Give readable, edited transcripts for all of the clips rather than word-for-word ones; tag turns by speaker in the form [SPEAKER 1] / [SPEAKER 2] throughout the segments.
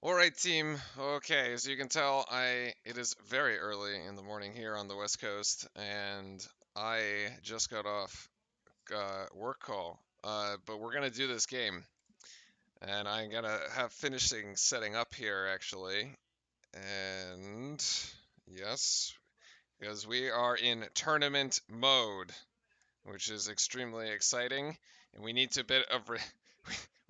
[SPEAKER 1] All right, team. Okay, as you can tell, it is very early in the morning here on the West Coast, and I just got off work call. But we're gonna do this game, and I'm gonna have finishing setting up here actually. And yes, because we are in tournament mode, which is extremely exciting, and we need to bit of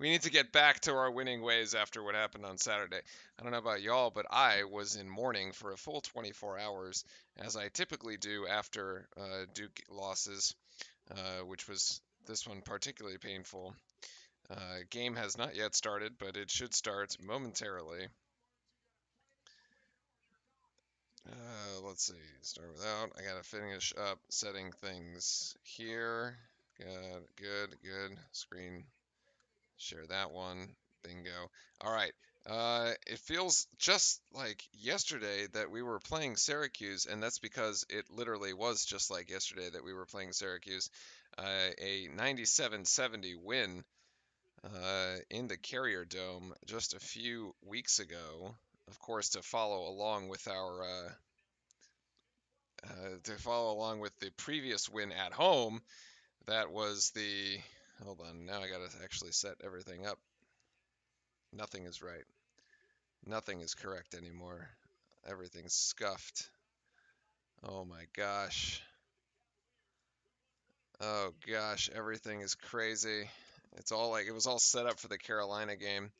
[SPEAKER 1] we need to get back to our winning ways after what happened on Saturday. I don't know about y'all, but I was in mourning for a full 24 hours, as I typically do after Duke losses, which was this one particularly painful. Game has not yet started, but it should start momentarily. Let's see, start without. I gotta finish up setting things here. Good, good, good. Screen share that one. Bingo. All right. It feels just like yesterday that we were playing Syracuse, and that's because it literally was just like yesterday that we were playing Syracuse. A 97-70 win in the Carrier Dome just a few weeks ago. Of course, to follow along with the previous win at home, that was the. Hold on, now I gotta actually set everything up. Nothing is right. Nothing is correct anymore. Everything's scuffed. Oh my gosh. Oh gosh, everything is crazy. It's all like it was all set up for the Carolina game.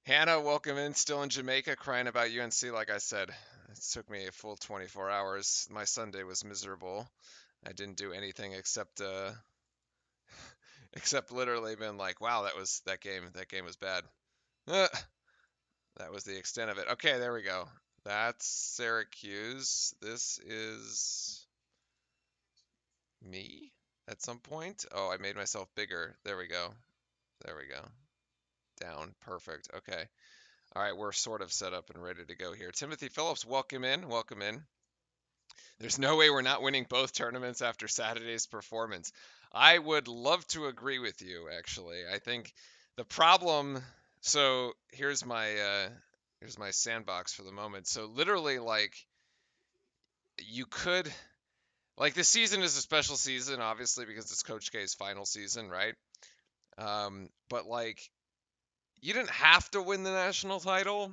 [SPEAKER 1] Hannah, welcome in. Still in Jamaica, crying about UNC. Like I said, it took me a full 24 hours. My Sunday was miserable. I didn't do anything except literally been like, wow, that game was bad. That was the extent of it. Okay, there we go. That's Syracuse. This is me at some point. Oh, I made myself bigger. There we go. There we go. Down. Perfect. Okay. All right, we're sort of set up and ready to go here. Timothy Phillips, welcome in. Welcome in. There's no way we're not winning both tournaments after Saturday's performance. I would love to agree with you, actually. I think the problem. So here's my sandbox for the moment. So literally, like you could like the season is a special season, obviously because it's Coach K's final season, right? But like you didn't have to win the national title.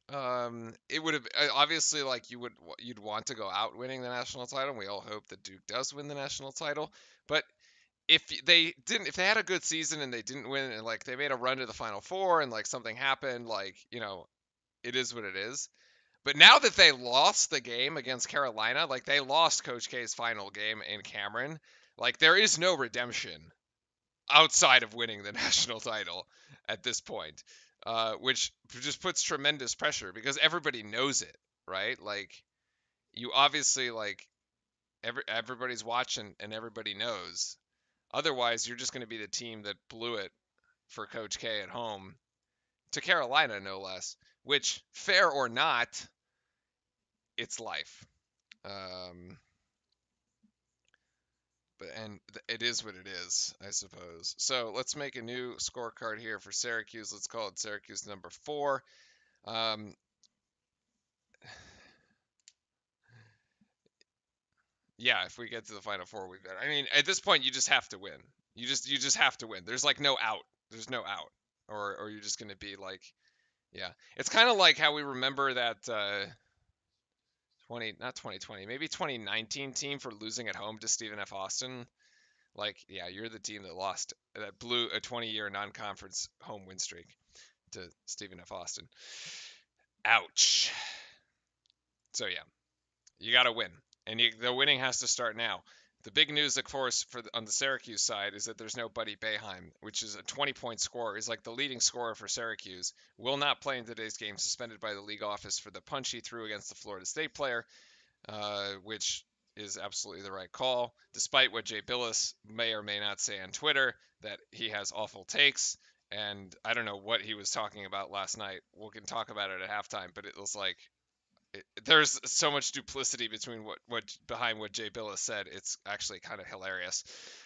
[SPEAKER 1] It would have obviously like you'd want to go out winning the national title. And we all hope that Duke does win the national title. But if they had a good season and they didn't win, and like they made a run to the Final Four, and like something happened, like it is what it is. But now that they lost the game against Carolina, like they lost Coach K's final game in Cameron, like there is no redemption outside of winning the national title at this point, which just puts tremendous pressure because everybody knows it, right? Like you obviously like everybody's watching and everybody knows. Otherwise, you're just going to be the team that blew it for Coach K at home to Carolina, no less. Which, fair or not, it's life. Um, it is what it is, I suppose. So let's make a new scorecard here for Syracuse. Let's call it Syracuse number 4. Um, yeah, if we get to the Final Four, we better. I mean, at this point, you just have to win. You just have to win. There's like no out. There's no out, or you're just gonna be like, yeah. It's kind of like how we remember that 2020, maybe 2019 team for losing at home to Stephen F. Austin. Like, yeah, you're the team that blew a 20-year non-conference home win streak to Stephen F. Austin. Ouch. So yeah, you got to win, and the winning has to start now. The big news, of course, on the Syracuse side is that there's no Buddy Boeheim, which is a 20-point scorer. He's like the leading scorer for Syracuse. Will not play in today's game, suspended by the league office for the punch he threw against the Florida State player, which is absolutely the right call, despite what Jay Billis may or may not say on Twitter, that he has awful takes. And I don't know what he was talking about last night. We can talk about it at halftime, but it was like there's so much duplicity between what behind what Jay Billis said. It's actually kind of hilarious.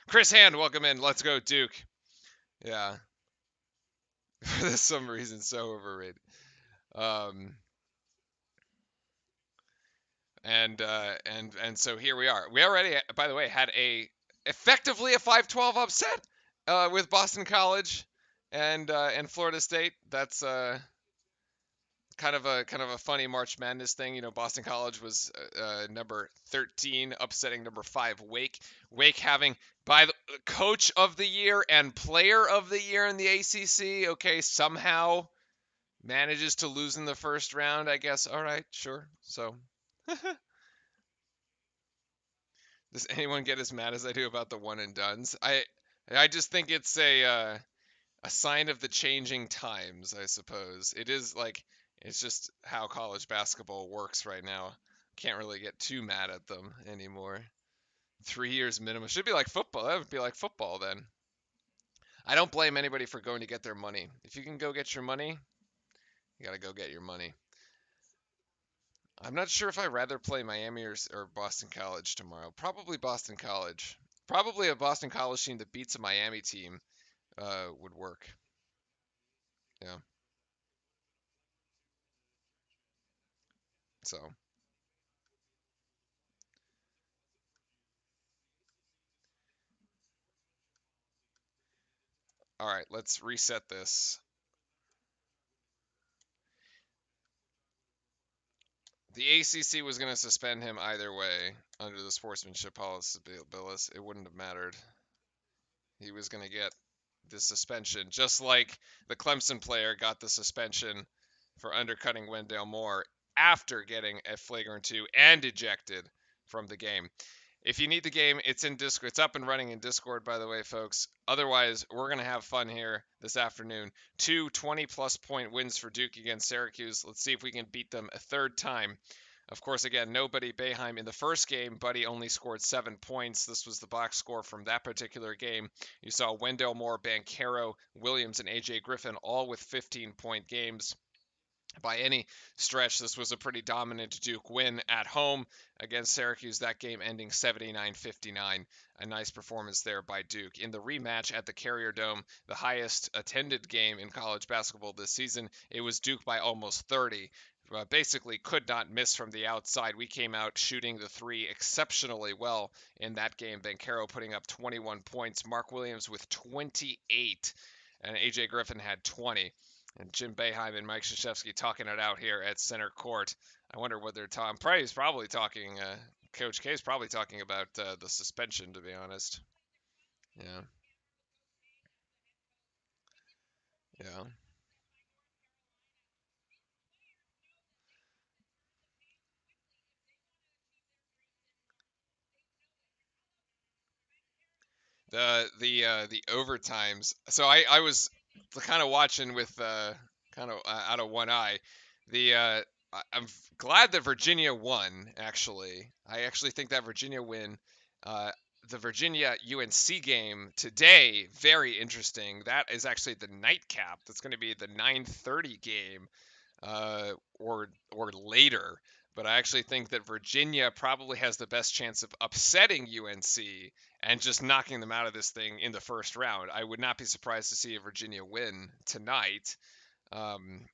[SPEAKER 1] Chris Hand, welcome in. Let's go, Duke. Yeah, for some reason, so overrated. Um, and so here we are. We already, by the way, had effectively a 5-12 upset with Boston College and Florida State. That's kind of a funny March Madness thing. Boston College was number 13 upsetting number 5 Wake. Wake having by the coach of the year and player of the year in the ACC. Okay, somehow manages to lose in the first round. I guess. All right, sure. So. Does anyone get as mad as I do about the one and dones? I just think it's a sign of the changing times, I suppose. It is like it's just how college basketball works right now. Can't really get too mad at them anymore. 3 years minimum should be like football. That would be like football then. I don't blame anybody for going to get their money. If you can go get your money, you gotta go get your money. I'm not sure if I'd rather play Miami or Boston College tomorrow. Probably Boston College. Probably a Boston College team that beats a Miami team would work. Yeah. So, all right, let's reset this. The ACC was going to suspend him either way under the sportsmanship policy bills. It wouldn't have mattered. He was going to get the suspension, just like the Clemson player got the suspension for undercutting Wendell Moore after getting a flagrant 2 and ejected from the game. If you need the game, it's in Discord. It's up and running in Discord, by the way, folks. Otherwise, we're going to have fun here this afternoon. 20-plus point wins for Duke against Syracuse. Let's see if we can beat them a third time. Of course, again, nobody Boeheim in the first game. Buddy only scored 7 points. This was the box score from that particular game. You saw Wendell Moore, Banchero, Williams, and A.J. Griffin all with 15-point games. By any stretch, this was a pretty dominant Duke win at home against Syracuse, that game ending 79-59. A nice performance there by Duke. In the rematch at the Carrier Dome, the highest attended game in college basketball this season, it was Duke by almost 30. Basically could not miss from the outside. We came out shooting the three exceptionally well in that game. Banchero putting up 21 points, Mark Williams with 28, and A.J. Griffin had 20. And Jim Boeheim and Mike Krzyzewski talking it out here at center court. I wonder what they're talking. He's probably talking. Coach K is probably talking about the suspension, to be honest. Yeah, yeah. The overtimes. So I was kind of watching with kind of out of one eye. I'm glad that Virginia won. Actually, I actually think that Virginia win. Uh, the Virginia UNC game today, very interesting. That is actually the nightcap. That's going to be the 9:30 game, or later. But I actually think that Virginia probably has the best chance of upsetting UNC and just knocking them out of this thing in the first round. I would not be surprised to see a Virginia win tonight. Um,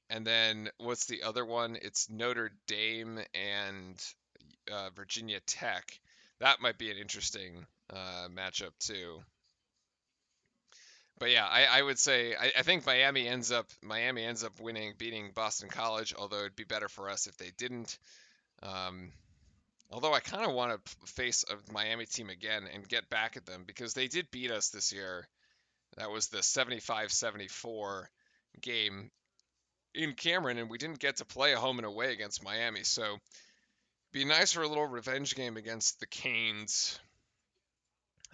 [SPEAKER 1] and then what's the other one? It's Notre Dame and Virginia Tech. That might be an interesting matchup too. But yeah, I would say I think Miami ends up beating Boston College. Although it'd be better for us if they didn't. Um, Although I kind of want to face a Miami team again and get back at them because they did beat us this year. That was the 75-74 game in Cameron, and we didn't get to play a home and away against Miami. So be nice for a little revenge game against the Canes.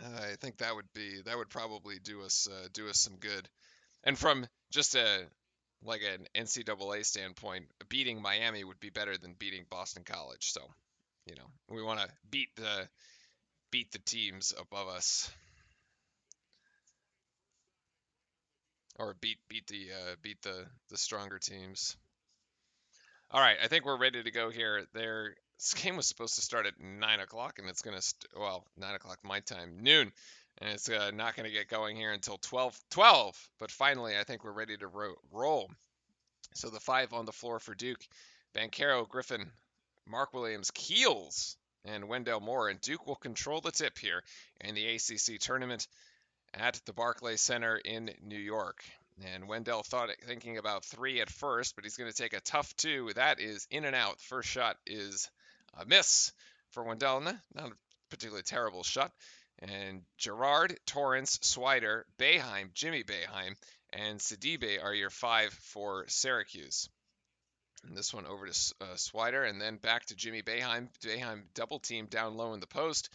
[SPEAKER 1] I think that would probably do us some good. And from just a like an NCAA standpoint, beating Miami would be better than beating Boston College. So we want to beat the teams above us, or beat the stronger teams. All right, I think we're ready to go here. This game was supposed to start at 9 o'clock, and it's gonna 9 o'clock my time, noon, and it's not gonna get going here until 12. But finally, I think we're ready to roll. So the 5 on the floor for Duke: Banchero, Griffin, Mark Williams, Keels, and Wendell Moore. And Duke will control the tip here in the ACC tournament at the Barclays Center in New York. And Wendell thinking about 3 at first, but he's going to take a tough 2. That is in and out. First shot is a miss for Wendell. Not a particularly terrible shot. And Gerard, Torrance, Swider, Boeheim, Jimmy Boeheim, and Sidibe are your 5 for Syracuse. And this one over to Swider, and then back to Jimmy Boeheim. Boeheim double team down low in the post,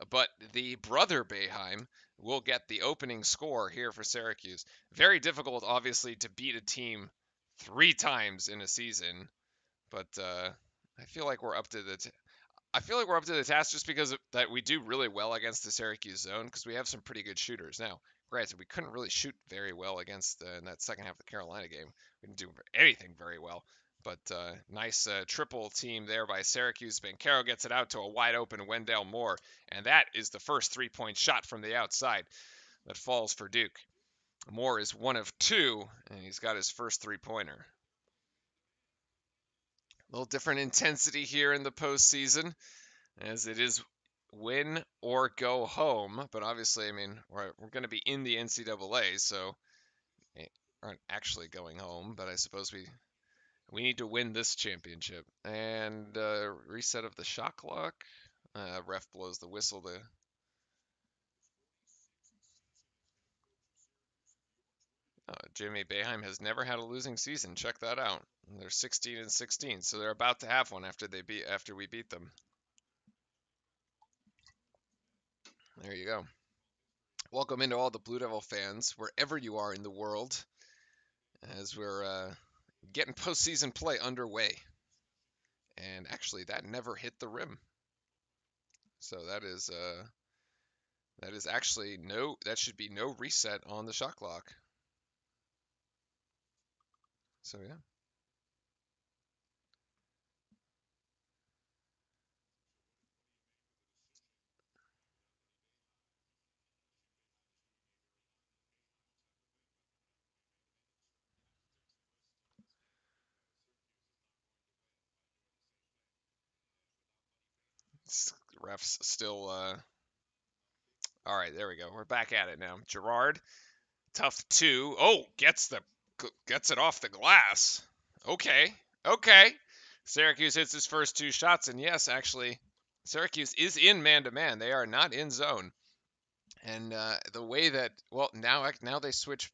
[SPEAKER 1] but the brother Boeheim will get the opening score here for Syracuse. Very difficult, obviously, to beat a team 3 times in a season, but I feel like we're up to the task just because that we do really well against the Syracuse zone because we have some pretty good shooters. Now, granted, we couldn't really shoot very well against in that second half of the Carolina game. We didn't do anything very well. But nice triple team there by Syracuse. Banchero gets it out to a wide open Wendell Moore, and that is the first 3-point shot from the outside that falls for Duke. Moore is 1 of 2, and he's got his first 3-pointer. A little different intensity here in the postseason, as it is win or go home. But obviously, I mean, we're going to be in the NCAA, so we aren't actually going home. But I suppose we need to win this championship. And reset of the shot clock. Ref blows the whistle. Jimmy Boeheim has never had a losing season. Check that out. They're 16 and 16, so they're about to have one after we beat them. There you go. Welcome into all the Blue Devil fans, wherever you are in the world, as we're getting postseason play underway. And actually, that never hit the rim. So that is actually that should be no reset on the shot clock. So yeah. Refs still all right, there we go. We're back at it now. Gerard, tough 2. Oh, gets it off the glass. Okay. Syracuse hits his first 2 shots, and yes, actually, Syracuse is in man-to-man. They are not in zone. And the way that, well, now they switch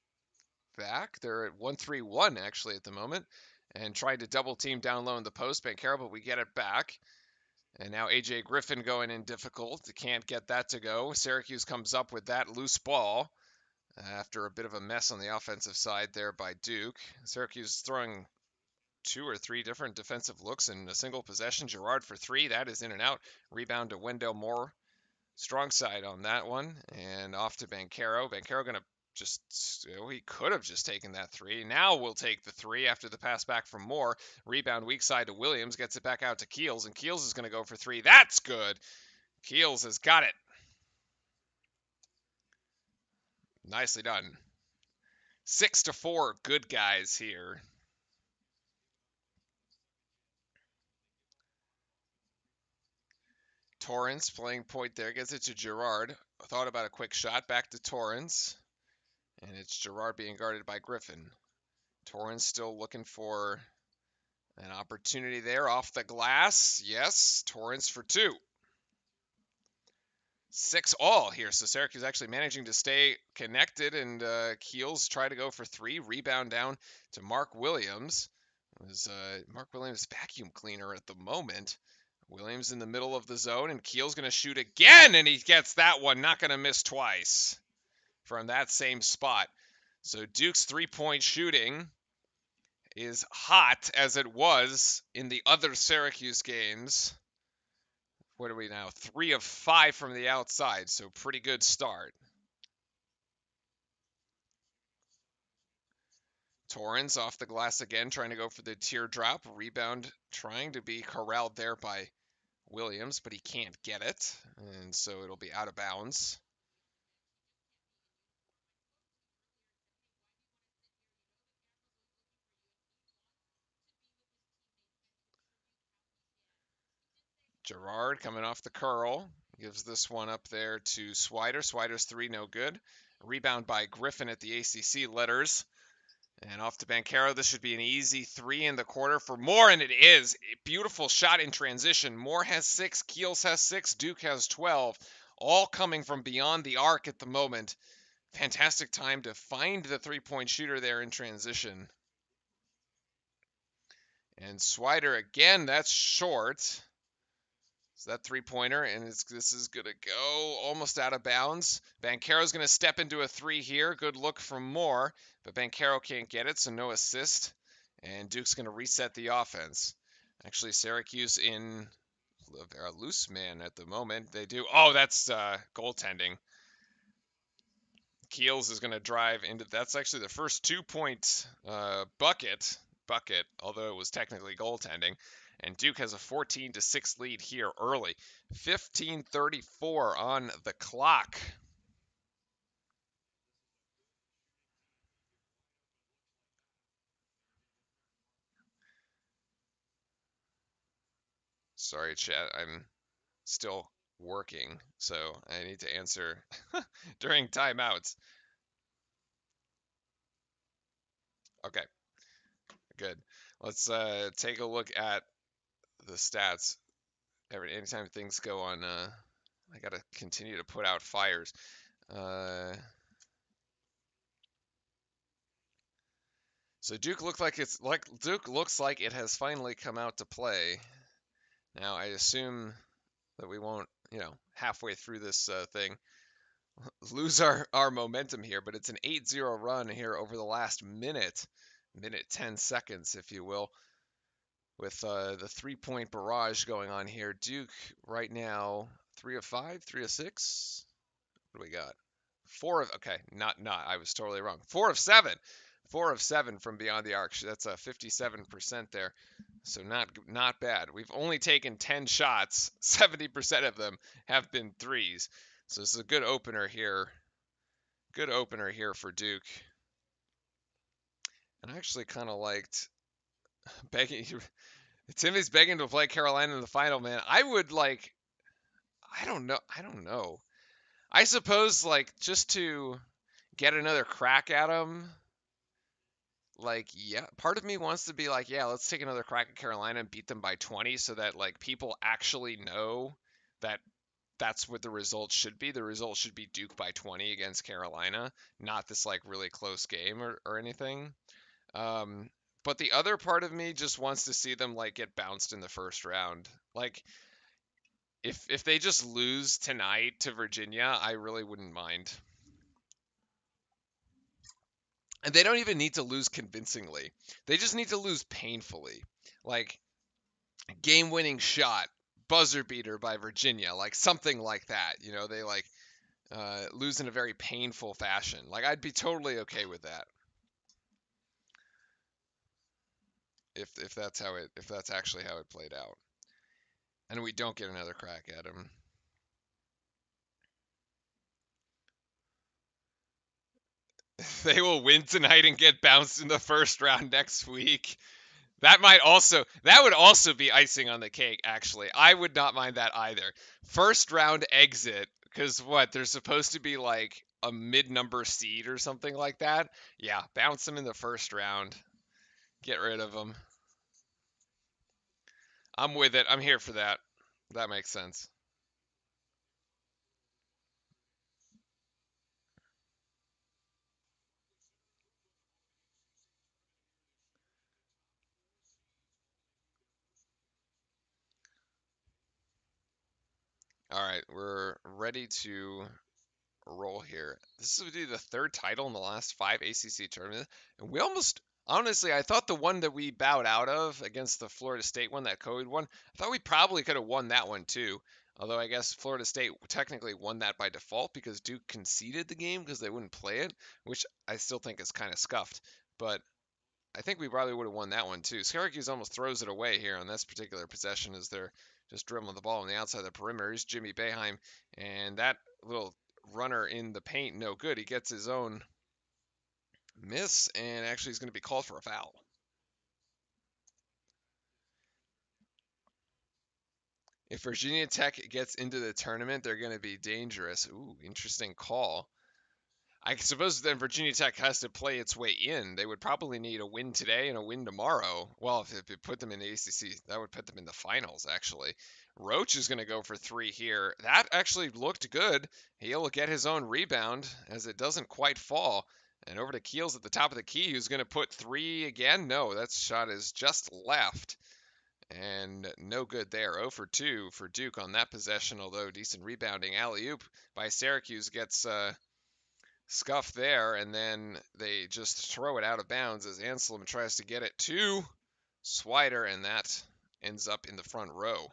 [SPEAKER 1] back. They're at 1-3-1 actually at the moment, and tried to double team down low in the post. Banchero, but we get it back. And now A.J. Griffin going in difficult. Can't get that to go. Syracuse comes up with that loose ball after a bit of a mess on the offensive side there by Duke. Syracuse throwing 2 or 3 different defensive looks in a single possession. Gerard for 3. That is in and out. Rebound to Wendell Moore. Strong side on that one. And off to Banchero. Banchero going to he could have just taken that 3. Now we'll take the 3 after the pass back from Moore. Rebound weak side to Williams. Gets it back out to Keels. And Keels is going to go for 3. That's good. Keels has got it. Nicely done. 6-4. Good guys here. Torrance playing point there. Gets it to Gerard. Thought about a quick shot. Back to Torrance. And it's Gerard being guarded by Griffin. Torrance still looking for an opportunity there off the glass. Yes, Torrance for 2. 6-all here. So Syracuse actually managing to stay connected, and Keels try to go for 3. Rebound down to Mark Williams. It was Mark Williams vacuum cleaner at the moment. Williams in the middle of the zone, and Keels going to shoot again, and he gets that one. Not going to miss twice from that same spot. So Duke's 3-point shooting is hot as it was in the other Syracuse games. What are we now? 3 of 5 from the outside, so pretty good start. Torrance off the glass again, trying to go for the teardrop. Rebound trying to be corralled there by Williams, but he can't get it, and so it'll be out of bounds. Gerard coming off the curl. Gives this one up there to Swider. Swider's 3, no good. Rebound by Griffin at the ACC letters. And off to Banchero. This should be an easy 3 in the quarter for Moore, and it is. A beautiful shot in transition. Moore has 6, Keels has 6, Duke has 12. All coming from beyond the arc at the moment. Fantastic time to find the three-point shooter there in transition. And Swider again, that's short. So that three-pointer, and this is going to go almost out of bounds. Banchero's going to step into a 3 here. Good look from Moore, but Banchero can't get it, so no assist. And Duke's going to reset the offense. Actually, Syracuse in a loose man at the moment. They do. Oh, that's goaltending. Keels is going to drive into. That's actually the first 2-point bucket, although it was technically goaltending. And Duke has a 14-6 lead here early. 15:34 on the clock. Sorry, chat. I'm still working, so I need to answer during timeouts. Okay, good. Let's take a look at the stats. Anytime things go on, I gotta continue to put out fires. So Duke looks like it has finally come out to play. Now I assume that we won't, halfway through this thing, lose our momentum here, but it's an 8-0 run here over the last minute 10 seconds, if you will, with the 3-point barrage going on here. Duke right now 3 of 5, 3 of 6. What do we got? 4 of, okay, not, I was totally wrong. 4 of 7. 4 of 7 from beyond the arc. That's a 57% there. So not bad. We've only taken 10 shots. 70% of them have been threes. So this is a good opener here. Good opener here for Duke. And I actually kind of liked begging. Timmy's begging to play Carolina in the final, man. I would like. I don't know. I suppose just to get another crack at him. Yeah, part of me wants to be like, yeah, let's take another crack at Carolina and beat them by 20 so that people actually know that that's what the result should be. The result should be Duke by 20 against Carolina, not this really close game or anything. But the other part of me just wants to see them get bounced in the first round. If they just lose tonight to Virginia, I really wouldn't mind. And they don't even need to lose convincingly. They just need to lose painfully. Game-winning shot, buzzer beater by Virginia, something like that. They lose in a very painful fashion. I'd be totally okay with that. If that's actually how it played out. And we don't get another crack at him. They will win tonight and get bounced in the first round next week. That would also be icing on the cake, actually. I would not mind that either. First round exit, because they're supposed to be a mid-number seed or something like that. Yeah, bounce them in the first round. Get rid of them. I'm with it. I'm here for that. That makes sense. All right, we're ready to roll here. This would be the third title in the last 5 ACC tournaments, and we almost, honestly, I thought the one that we bowed out of against the Florida State one, that COVID one, I thought we probably could have won that one too. Although I guess Florida State technically won that by default because Duke conceded the game because they wouldn't play it, which I still think is kind of scuffed. But I think we probably would have won that one too. Syracuse almost throws it away here on this particular possession as they're just dribbling the ball on the outside of the perimeter. Here's Jimmy Boeheim, and that little runner in the paint, no good. He gets his own miss, and actually he's going to be called for a foul. If Virginia Tech gets into the tournament, they're going to be dangerous. Ooh, interesting call. I suppose then Virginia Tech has to play its way in. They would probably need a win today and a win tomorrow. Well, if it put them in the ACC, that would put them in the finals, actually. Roach is going to go for 3 here. That actually looked good. He'll get his own rebound as it doesn't quite fall. And over to Keels at the top of the key, who's going to put 3 again. No, that shot is just left. And no good there. 0 for 2 for Duke on that possession, although decent rebounding. Alley-oop by Syracuse gets scuff there, and then they just throw it out of bounds as Anselm tries to get it to Swider, and that ends up in the front row.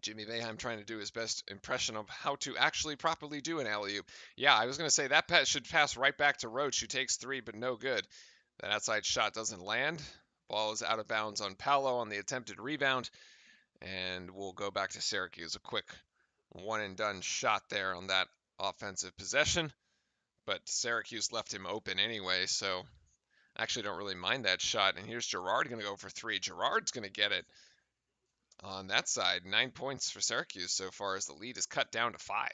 [SPEAKER 1] Jimmy Boeheim trying to do his best impression of how to actually properly do an alley-oop. Yeah, I was going to say that pass should pass right back to Roach, who takes 3, but no good. That outside shot doesn't land. Ball is out of bounds on Paolo on the attempted rebound, and we'll go back to Syracuse. A quick one-and-done shot there on that offensive possession, but Syracuse left him open anyway, so I actually don't really mind that shot. And here's Girard going to go for 3. Girard's going to get it on that side. 9 points for Syracuse so far as the lead is cut down to 5.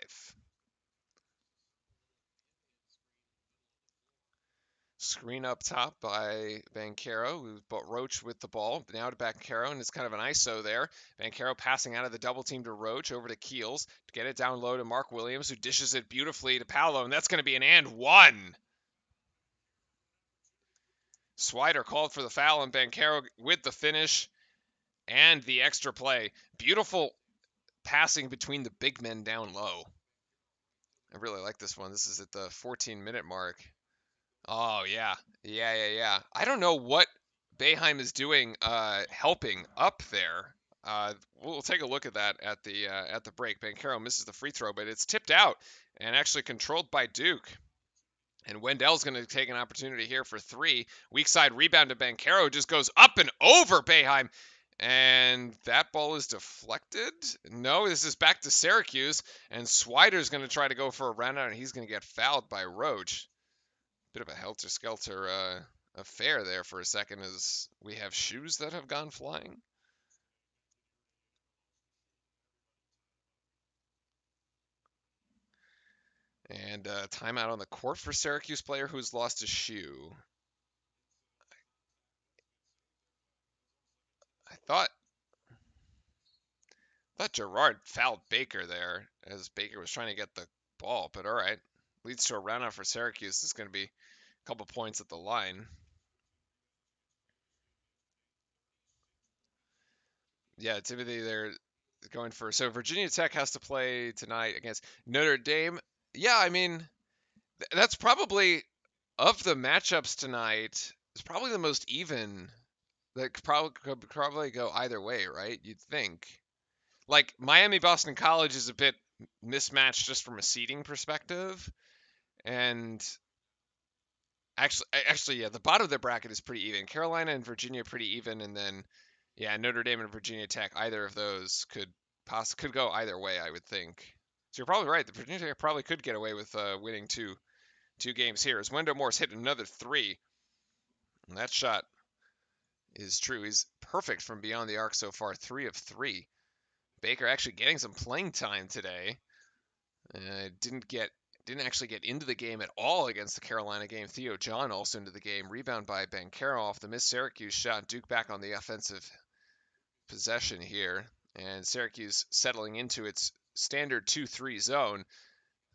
[SPEAKER 1] Screen up top by Banchero, who brought Roach with the ball. Now to Banchero, and it's kind of an ISO there. Banchero passing out of the double team to Roach, over to Keels, to get it down low to Mark Williams, who dishes it beautifully to Paolo, and that's going to be an and one. Swider called for the foul, and Banchero with the finish and the extra play. Beautiful passing between the big men down low. I really like this one. This is at the 14-minute mark. Oh, yeah. Yeah. I don't know what Boeheim is doing helping up there. We'll take a look at that at the break. Banchero misses the free throw, but it's tipped out and actually controlled by Duke. And Wendell's going to take an opportunity here for 3. Weak side rebound to Banchero, just goes up and over Boeheim. And that ball is deflected. No, this is back to Syracuse. And Swider's going to try to go for a run out, and he's going to get fouled by Roach. Bit of a helter-skelter affair there for a second as we have shoes that have gone flying. And timeout on the court for Syracuse player who's lost his shoe. I thought Girard fouled Baker there as Baker was trying to get the ball, but all right. Leads to a round out for Syracuse. This is going to be a couple points at the line. Yeah, Timothy, they're going for. So Virginia Tech has to play tonight against Notre Dame. Yeah, I mean, that's probably, of the matchups tonight, it's probably the most even. That could probably go either way, right? You'd think. Like Miami Boston College is a bit mismatched just from a seeding perspective, and actually, yeah, the bottom of the bracket is pretty even. Carolina and Virginia pretty even, and then yeah, Notre Dame and Virginia Tech. Either of those could go either way, I would think. So you're probably right. The Virginia Tech probably could get away with winning two games here. As Wendell Moore's hit another 3, and that shot is true. He's perfect from beyond the arc so far. 3 of 3. Baker actually getting some playing time today. Didn't actually get into the game at all against the Carolina game. Theo John also into the game. Rebound by Banchero off the missed Syracuse shot. Duke back on the offensive possession here. And Syracuse settling into its standard 2-3 zone.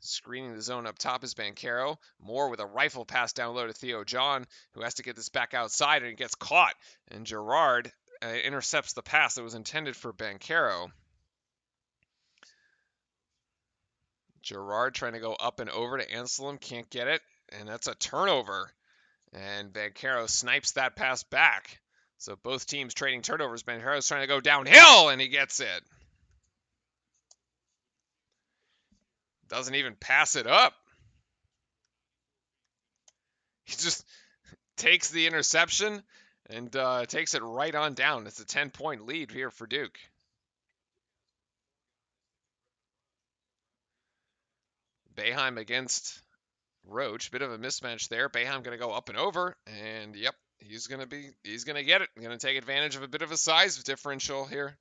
[SPEAKER 1] Screening the zone up top is Banchero. Moore with a rifle pass down low to Theo John, who has to get this back outside, and it gets caught. And Girard intercepts the pass that was intended for Banchero. Girard trying to go up and over to Anselm, can't get it, and that's a turnover. And Banchero snipes that pass back. So both teams trading turnovers. Banchero's trying to go downhill, and he gets it. Doesn't even pass it up. He just takes the interception and takes it right on down. It's a 10-point lead here for Duke. Boeheim against Roach. Bit of a mismatch there. Boeheim going to go up and over, and yep, he's going to get it. Going to take advantage of a bit of a size differential here.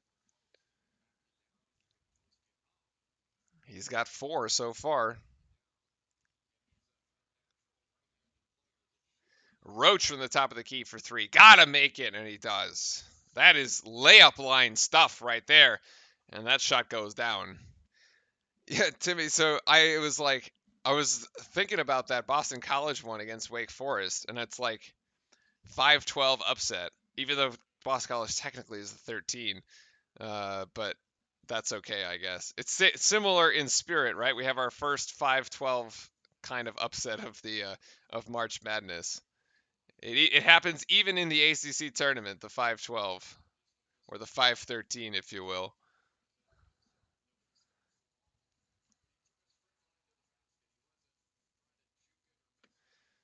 [SPEAKER 1] He's got 4 so far. Roach from the top of the key for 3. Gotta make it, and he does. That is layup line stuff right there. And that shot goes down. Yeah, Timmy, so I was thinking about that Boston College one against Wake Forest, and it's like 5-12 upset, even though Boston College technically is the 13. But that's okay, I guess. It's similar in spirit, right? We have our first 5-12 kind of upset of March Madness. It happens even in the ACC tournament, the 5-12 or the 5-13, if you will.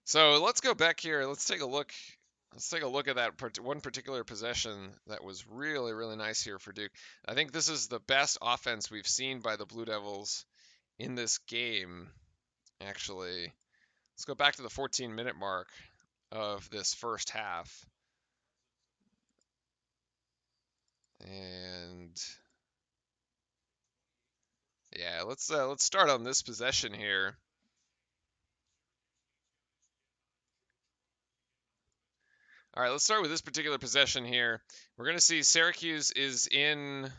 [SPEAKER 1] So let's go back here. Let's take a look. Let's take a look at that one particular possession that was really, really nice here for Duke. I think this is the best offense we've seen by the Blue Devils in this game, actually. Let's go back to the 14-minute mark of this first half. And yeah, let's start on this possession here. All right, let's start with this particular possession here. We're going to see Syracuse is in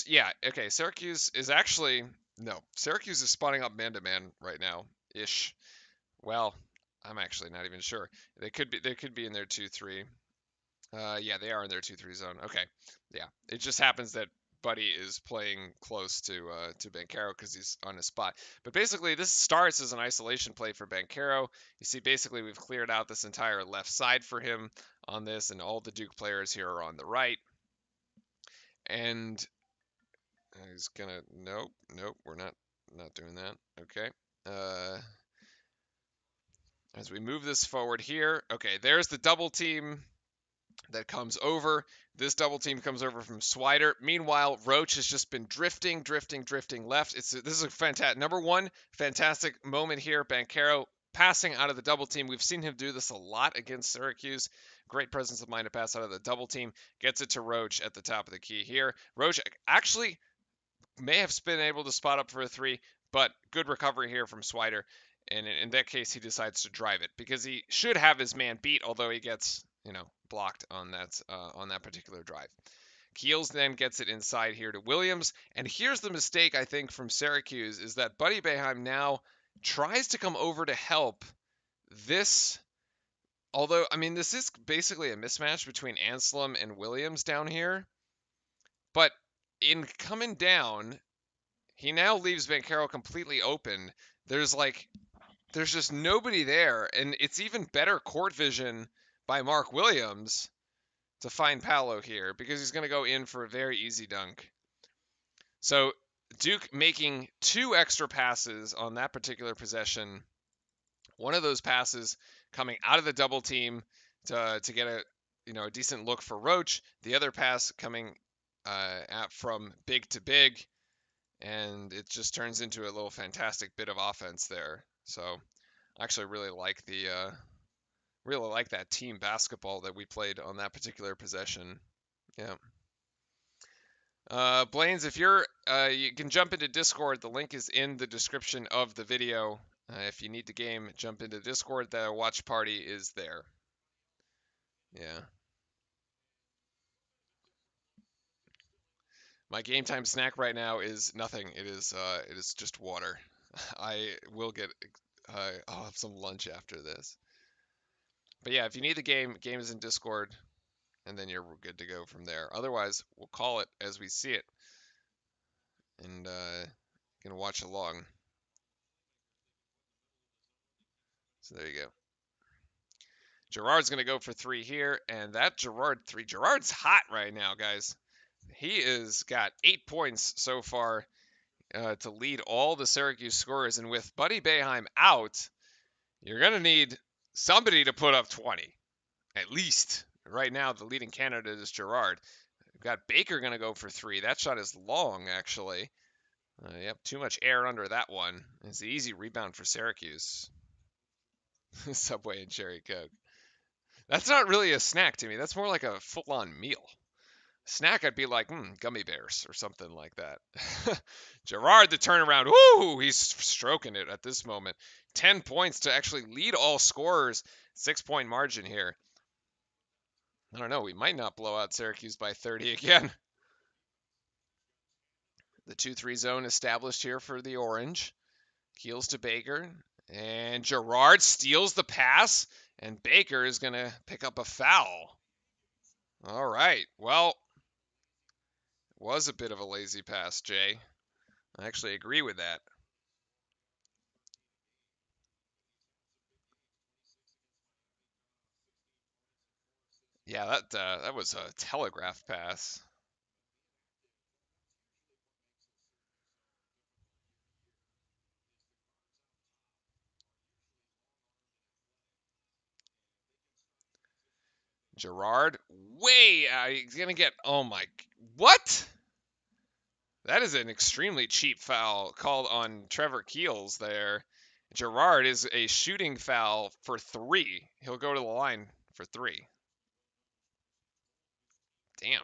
[SPEAKER 1] yeah, okay, Syracuse is actually no. Syracuse is spawning up man-to-man right now ish. Well, I'm actually not even sure. They could be in their 2-3. Yeah, they are in their 2-3 zone. Okay. Yeah. It just happens that Buddy is playing close to Banchero because he's on his spot. But basically, this starts as an isolation play for Banchero. You see, basically, we've cleared out this entire left side for him on this, and all the Duke players here are on the right. And he's gonna nope, we're not doing that. Okay. Uh, as we move this forward here, okay, there's the double team that comes over. This double team comes over from Swider. Meanwhile, Roach has just been drifting left. This is a fantastic number one fantastic moment here. Banchero passing out of the double team. We've seen him do this a lot against Syracuse. Great presence of mind to pass out of the double team. Gets it to Roach at the top of the key here. Roach actually may have been able to spot up for a 3, but good recovery here from Swider. And in that case, he decides to drive it because he should have his man beat, although he gets, blocked on that particular drive. Keels then gets it inside here to Williams, and here's the mistake I think from Syracuse is that Buddy Boeheim now tries to come over to help this. Although, I mean, this is basically a mismatch between Anselm and Williams down here, but in coming down, he now leaves Banchero completely open. There's just nobody there, and it's even better court vision by Mark Williams to find Paolo here because he's going to go in for a very easy dunk. So Duke making 2 extra passes on that particular possession. One of those passes coming out of the double team to get a decent look for Roach. The other pass coming from big to big, and it just turns into a little fantastic bit of offense there. So I actually really like that team basketball that we played on that particular possession. Yeah. Blaines, if you can jump into Discord. The link is in the description of the video. If you need the game, jump into Discord. The watch party is there. Yeah. My game time snack right now is nothing. It is just water. I will get I'll have some lunch after this. But yeah, if you need the game is in Discord, and then you're good to go from there. Otherwise, we'll call it as we see it, and you can watch along. So there you go. Gerard's going to go for 3 here, and that Gerard 3. Gerard's hot right now, guys. He is got 8 points so far to lead all the Syracuse scorers, and with Buddy Boeheim out, you're going to need somebody to put up 20, at least. Right now, the leading candidate is Gerard. We've got Baker going to go for 3. That shot is long, actually. Yep, too much air under that one. It's an easy rebound for Syracuse. Subway and Cherry Coke. That's not really a snack to me. That's more like a full-on meal. Snack, I'd be like, gummy bears or something like that. Gerard, the turnaround. Woo! He's stroking it at this moment. 10 points to actually lead all scorers. 6-point margin here. I don't know. We might not blow out Syracuse by 30 again. The 2-3 zone established here for the Orange. Keels to Baker. And Gerard steals the pass. And Baker is going to pick up a foul. All right. Well, was a bit of a lazy pass, Jay. I actually agree with that. Yeah, that was a telegraph pass. Gerard, he's gonna get. Oh my, what? That is an extremely cheap foul called on Trevor Keels there. Gerard is a shooting foul for 3. He'll go to the line for 3. Damn.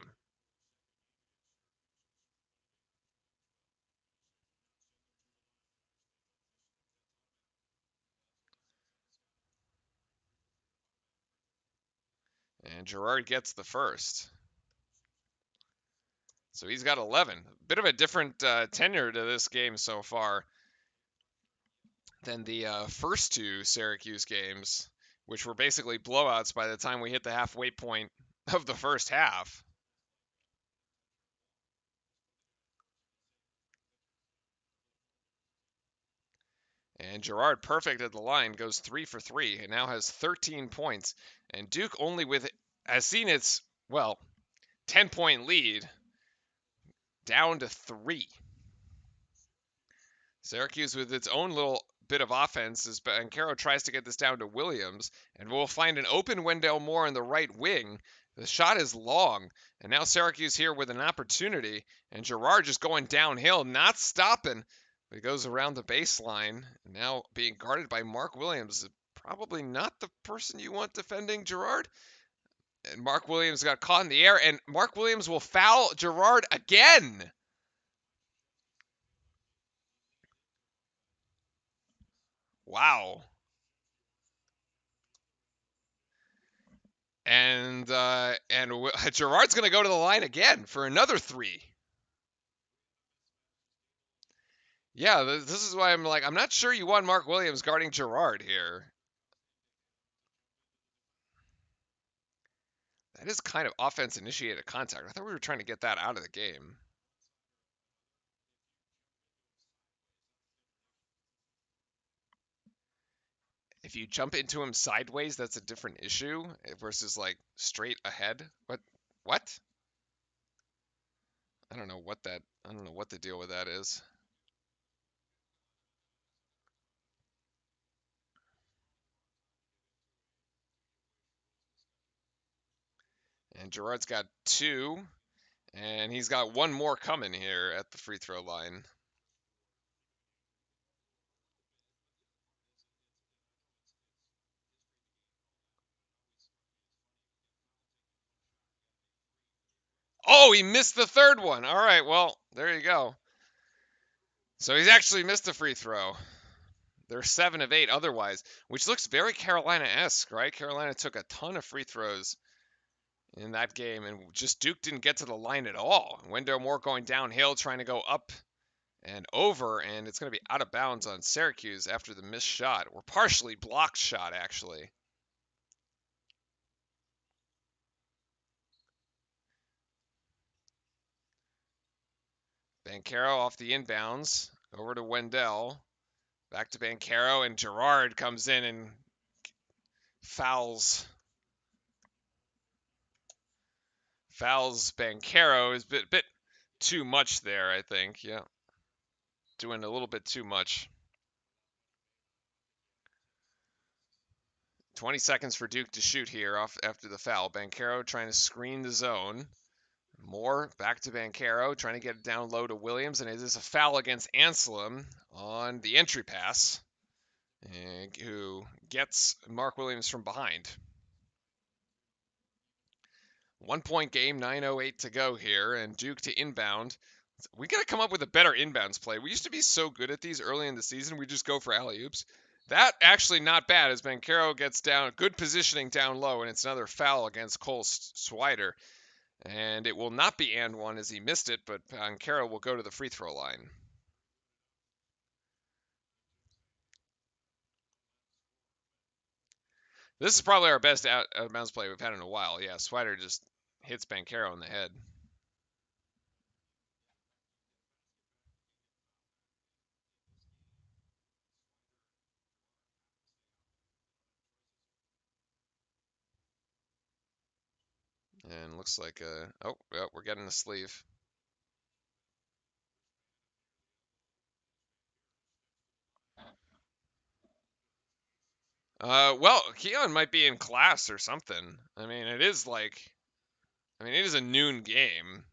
[SPEAKER 1] And Gerard gets the first. So he's got 11. Bit of a different tenure to this game so far than the first 2 Syracuse games, which were basically blowouts by the time we hit the halfway point of the first half. And Gerard, perfect at the line, goes 3 for 3 and now has 13 points. And Duke only has seen its, 10-point lead down to 3. Syracuse with its own little bit of offense as Bancaro tries to get this down to Williams, and we'll find an open Wendell Moore in the right wing. The shot is long, and now Syracuse here with an opportunity, and Gerard just going downhill, not stopping. It goes around the baseline, now being guarded by Mark Williams. Probably not the person you want defending Gerard. And Mark Williams got caught in the air, and Mark Williams will foul Gerard again. Wow. And Gerard's going to go to the line again for another 3. Yeah, this is why I'm like, I'm not sure you want Mark Williams guarding Gerard here. That is kind of offense-initiated contact. I thought we were trying to get that out of the game. If you jump into him sideways, that's a different issue versus like straight ahead. What? What? I don't know what that. I don't know what the deal with that is. And Gerard's got 2, and he's got 1 more coming here at the free throw line. Oh, he missed the 3rd one. All right, well, there you go. So he's actually missed a free throw. They're 7 of 8 otherwise, which looks very Carolina-esque, right? Carolina took a ton of free throws in that game, and just Duke didn't get to the line at all. Wendell Moore going downhill, trying to go up and over, and it's going to be out of bounds on Syracuse after the missed shot, or partially blocked shot, actually. Bancaro off the inbounds, over to Wendell. Back to Bancaro, and Gerard comes in and fouls Bancaro. Is a bit too much there, I think. Yeah, doing a little bit too much. 20 seconds for Duke to shoot here off after the foul. Bancaro trying to screen the zone. Moore back to Bancaro, trying to get it down low to Williams, and it is a foul against Anselm on the entry pass, who gets Mark Williams from behind. 1-point game, 9:08 to go here, and Duke to inbound. We got to come up with a better inbounds play. We used to be so good at these early in the season. We just go for alley-oops. That actually not bad as Banchero gets down, good positioning down low, and it's another foul against Cole Swider. And it will not be and one as he missed it, but Banchero will go to the free throw line. This is probably our best out of bounds play we've had in a while. Yeah, Swider just hits Banchero in the head. And looks like oh, we're getting a sleeve. Well, Keon might be in class or something. I mean, it is it is a noon game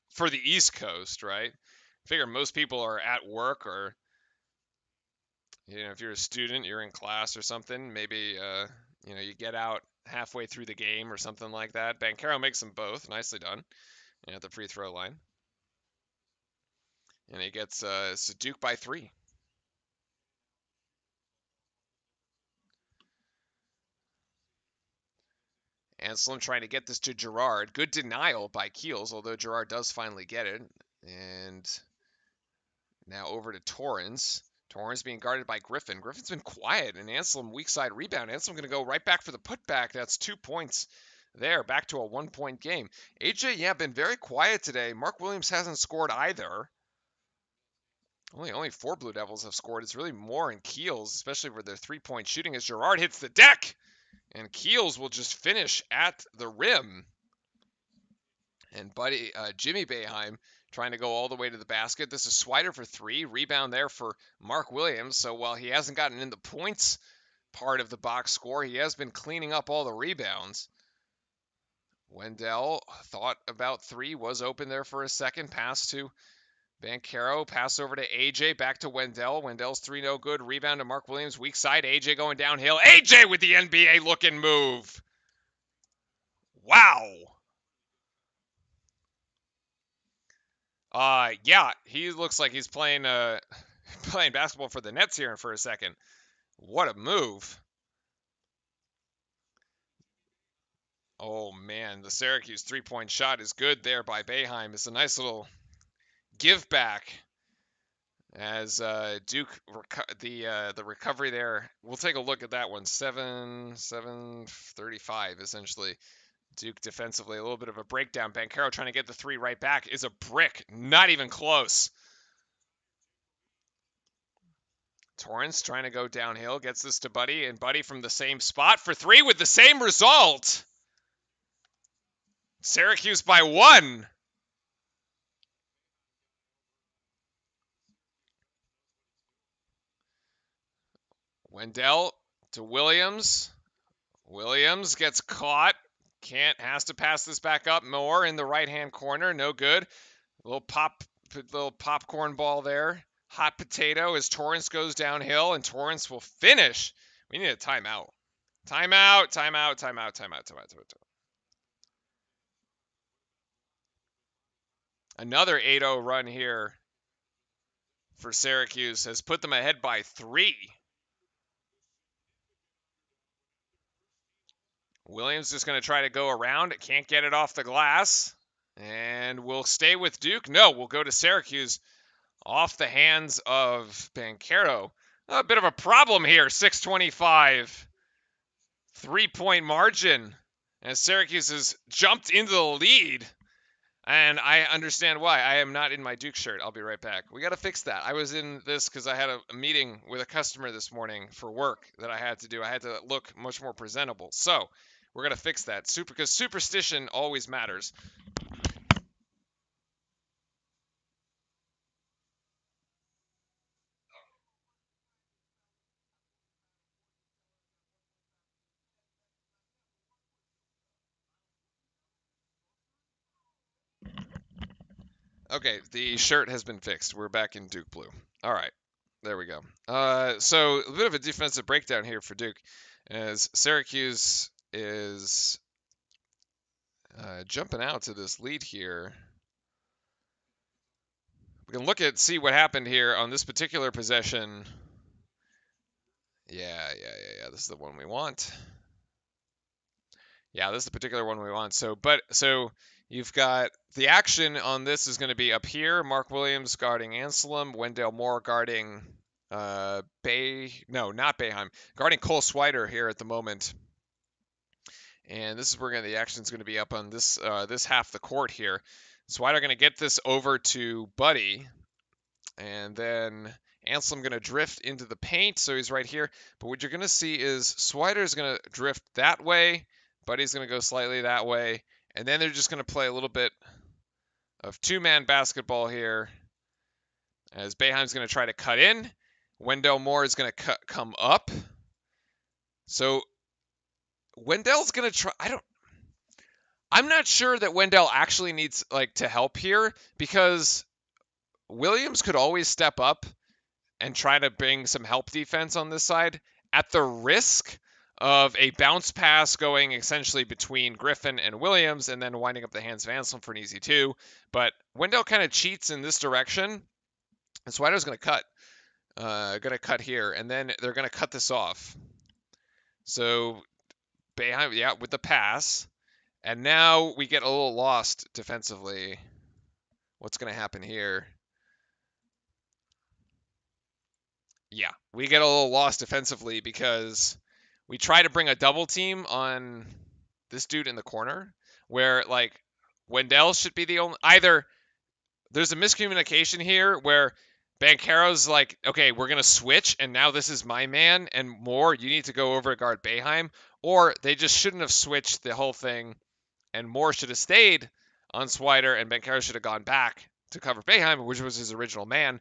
[SPEAKER 1] for the East Coast, right? I figure most people are at work or, if you're a student, you're in class or something. Maybe, you get out halfway through the game or something like that. Banchero makes them both. Nicely done. At the free throw line. And he gets Duke by 3. Anselm trying to get this to Gerard. Good denial by Keels, although Gerard does finally get it. And now over to Torrens. Torrens being guarded by Griffin. Griffin's been quiet, and Anselm weak side rebound. Anselm going to go right back for the putback. That's 2 points there. Back to a 1-point game. AJ, yeah, been very quiet today. Mark Williams hasn't scored either. Only 4 Blue Devils have scored. It's really more in Keels, especially for their 3-point shooting as Gerard hits the deck. And Keels will just finish at the rim. And Jimmy Boeheim trying to go all the way to the basket. This is Swider for 3. Rebound there for Mark Williams. So while he hasn't gotten in the points part of the box score, he has been cleaning up all the rebounds. Wendell thought about 3, was open there for a second. Pass to Banchero, pass over to AJ, back to Wendell. Wendell's 3 no good. Rebound to Mark Williams, weak side. AJ going downhill. AJ with the NBA looking move. Wow. Yeah, he looks like he's playing playing basketball for the Nets here for a second. What a move. Oh man, the Syracuse 3-point shot is good there by Boeheim. It's a nice little give back as Duke the recovery there. We'll take a look at that one. 7-35 essentially. Duke defensively a little bit of a breakdown. Banchero trying to get the 3 right back is a brick. Not even close. Torrance trying to go downhill, gets this to Buddy, and Buddy from the same spot for 3 with the same result. Syracuse by 1. Wendell to Williams. Williams gets caught. Has to pass this back up. More in the right-hand corner. No good. Little popcorn ball there. Hot potato as Torrance goes downhill, and Torrance will finish. We need a timeout. Timeout. Another 8-0 run here for Syracuse has put them ahead by 3. Williams is going to try to go around. Can't get it off the glass. And we'll stay with Duke. No, we'll go to Syracuse off the hands of Banchero. A bit of a problem here. 6:25. 3-point margin. As Syracuse has jumped into the lead. And I understand why. I am not in my Duke shirt. I'll be right back. We got to fix that. I was in this because I had a meeting with a customer this morning for work that I had to do. I had to look much more presentable. So we're going to fix that. Because superstition always matters. Okay, the shirt has been fixed. We're back in Duke blue. All right, there we go. So a bit of a defensive breakdown here for Duke, as Syracuse is Jumping out to this lead here. We can look at, see what happened here on this particular possession. Yeah. This is the one we want. Yeah, this is the particular one we want. So you've got the action on this is going to be up here. Mark Williams guarding Anselm. Wendell Moore guarding not Boeheim. Guarding Cole Swider here at the moment. And this is where the action is going to be up on this half the court here. Swider going to get this over to Buddy. And then Anselm going to drift into the paint, so he's right here. But what you're going to see is Swider's going to drift that way. Buddy's going to go slightly that way. And then they're just going to play a little bit of two-man basketball here. As Boeheim's going to try to cut in. Wendell Moore is going to come up. So Wendell's going to try. I'm not sure that Wendell actually needs to help here, because Williams could always step up and try to bring some help defense on this side at the risk of a bounce pass going essentially between Griffin and Williams and then winding up the hands of Anselm for an easy 2. But Wendell kind of cheats in this direction, and Swider's going to cut. Going to cut here, and then they're going to cut this off. So Boeheim, with the pass. And now we get a little lost defensively. What's going to happen here? Yeah, we get a little lost defensively because we try to bring a double team on this dude in the corner where, Wendell should be the only... Either there's a miscommunication here where Banchero's like, okay, we're going to switch, and now this is my man, and Moore, you need to go over and guard Boeheim. Or they just shouldn't have switched the whole thing, and Moore should have stayed on Swider, and Banchero should have gone back to cover Boeheim, which was his original man.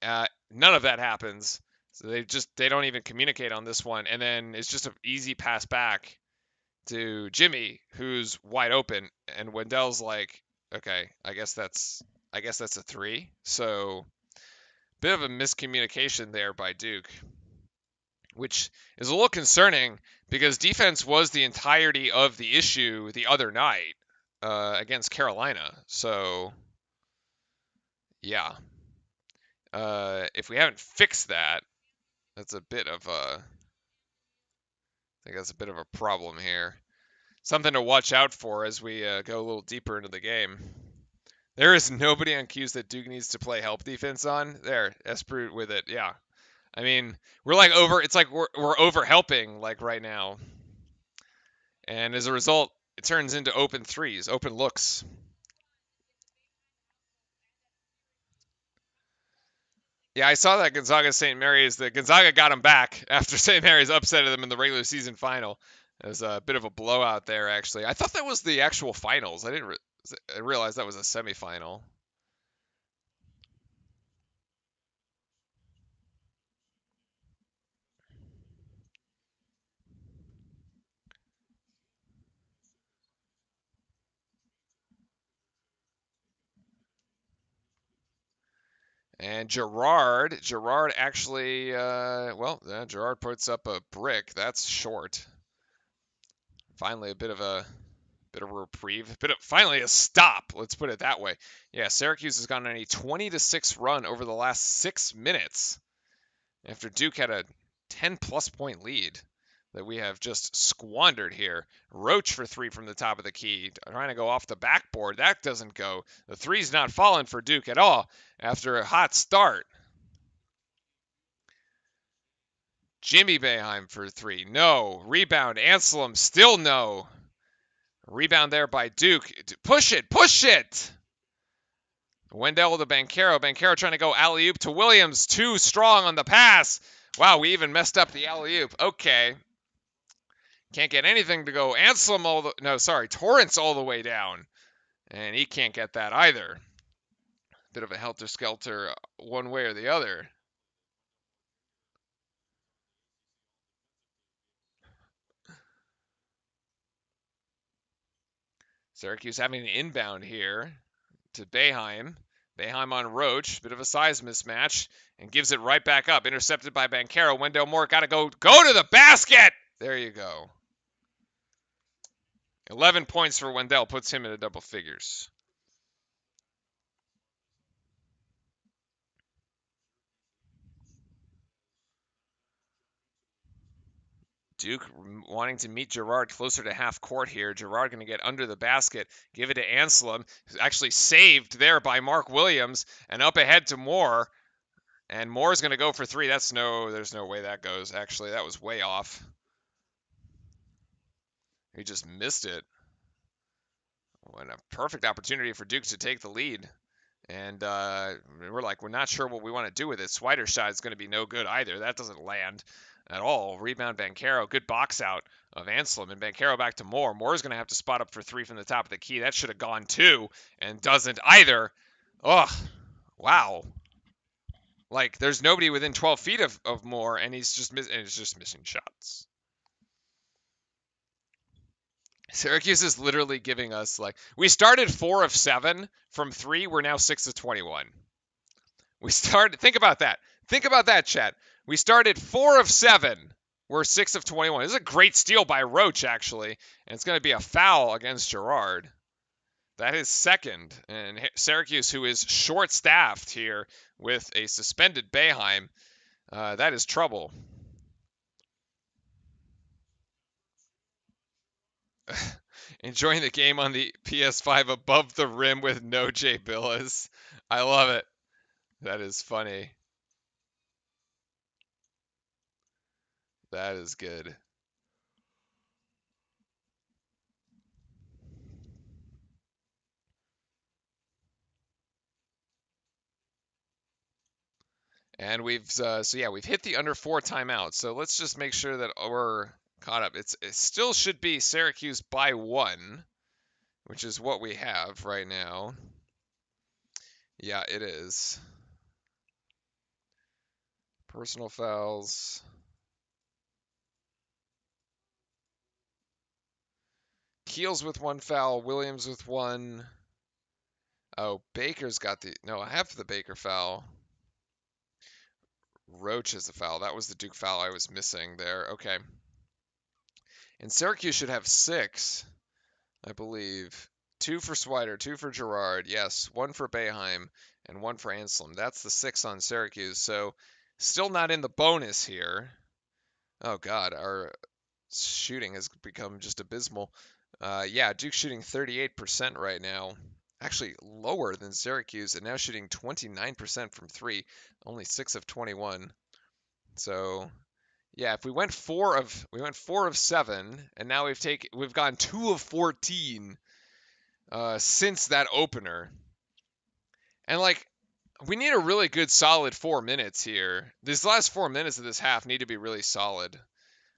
[SPEAKER 1] None of that happens. So they don't even communicate on this one. And then it's just an easy pass back to Jimmy, who's wide open. And Wendell's like, okay, I guess that's a 3. So bit of a miscommunication there by Duke, which is a little concerning because defense was the entirety of the issue the other night against Carolina. So, yeah. If we haven't fixed that, that's a bit of a problem here. Something to watch out for as we go a little deeper into the game. There is nobody on cues that Duke needs to play help defense on. There, Esprut with it. Yeah. I mean, we're it's like we're over helping right now. And as a result, it turns into open threes, open looks. Yeah, I saw that Gonzaga St. Mary's. The Gonzaga got them back after St. Mary's upsetted them in the regular season final. It was a bit of a blowout there, actually. I thought that was the actual finals. I didn't realize that was a semifinal. And Gerard actually, Gerard puts up a brick. That's short. Finally, a bit of a reprieve. Finally a stop. Let's put it that way. Yeah, Syracuse has gone on a 20-6 run over the last 6 minutes after Duke had a 10-plus point lead that we have just squandered here. Roach for 3 from the top of the key, trying to go off the backboard. That doesn't go. The 3's not falling for Duke at all after a hot start. Jimmy Boeheim for 3. No. Rebound. Anselm. Still no. Rebound there by Duke. Push it. Push it. Wendell to Banchero. Banchero trying to go alley-oop to Williams. Too strong on the pass. Wow, we even messed up the alley-oop. Okay. Can't get anything to go. Anselm Torrance all the way down. And he can't get that either. Bit of a helter-skelter one way or the other. Syracuse having an inbound here to Boeheim. Boeheim on Roach. Bit of a size mismatch. And gives it right back up. Intercepted by Banchero. Wendell Moore got to go to the basket. There you go. 11 points for Wendell puts him in a double figures. Duke wanting to meet Girard closer to half court here. Girard going to get under the basket, give it to Anselm. Actually saved there by Mark Williams, and up ahead to Moore. And Moore's going to go for three. There's no way that goes. Actually, that was way off. He just missed it. What a perfect opportunity for Duke to take the lead. And we're not sure what we want to do with it. Swider's shot is going to be no good either. That doesn't land at all. Rebound Banchero. Good box out of Anselm. And Banchero back to Moore. Moore's going to have to spot up for three from the top of the key. That should have gone too, and doesn't either. Ugh. Wow. Like, there's nobody within 12 feet of Moore, and he's just missing shots. Syracuse is literally giving us, like, we started 4 of 7 from 3. We're now 6 of 21. Think about that. Think about that, chat. We started 4 of 7. We're 6 of 21. This is a great steal by Roach, actually. And it's going to be a foul against Girard. That is second. And Syracuse, who is short-staffed here with a suspended Boeheim, that is trouble. Enjoying the game on the PS5 above the rim with no Jay Billis. I love it. That is funny. That is good. And we've hit the under 4 timeouts. So let's just make sure that we're caught up. It still should be Syracuse by 1, which is what we have right now. Yeah, it is. Personal fouls. Keels with 1 foul, Williams with 1. Oh, Baker's got I have the Baker foul. Roach is the foul. That was the Duke foul I was missing there. Okay. And Syracuse should have 6, I believe. 2 for Swider, 2 for Girard. Yes, 1 for Boeheim, and 1 for Anselm. That's the 6 on Syracuse. So still not in the bonus here. Oh, God. Our shooting has become just abysmal. Yeah, Duke's shooting 38% right now. Actually lower than Syracuse, and now shooting 29% from 3, only 6 of 21. So, yeah, if we went 4 of 7, and now we've gone 2 of 14 since that opener. And like, we need a really good solid 4 minutes here. These last 4 minutes of this half need to be really solid.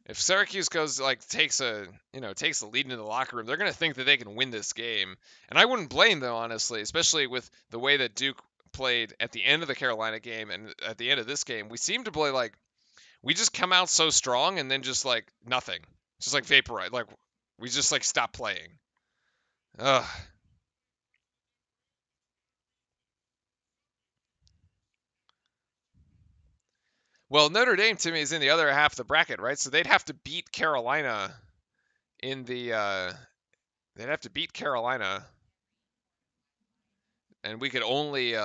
[SPEAKER 1] If Syracuse takes the lead into the locker room, they're going to think that they can win this game. And I wouldn't blame them, honestly, especially with the way that Duke played at the end of the Carolina game and at the end of this game. We seem to play like we just come out so strong and then just like nothing. Just like vaporize. Like we just like stop playing. Ugh. Well, Notre Dame to me is in the other half of the bracket, right? So they'd have to beat Carolina in the they'd have to beat Carolina, and we could only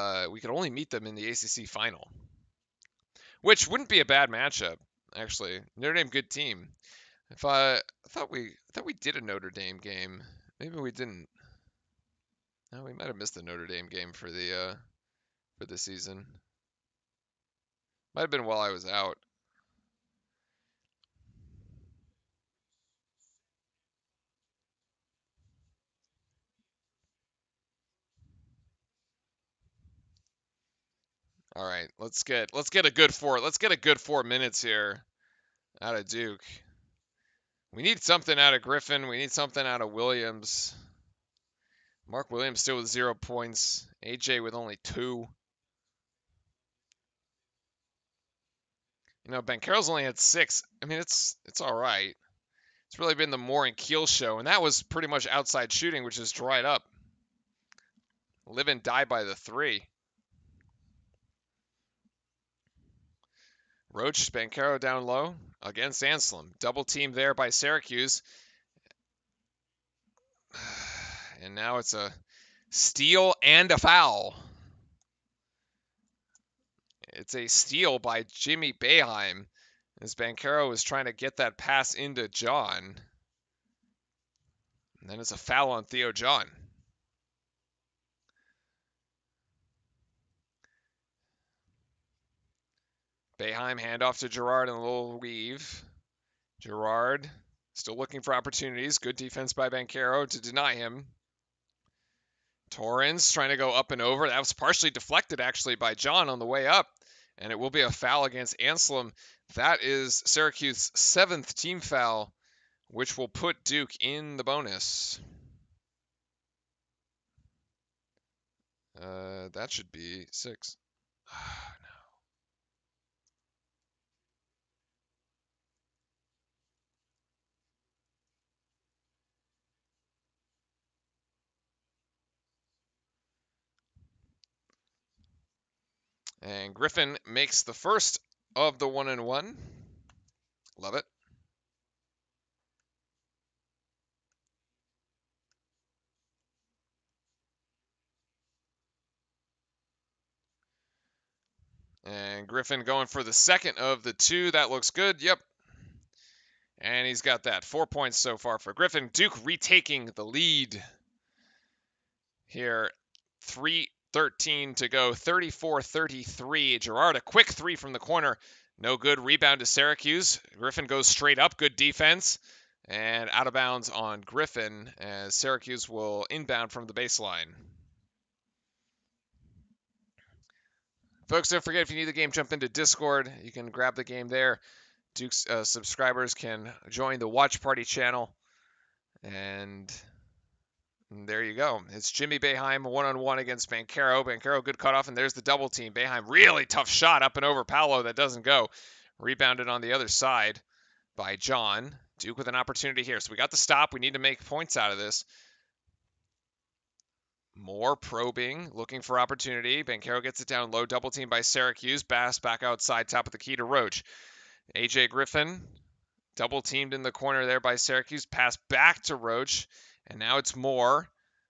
[SPEAKER 1] meet them in the ACC final, which wouldn't be a bad matchup actually. Notre Dame, good team. If I thought we did a Notre Dame game, maybe we didn't. No, we might have missed the Notre Dame game for the season. Might have been while I was out. All right, let's get a good 4 minutes here out of Duke. We need something out of Griffin. We need something out of Williams. Mark Williams still with 0 points. AJ with only 2. Banchero's only had 6. I mean, it's all right. It's really been the Moore and Keel show, and that was pretty much outside shooting, which is dried up. Live and die by the 3. Roach, Banchero down low against Anselm. Double team there by Syracuse. And now it's a steal and a foul. It's a steal by Jimmy Boeheim as Banchero is trying to get that pass into John. And then it's a foul on Theo John. Boeheim handoff to Gerard and a little weave. Gerard still looking for opportunities. Good defense by Banchero to deny him. Torrens trying to go up and over. That was partially deflected actually by John on the way up. And it will be a foul against Anselm. That is Syracuse's 7th team foul, which will put Duke in the bonus. That should be 6. And Griffin makes the first of the 1-and-1. Love it. And Griffin going for the second of the 2. That looks good. Yep. And he's got that. 4 points so far for Griffin. Duke retaking the lead here. 3:13 to go. 34-33. Gerard, a quick 3 from the corner. No good. Rebound to Syracuse. Griffin goes straight up. Good defense. And out of bounds on Griffin as Syracuse will inbound from the baseline. Folks, don't forget, if you need the game, jump into Discord. You can grab the game there. Duke's subscribers can join the Watch Party channel. And there you go. It's Jimmy Boeheim 1-on-1 against Banchero. Banchero, good cutoff, and there's the double team. Boeheim, really tough shot up and over Paolo. That doesn't go. Rebounded on the other side by John. Duke with an opportunity here. So we got the stop. We need to make points out of this. More probing, looking for opportunity. Banchero gets it down low. Double team by Syracuse. Bass back outside, top of the key to Roach. AJ Griffin, double teamed in the corner there by Syracuse. Pass back to Roach. And now it's Moore.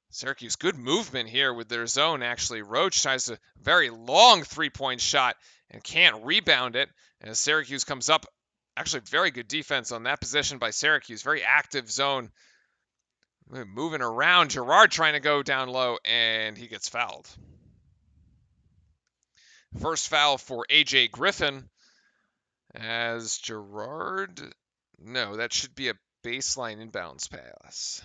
[SPEAKER 1] Syracuse, good movement here with their zone, actually. Roach tries a very long three-point shot and can't rebound it. As Syracuse comes up, actually very good defense on that possession by Syracuse. Very active zone. Moving around. Gerard trying to go down low, and he gets fouled. First foul for AJ Griffin. As Gerard... No, that should be a baseline inbounds pass.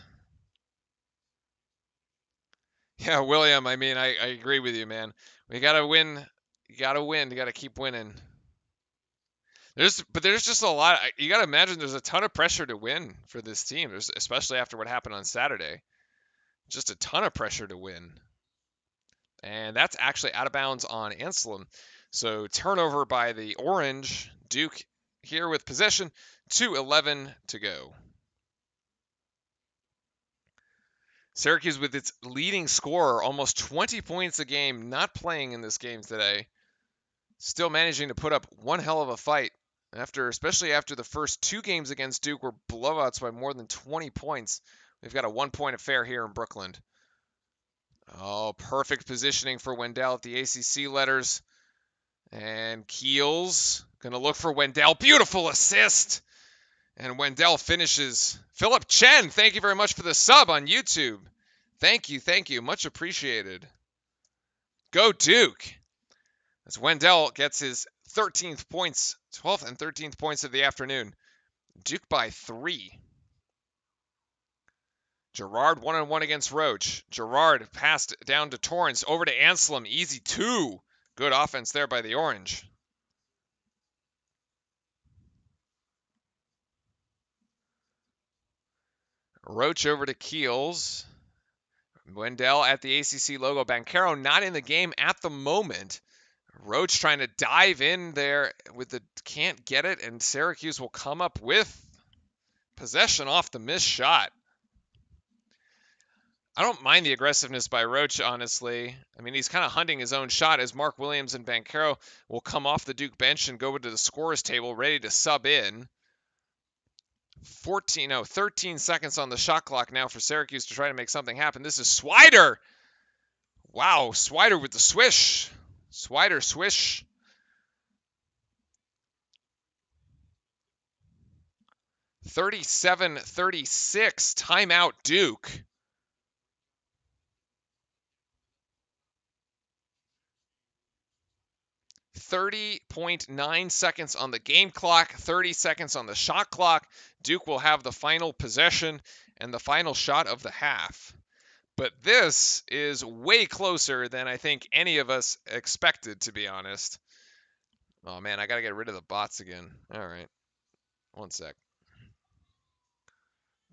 [SPEAKER 1] Yeah, William, I mean, I agree with you, man. We got to win. You got to win. You got to keep winning. There's just a lot. You got to imagine there's a ton of pressure to win for this team, especially after what happened on Saturday. Just a ton of pressure to win. And that's actually out of bounds on Anselm. So turnover by the Orange. Duke here with possession. 2:11 to go. Syracuse with its leading scorer, almost 20 points a game, not playing in this game today. Still managing to put up one hell of a fight. Especially after the first 2 games against Duke were blowouts by more than 20 points. We've got a 1-point affair here in Brooklyn. Oh, perfect positioning for Wendell at the ACC letters. And Keels going to look for Wendell. Beautiful assist. And Wendell finishes. Philip Chen, thank you very much for the sub on YouTube. Thank you. Much appreciated. Go Duke. As Wendell gets his 13th points, 12th and 13th points of the afternoon. Duke by 3. Gerard 1-on-1 against Roach. Gerard passed down to Torrance, over to Anselm, easy 2. Good offense there by the Orange. Roach over to Keels. Wendell at the ACC logo. Banchero not in the game at the moment. Roach trying to dive in there with the can't get it, and Syracuse will come up with possession off the missed shot. I don't mind the aggressiveness by Roach, honestly. I mean, he's kind of hunting his own shot as Mark Williams and Banchero will come off the Duke bench and go to the scorer's table ready to sub in. 13 seconds on the shot clock now for Syracuse to try to make something happen. This is Swider. Wow, Swider with the swish. Swider swish. 37-36. Timeout Duke. 30.9 seconds on the game clock, 30 seconds on the shot clock. Duke will have the final possession and the final shot of the half. But this is way closer than I think any of us expected, to be honest. Oh man, I gotta get rid of the bots again. All right, one sec.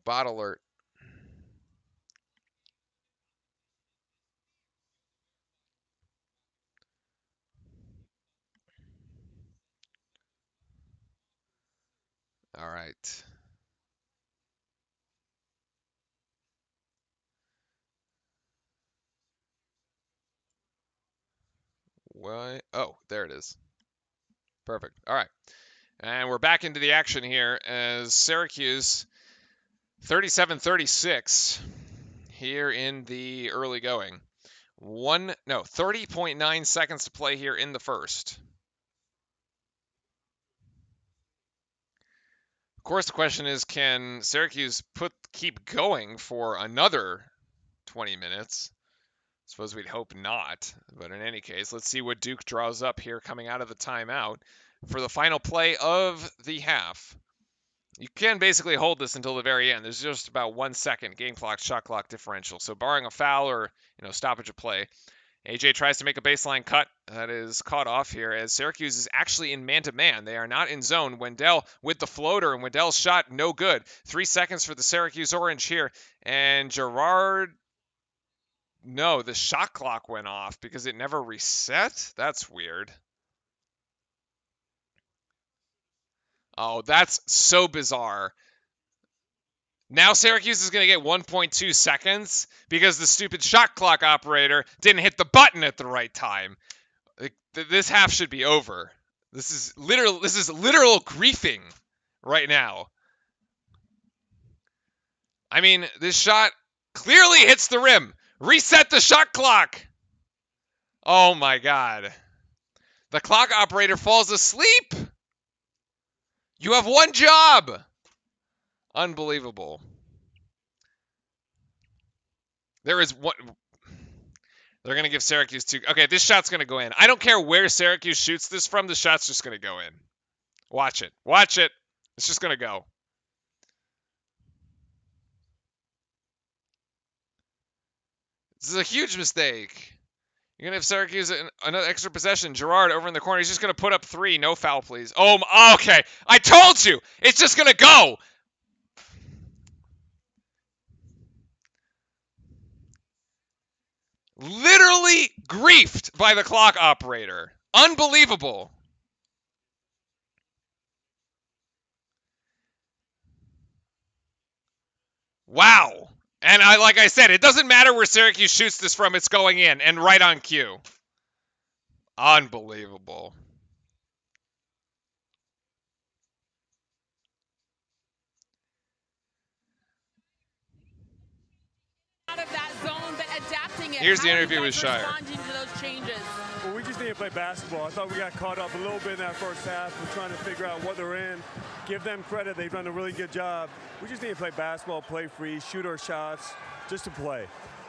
[SPEAKER 1] Bot alert. All right. What? Oh, there it is. Perfect. All right. And we're back into the action here as Syracuse 37-36 here in the early going. 30.9 seconds to play here in the first. Of course, the question is, can Syracuse keep going for another 20 minutes? I suppose we'd hope not, but in any case, let's see what Duke draws up here coming out of the timeout for the final play of the half. You can basically hold this until the very end. There's just about 1 second game clock, shot clock differential. So barring a foul or stoppage of play, AJ tries to make a baseline cut. That is caught off here as Syracuse is actually in man-to-man. They are not in zone. Wendell with the floater, and Wendell's shot no good. 3 seconds for the Syracuse Orange here. And Gerard... No, the shot clock went off because it never reset? That's weird. Oh, that's so bizarre. Now Syracuse is going to get 1.2 seconds because the stupid shot clock operator didn't hit the button at the right time. This half should be over. This is literal griefing right now. I mean, this shot clearly hits the rim. Reset the shot clock. Oh my God. The clock operator falls asleep. You have one job. Unbelievable. There is one. They're going to give Syracuse two. Okay, this shot's going to go in. I don't care where Syracuse shoots this from. The shot's just going to go in. Watch it. Watch it. It's just going to go. This is a huge mistake. You're going to have Syracuse another extra possession. Gerard over in the corner. He's just going to put up 3. No foul, please. Oh, okay. I told you. It's just going to go. Literally griefed by the clock operator. Unbelievable. Wow. And like I said, it doesn't matter where Syracuse shoots this from, it's going in and right on cue. Unbelievable.
[SPEAKER 2] Out of that zone, but adapting it.
[SPEAKER 1] Here's the interview with Shire.
[SPEAKER 3] Well, we just need to play basketball. I thought we got caught up a little bit in that first half. We're trying to figure out what they're in. Give them credit. They've done a really good job. We just need to play basketball, play free, shoot our shots, just to play.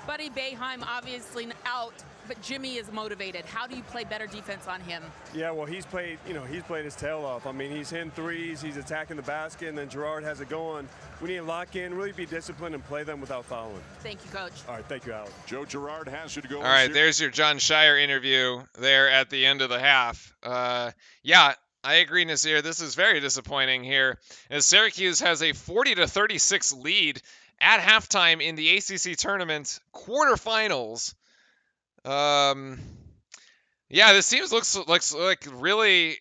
[SPEAKER 2] Buddy Boeheim obviously out, but Jimmy is motivated. How do you play better defense on him?
[SPEAKER 3] Yeah, well, he's played his tail off. I mean, he's hitting threes, he's attacking the basket, and then Gerard has it going. We need to lock in, really be disciplined, and play them without fouling.
[SPEAKER 2] Thank you, Coach.
[SPEAKER 3] All right, thank you, Alex.
[SPEAKER 4] Joe Girard has you to go.
[SPEAKER 1] All right, there's your John Shire interview there at the end of the half. Yeah, I agree, Nasir. This is very disappointing here as Syracuse has a 40-36 lead at halftime in the ACC tournament quarterfinals. Yeah, this team looks like really,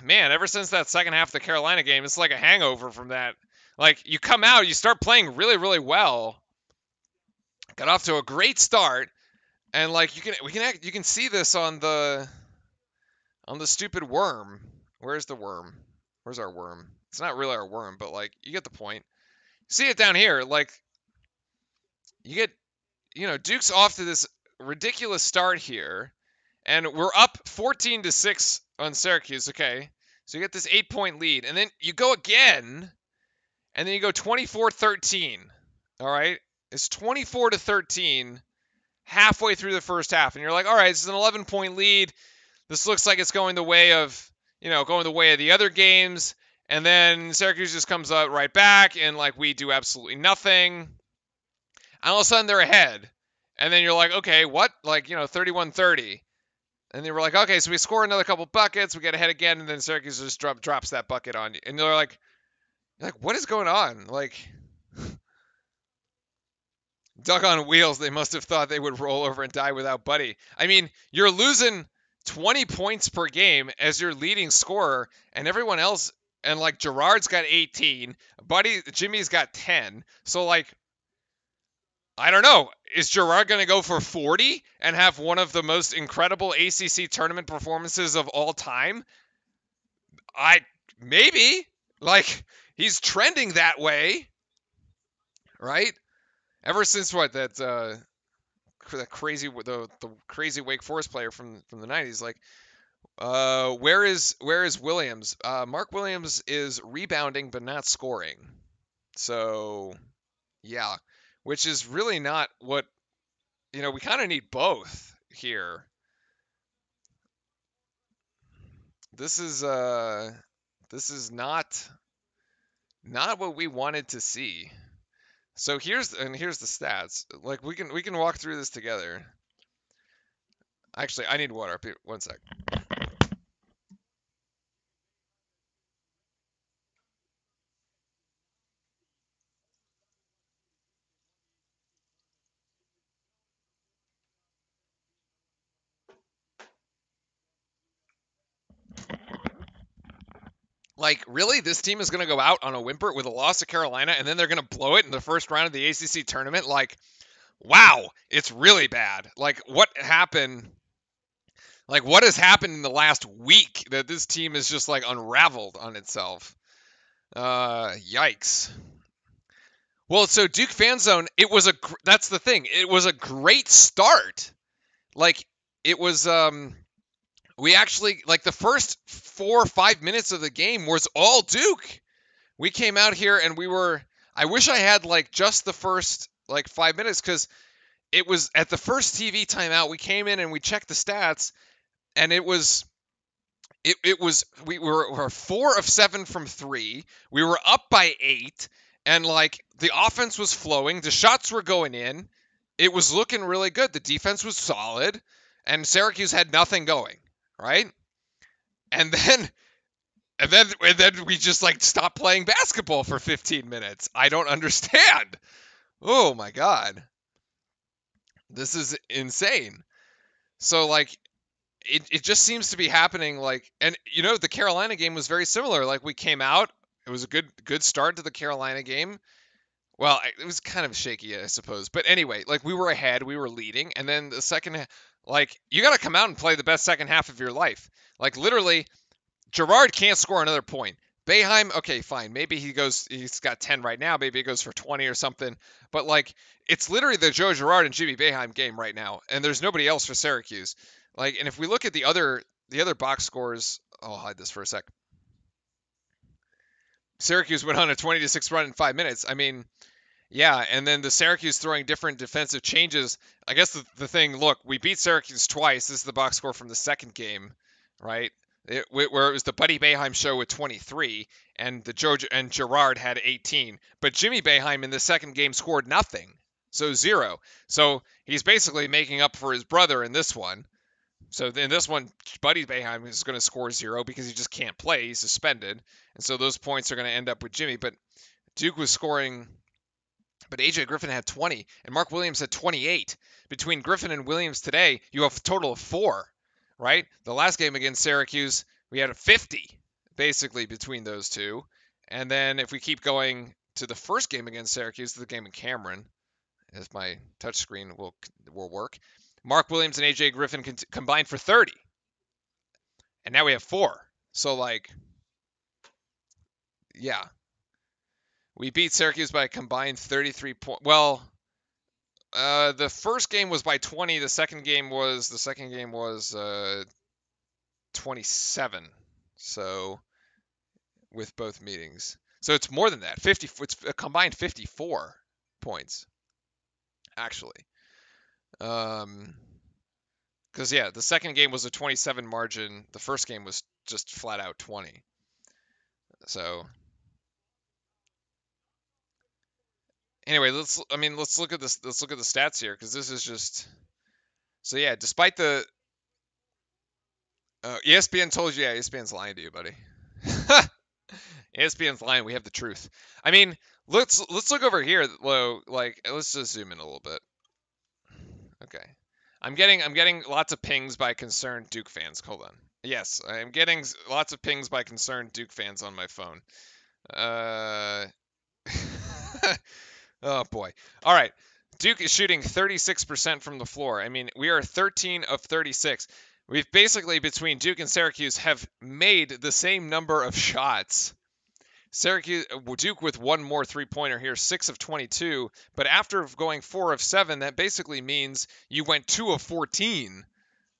[SPEAKER 1] man, ever since that second half of the Carolina game, it's like a hangover from that. Like, you come out, you start playing really, really well. Got off to a great start, and like you can see this on the stupid worm. Where's the worm? Where's our worm? It's not really our worm, but like you get the point. See it down here, like you get, Duke's off to this ridiculous start here, and we're up 14-6 on Syracuse. Okay, so you get this 8-point lead, and then you go again, and then you go 24-13. All right, it's 24-13 halfway through the first half, and you're like, all right, this is an 11-point lead. This looks like it's going the way of, the other games. And then Syracuse just comes up right back, and like we do absolutely nothing. And all of a sudden they're ahead. And then you're like, okay, what? Like, 31-30. And they were like, okay, so we score another couple buckets, we get ahead again, and then Syracuse just drops that bucket on you. And you're like, what is going on? Like, duck on wheels, they must have thought they would roll over and die without Buddy. I mean, you're losing 20 points per game as your leading scorer, and everyone else, and like Gerard's got 18, Jimmy's got 10. So like, I don't know, is Gerard going to go for 40 and have one of the most incredible ACC tournament performances of all time? Maybe, like, he's trending that way, right? Ever since that crazy the crazy Wake Forest player from the 90s, like, where is Williams? Mark Williams is rebounding but not scoring. So, yeah, which is really not what, we kind of need both here. This is not what we wanted to see. So here's the stats. Like we can walk through this together. Actually, I need water. One sec. Like, really? This team is going to go out on a whimper with a loss to Carolina, and then they're going to blow it in the first round of the ACC tournament? Like, wow, it's really bad. Like, what happened? Like, what has happened in the last week that this team is just, like, unraveled on itself? Yikes. Well, so Duke Fan Zone, that's the thing. It was a great start. Like, it was, we actually, like, the first 4 or 5 minutes of the game was all Duke. We came out here and I wish I had, like, just the first, like, 5 minutes, because it was at the first TV timeout, we came in and we checked the stats, and we were 4 of 7 from 3. We were up by 8, and, like, the offense was flowing. The shots were going in. It was looking really good. The defense was solid, and Syracuse had nothing going, right? And then we just, like, stopped playing basketball for 15 minutes. I don't understand. Oh my God. This is insane. So, like, it just seems to be happening, like, and the Carolina game was very similar. Like, we came out, it was a good start to the Carolina game. Well, it was kind of shaky, I suppose. But anyway, like, we were ahead, we were leading, and then the second, like, you got to come out and play the best second half of your life. Like, literally, Gerard can't score another point. Boeheim, okay, fine. Maybe he's got 10 right now. Maybe he goes for 20 or something. But, like, it's literally the Joe Girard and Jimmy Boeheim game right now, and there's nobody else for Syracuse. Like, and if we look at the other box scores, I'll hide this for a sec. Syracuse went on a 20-6 run in 5 minutes. I mean, yeah, and then the Syracuse throwing different defensive changes. I guess the thing, look, we beat Syracuse twice. This is the box score from the second game, right? Where it was the Buddy Boeheim show with 23, and and Girard had 18. But Jimmy Boeheim in the second game scored nothing, so 0. So he's basically making up for his brother in this one. So in this one, Buddy Boeheim is going to score 0 because he just can't play. He's suspended. And so those points are going to end up with Jimmy. But Duke was scoring, but AJ Griffin had 20, and Mark Williams had 28. Between Griffin and Williams today, you have a total of 4, right? The last game against Syracuse, we had a 50, basically, between those two. And then if we keep going to the first game against Syracuse, the game in Cameron, as my touchscreen will work, Mark Williams and AJ Griffin combined for 30. And now we have 4. So, like, Yeah, we beat Syracuse by a combined 33 points. Well, the first game was by 20. The second game was 27. So with both meetings, so it's more than that. 50. It's a combined 54 points actually. Um, because yeah, the second game was a 27 margin. The first game was just flat out 20. So anyway, let's look at this. Let's look at the stats here because this is just so yeah. Despite the ESPN told you, yeah, ESPN's lying to you, buddy. ESPN's lying. We have the truth. I mean, let's look over here. Though, like, let's just zoom in a little bit. Okay, I'm getting lots of pings by concerned Duke fans. Hold on. Yes, I'm getting lots of pings by concerned Duke fans on my phone. Uh, oh boy. All right. Duke is shooting 36% from the floor. I mean, we are 13 of 36. We've basically, between Duke and Syracuse, have made the same number of shots. Duke with one more three-pointer here, 6 of 22. But after going 4 of 7, that basically means you went 2 of 14,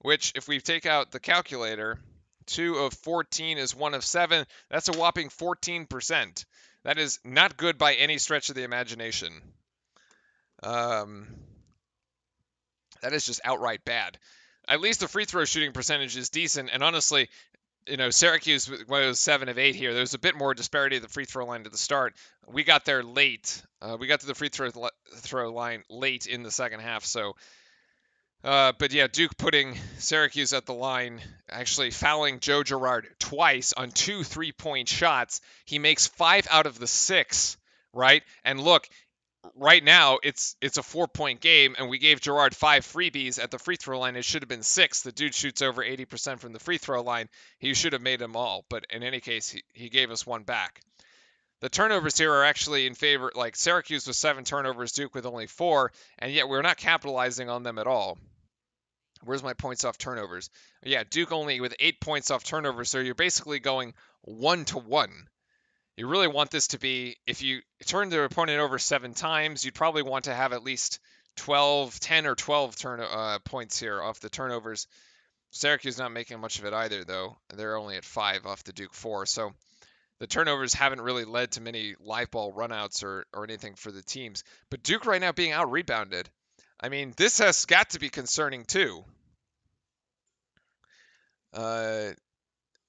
[SPEAKER 1] which, if we take out the calculator, 2 of 14 is 1 of 7. That's a whopping 14%. That is not good by any stretch of the imagination. That is just outright bad. At least the free throw shooting percentage is decent, and honestly, Syracuse was 7 of 8 here. There was a bit more disparity at the free throw line to the start. We got there late. We got to the free throw line late in the second half. So, but yeah, Duke putting Syracuse at the line, actually fouling Joe Girard twice on 2 3-point shots. He makes 5 out of the 6, right? And look, right now it's a 4-point game, and we gave Girard 5 freebies at the free throw line. It should have been 6. The dude shoots over 80% from the free throw line. He should have made them all, but in any case, he gave us 1 back. The turnovers here are actually in favor. Like, Syracuse with 7 turnovers, Duke with only 4, and yet we're not capitalizing on them at all. Where's my points off turnovers? Yeah, Duke only with 8 points off turnovers, so you're basically going 1-to-1. You really want this to be, if you turn the opponent over 7 times, you'd probably want to have at least 10 or 12 points here off the turnovers. Syracuse not making much of it either, though. They're only at 5 off the Duke 4. So the turnovers haven't really led to many live ball runouts or anything for the teams. But Duke right now being out rebounded. I mean, this has got to be concerning too.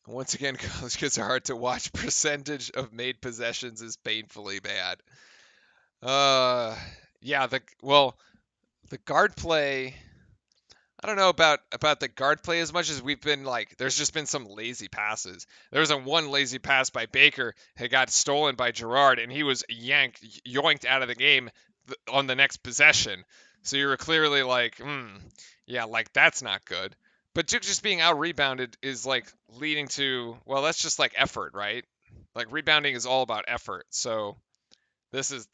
[SPEAKER 1] Once again, college kids are hard to watch. Percentage of made possessions is painfully bad. Yeah, the guard play. I don't know about the guard play as much as we've been like. There's just been some lazy passes. There was one lazy pass by Baker. It got stolen by Girard, and he was yoinked out of the game on the next possession. So you were clearly like, yeah, like that's not good. But Duke just being out rebounded is like leading to, well, that's just like effort, right? Like rebounding is all about effort. So that's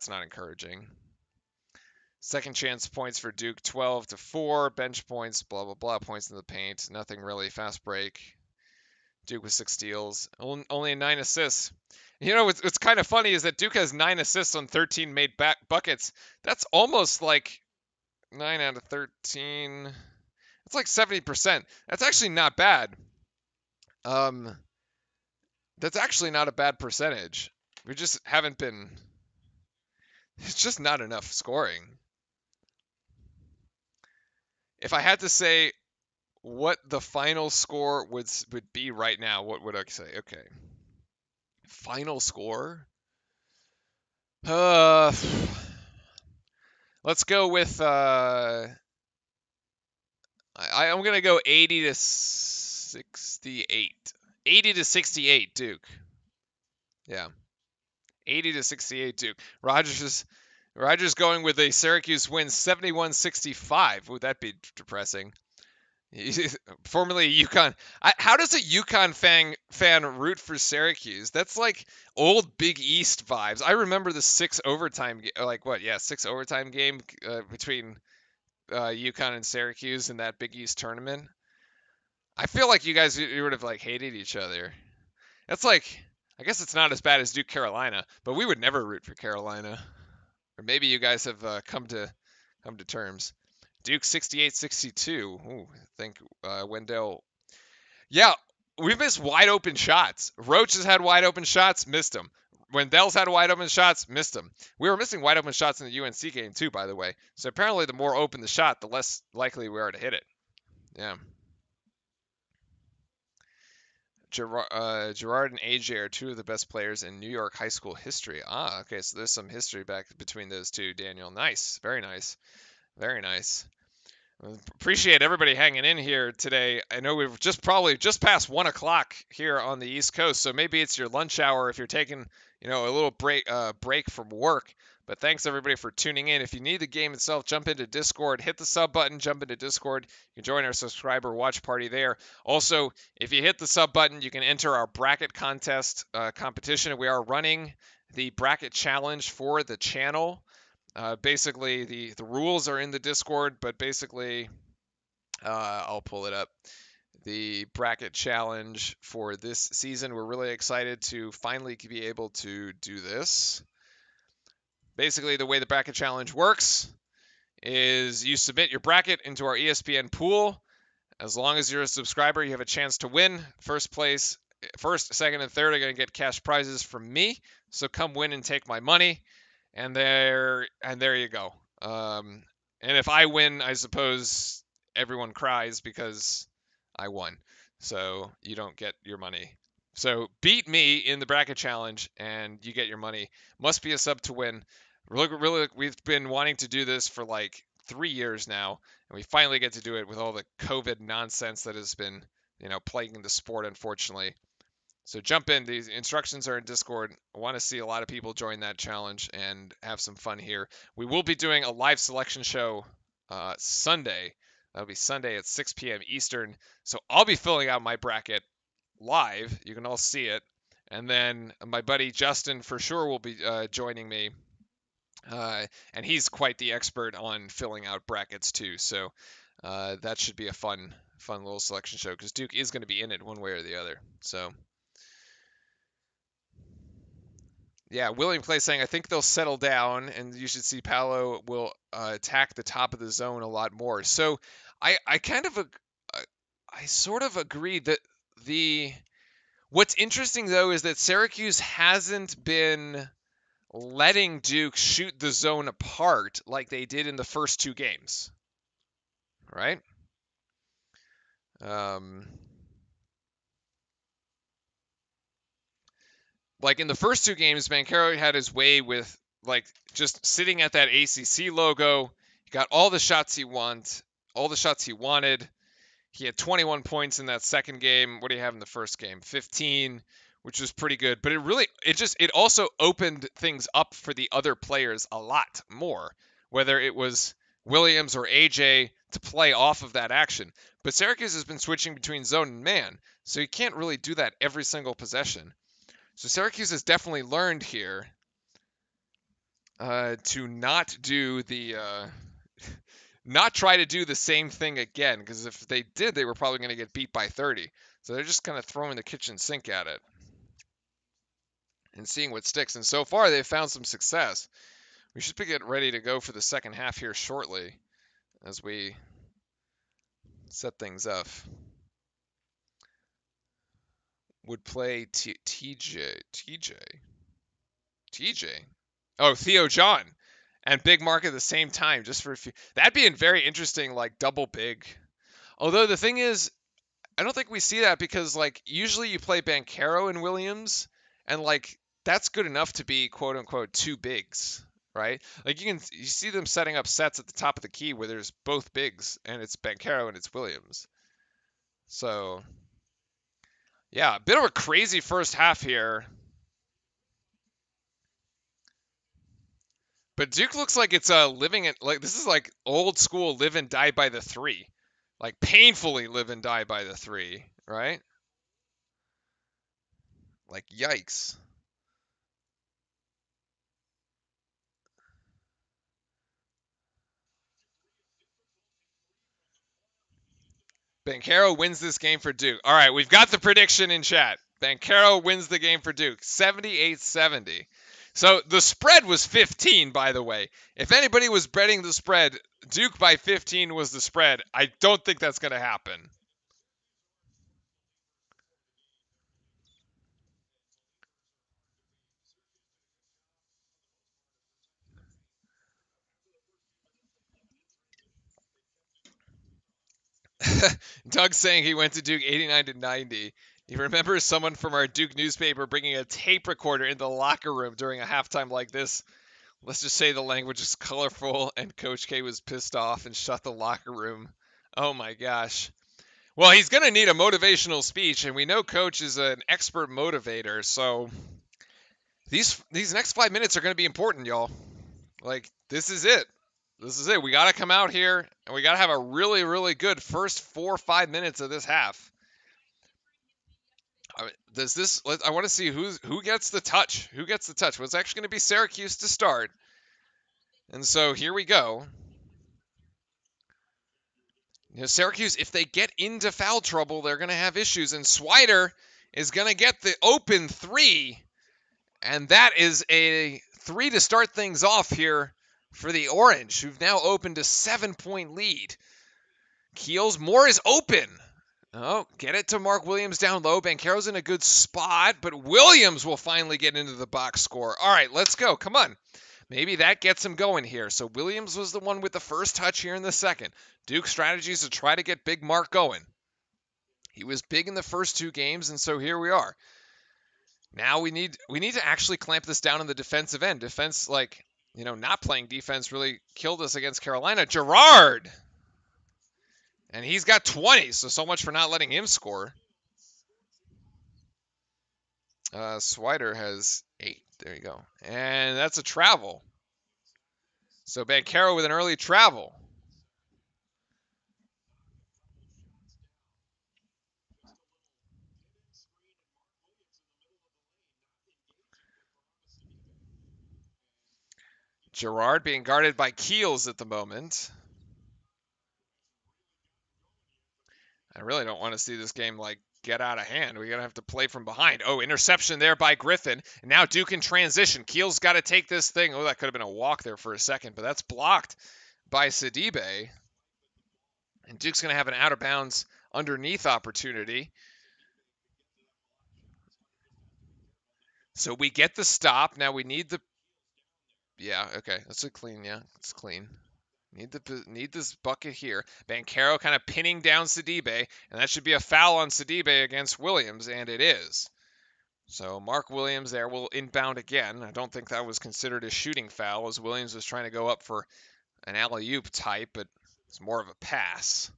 [SPEAKER 1] not encouraging. Second chance points for Duke, 12-4. Bench points, blah blah blah. Points in the paint, nothing really. Fast break. Duke with 6 steals, only 9 assists. What's kind of funny is that Duke has 9 assists on 13 made buckets. That's almost like 9 out of 13. It's like 70%. That's actually not bad. That's actually not a bad percentage. We just haven't been. It's just not enough scoring. If I had to say what the final score would be right now, what would I say? Okay. Final score? Let's go with I'm gonna go 80-68. 80-68 Duke. Yeah. 80-68 Duke. Rogers going with a Syracuse win 71-65. Would that be depressing? Formerly UConn. How does a UConn fan root for Syracuse? That's like old Big East vibes. I remember the 6 overtime game between UConn and Syracuse in that Big East tournament. I feel like you guys would have like hated each other. That's like, I guess it's not as bad as Duke Carolina, but we would never root for Carolina. Or maybe you guys have come to terms. Duke 68-62. Ooh, I think Wendell. Yeah, we've missed wide open shots. Roach has had wide open shots, missed them. Wendell's had wide open shots, missed them. We were missing wide open shots in the UNC game too, by the way. So apparently, the more open the shot, the less likely we are to hit it. Yeah. Gerard and AJ are two of the best players in New York high school history. Ah, okay, so there's some history back between those two, Daniel. Nice, very nice, very nice. Appreciate everybody hanging in here today. I know we've probably just past 1 o'clock here on the East Coast, so maybe it's your lunch hour if you're taking, a little break from work. But thanks everybody for tuning in. If you need the game itself, jump into Discord, hit the sub button, jump into Discord. You can join our subscriber watch party there. Also, if you hit the sub button, you can enter our bracket contest competition. We are running the bracket challenge for the channel. Basically, the rules are in the Discord, but basically, I'll pull it up. The bracket challenge for this season. We're really excited to finally be able to do this. Basically, the way the bracket challenge works is you submit your bracket into our ESPN pool. As long as you're a subscriber, you have a chance to win. First, second, and third are going to get cash prizes from me. So come win and take my money. And there you go. And if I win, I suppose everyone cries because I won. So you don't get your money. So beat me in the bracket challenge and you get your money. Must be a sub to win. Really, we've been wanting to do this for like 3 years now, and we finally get to do it with all the COVID nonsense that has been, plaguing the sport, unfortunately. So jump in. These instructions are in Discord. I want to see a lot of people join that challenge and have some fun here. We will be doing a live selection show Sunday. That'll be Sunday at 6 p.m. Eastern. So I'll be filling out my bracket live. You can all see it. And then my buddy Justin for sure will be joining me. And he's quite the expert on filling out brackets too. So that should be a fun little selection show because Duke is going to be in it one way or the other. So. Yeah, William Clay saying, I think they'll settle down, and you should see Paolo will attack the top of the zone a lot more. So I sort of agree that what's interesting, though, is that Syracuse hasn't been letting Duke shoot the zone apart like they did in the first 2 games, right? Like in the first 2 games, Banchero had his way with like just sitting at that ACC logo. He got all the shots he wanted. He had 21 points in that second game. What do you have in the first game? 15, which was pretty good. But it also opened things up for the other players a lot more, whether it was Williams or AJ to play off of that action. But Syracuse has been switching between zone and man, so you can't really do that every single possession. So Syracuse has definitely learned here to not try to do the same thing again, because if they did, they were probably going to get beat by 30. So they're just kind of throwing the kitchen sink at it and seeing what sticks. And so far, they've found some success. We should be getting ready to go for the second half here shortly as we set things up. Would play TJ. Oh, Theo John and Big Mark at the same time, just for a few. That'd be a very interesting, like, double big. Although the thing is, I don't think we see that because, like, usually you play Banchero and Williams, and, like, that's good enough to be, quote unquote, 2 bigs, right? Like, you see them setting up sets at the top of the key where there's both bigs, and it's Banchero and it's Williams. So, yeah, a bit of a crazy first half here. But Duke looks like it's this is like old school live and die by the 3. Like painfully live and die by the 3, right? Like yikes. Banchero wins this game for Duke. All right, we've got the prediction in chat. Banchero wins the game for Duke, 78-70. So the spread was 15, by the way. If anybody was betting the spread, Duke by 15 was the spread. I don't think that's going to happen. Doug's saying he went to Duke 89 to 90. He remembers someone from our Duke newspaper bringing a tape recorder in the locker room during a halftime like this. Let's just say the language is colorful and Coach K was pissed off and shut the locker room. Oh my gosh. Well, he's going to need a motivational speech, and we know Coach is an expert motivator, so these next 5 minutes are going to be important, y'all. Like, this is it. This is it. We got to come out here, and we got to have a really, really good first 4 or 5 minutes of this half. I want to see who gets the touch. Who gets the touch? Well, it's actually going to be Syracuse to start. And so here we go. Syracuse, if they get into foul trouble, they're going to have issues. And Swider is going to get the open three. And that is a three to start things off here for the Orange, who've now opened a 7-point lead. Keels, Moore is open. Oh, get it to Mark Williams down low. Banchero's in a good spot, but Williams will finally get into the box score. All right, let's go. Come on. Maybe that gets him going here. So Williams was the one with the first touch here in the second. Duke's strategy is to try to get Big Mark going. He was big in the first 2 games, and so here we are. Now we need to actually clamp this down on the defensive end. Defense, not playing defense really killed us against Carolina. Gerard! And he's got 20, so much for not letting him score. Swider has 8. There you go. And that's a travel. So Banchero with an early travel. Gerard being guarded by Keels at the moment. I really don't want to see this game get out of hand. We're going to have to play from behind. Oh, interception there by Griffin. And now Duke in transition. Keels got to take this thing. Oh, that could have been a walk there for a second, but that's blocked by Sidibe. And Duke's going to have an out of bounds underneath opportunity. So we get the stop. Now we need the... Yeah, okay. That's a clean, yeah. It's clean. Need this bucket here. Banchero kind of pinning down Sidibe, and that should be a foul on Sidibe against Williams, and it is. So Mark Williams there will inbound again. I don't think that was considered a shooting foul, as Williams was trying to go up for an alley-oop type, but it's more of a pass.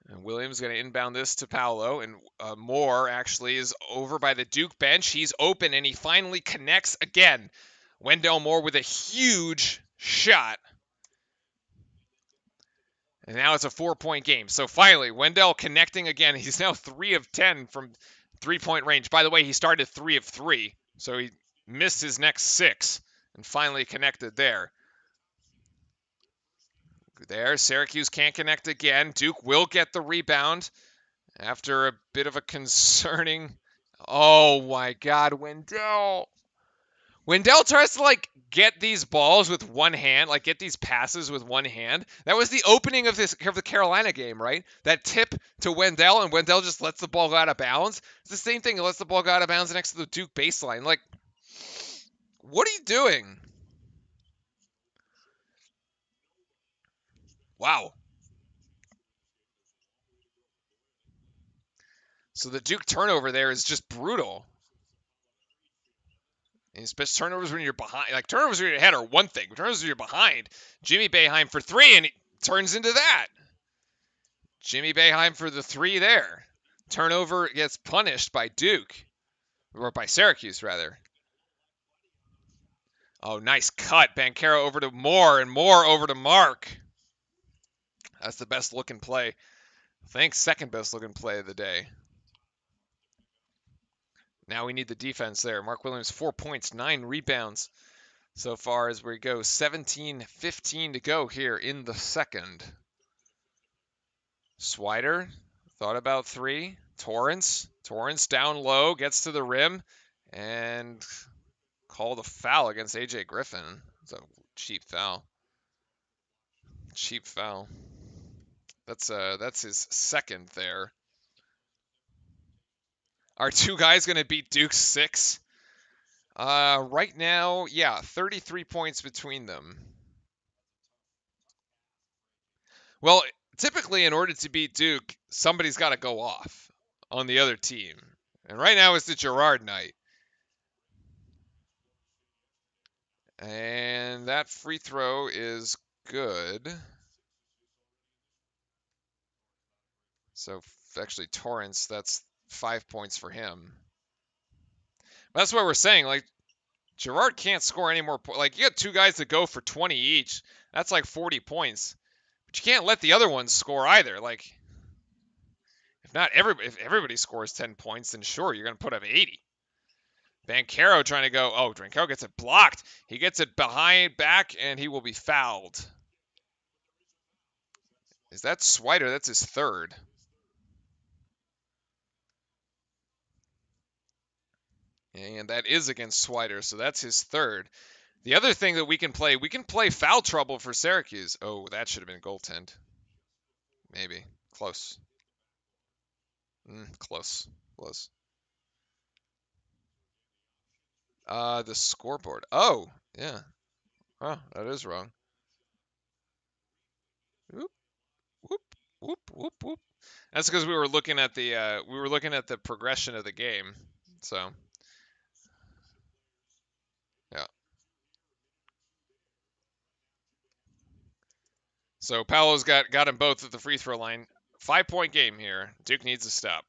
[SPEAKER 1] And Williams going to inbound this to Paolo, and Moore actually is over by the Duke bench. He's open, and he finally connects again. Wendell Moore with a huge shot. And now it's a 4-point game. So finally, Wendell connecting again. He's now 3 of 10 from 3-point range. By the way, he started 3 of 3, so he missed his next 6 and finally connected there. There, Syracuse can't connect again. Duke will get the rebound after a bit of a concerning... Oh my God, Wendell. Wendell tries to get these balls with one hand, get these passes with one hand. That was the opening of the Carolina game, right? That tip to Wendell, and Wendell just lets the ball go out of bounds. It's the same thing. He lets the ball go out of bounds next to the Duke baseline. What are you doing? Wow. So the Duke turnover there is just brutal. And especially turnovers when you're behind. Turnovers when you're ahead are one thing. Turnovers when you're behind. Jimmy Boeheim for 3, and it turns into that. Jimmy Boeheim for the 3 there. Turnover gets punished by Duke. Or by Syracuse, rather. Oh, nice cut. Banchero over to Moore, and Moore over to Mark. That's the best looking play. Thanks, second best looking play of the day. Now we need the defense there. Mark Williams, 4 points, 9 rebounds so far as we go. 17-15 to go here in the second. Swider thought about 3. Torrance down low, gets to the rim, and called a foul against AJ Griffin. It's a cheap foul. Cheap foul. That's his second there. Are 2 guys going to beat Duke's 6? Right now, yeah, 33 points between them. Well, typically in order to beat Duke, somebody's got to go off on the other team. And right now it's the Girard night. And that free throw is good. So actually Torrance, that's 5 points for him. That's what we're saying. Like, Girard can't score any more points. Like, you got 2 guys that go for 20 each. That's like 40 points. But you can't let the other ones score either. Like, if everybody scores 10 points, then sure, you're going to put up 80. Banchero trying to go. Oh, Banchero gets it blocked. He gets it behind back, and he will be fouled. Is that Swider? That's his third. And that is against Swider, so that's his third. The other thing that we can play foul trouble for Syracuse. Oh, that should have been goaltend. Maybe. Close. Close. Close. The scoreboard. Oh, yeah. Oh, that is wrong. Whoop, whoop, whoop, whoop, whoop. That's because we were looking at the progression of the game. So, yeah. So Paolo's got them both at the free throw line. 5-point game here. Duke needs a stop.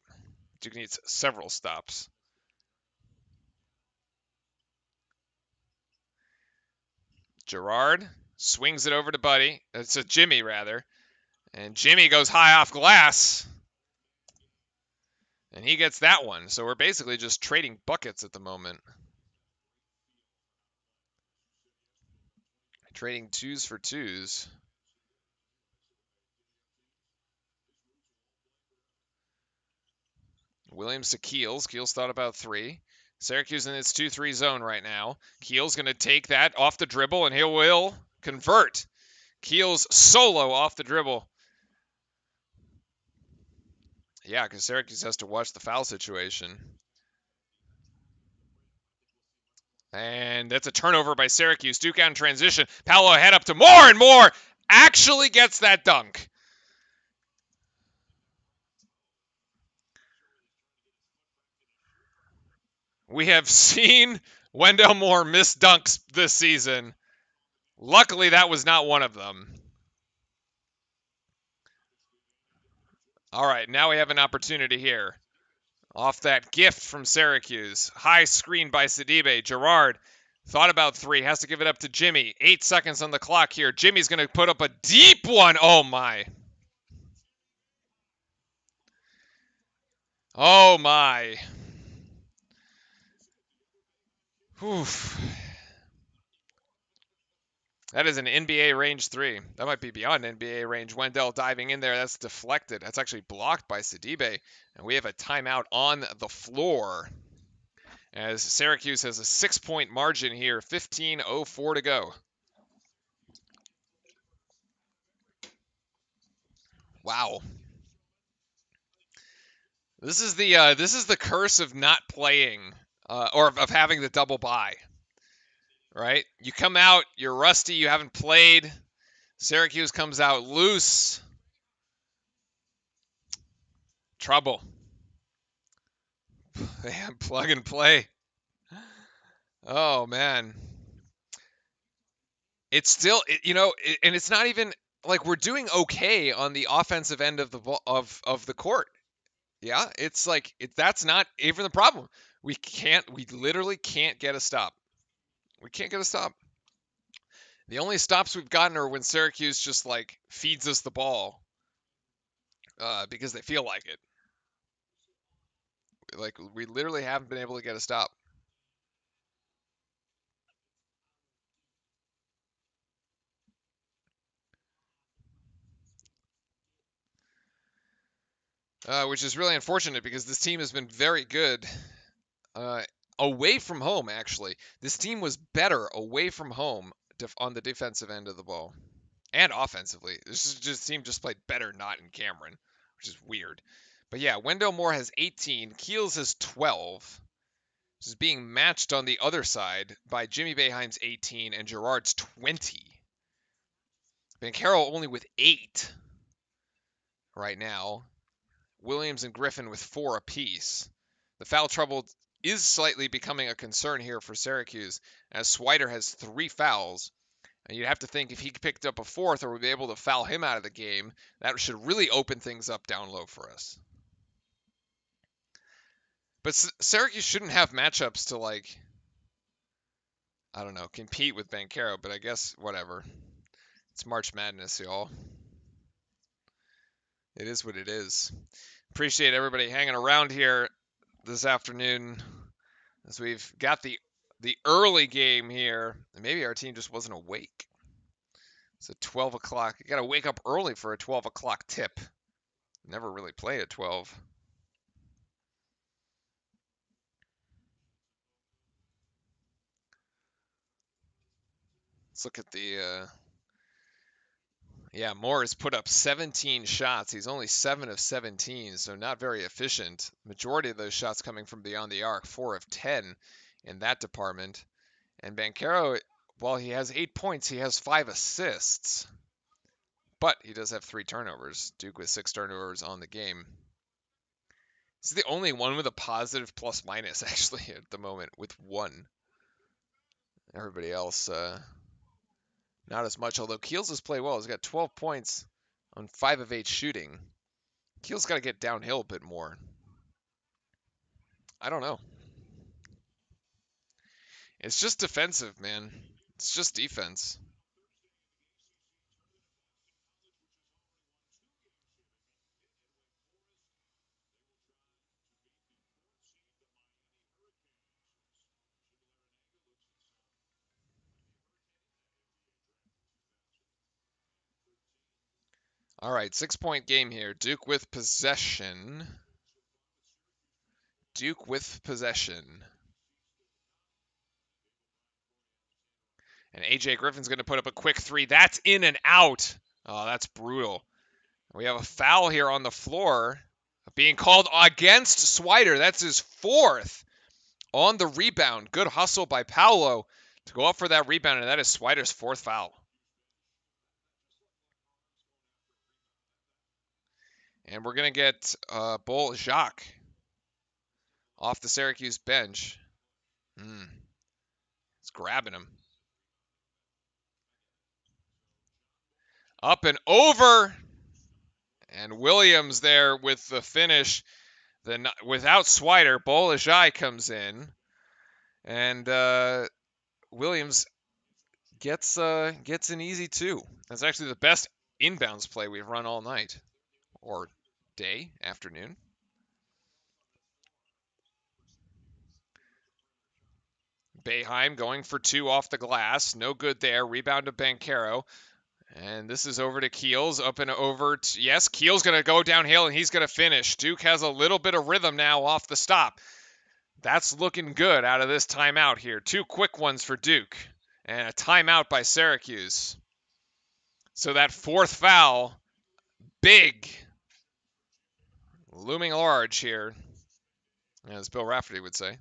[SPEAKER 1] Duke needs several stops. Girard swings it over to Buddy. It's a Jimmy, rather. And Jimmy goes high off glass. And he gets that one. So we're basically just trading buckets at the moment. Trading 2s for 2s. Williams to Keels. Keels thought about 3. Syracuse in its 2-3 zone right now. Keels going to take that off the dribble, and he will convert. Keels solo off the dribble. Yeah, because Syracuse has to watch the foul situation. And that's a turnover by Syracuse. Duke out in transition. Paolo head up to more and more. Actually gets that dunk. We have seen Wendell Moore miss dunks this season. Luckily, that was not one of them. All right, now we have an opportunity here. Off that gift from Syracuse. High screen by Sidibe. Girard thought about 3. Has to give it up to Jimmy. 8 seconds on the clock here. Jimmy's going to put up a deep one. Oh, my. Oh, my. Oof. That is an NBA range 3. That might be beyond NBA range. Wendell diving in there. That's deflected. That's actually blocked by Sidibe. And we have a timeout on the floor. As Syracuse has a 6-point margin here. 15:04 to go. Wow. This is the curse of not playing, or of having the double bye. Right? You come out, you're rusty, you haven't played. Syracuse comes out loose. Trouble. Man, plug and play. Oh man. It's still, and it's not even like we're doing okay on the offensive end of the of the court. Yeah, it's like that's not even the problem. We literally can't get a stop. We can't get a stop. The only stops we've gotten are when Syracuse just like feeds us the ball because they feel like it. Like we literally haven't been able to get a stop. which is really unfortunate because this team has been very good uh, away from home, actually. This team was better away from home on the defensive end of the ball and offensively. This team just played better not in Cameron, which is weird. But yeah, Wendell Moore has 18, Keels has 12. This is being matched on the other side by Jimmy Boeheim's 18 and Gerard's 20. Banchero only with 8 right now. Williams and Griffin with 4 apiece. The foul trouble is slightly becoming a concern here for Syracuse, as Swider has 3 fouls. And you'd have to think if he picked up a 4th or would be able to foul him out of the game, that should really open things up down low for us. But Syracuse shouldn't have matchups to, like, I don't know, compete with Banchero, but I guess whatever. It's March Madness, y'all. It is what it is. Appreciate everybody hanging around here this afternoon as we've got the early game here. And maybe our team just wasn't awake. It's at 12 o'clock. You got to wake up early for a 12 o'clock tip. Never really played at 12. Let's look at the yeah, Moore has put up 17 shots. He's only 7 of 17, so not very efficient. Majority of those shots coming from beyond the arc, 4 of 10 in that department. And Banchero, while he has 8 points, he has 5 assists. But he does have 3 turnovers. Duke with 6 turnovers on the game. He's the only one with a positive plus minus, actually, at the moment, with 1. Everybody else, not as much, although Keels has played well. He's got 12 points on 5 of 8 shooting. Keels got to get downhill a bit more. I don't know. It's just defensive, man. It's just defense. All right, 6-point game here. Duke with possession. Duke with possession. And AJ Griffin's going to put up a quick 3. That's in and out. Oh, that's brutal. We have a foul here on the floor being called against Swider. That's his 4th on the rebound. Good hustle by Paolo to go up for that rebound, and that is Swider's 4th foul. And we're going to get Bull Jacques off the Syracuse bench. He's grabbing him. Up and over. And Williams there with the finish. Then without Swider, Bolajai comes in. And Williams gets an easy 2. That's actually the best inbounds play we've run all night. Or day, afternoon. Boeheim going for 2 off the glass. No good there. Rebound to Banchero. And this is over to Keels. Up and over. Yes, Keels going to go downhill, and he's going to finish. Duke has a little bit of rhythm now off the stop. That's looking good out of this timeout here. 2 quick ones for Duke. And a timeout by Syracuse. So that 4th foul, big. Looming large here, as Bill Rafferty would say.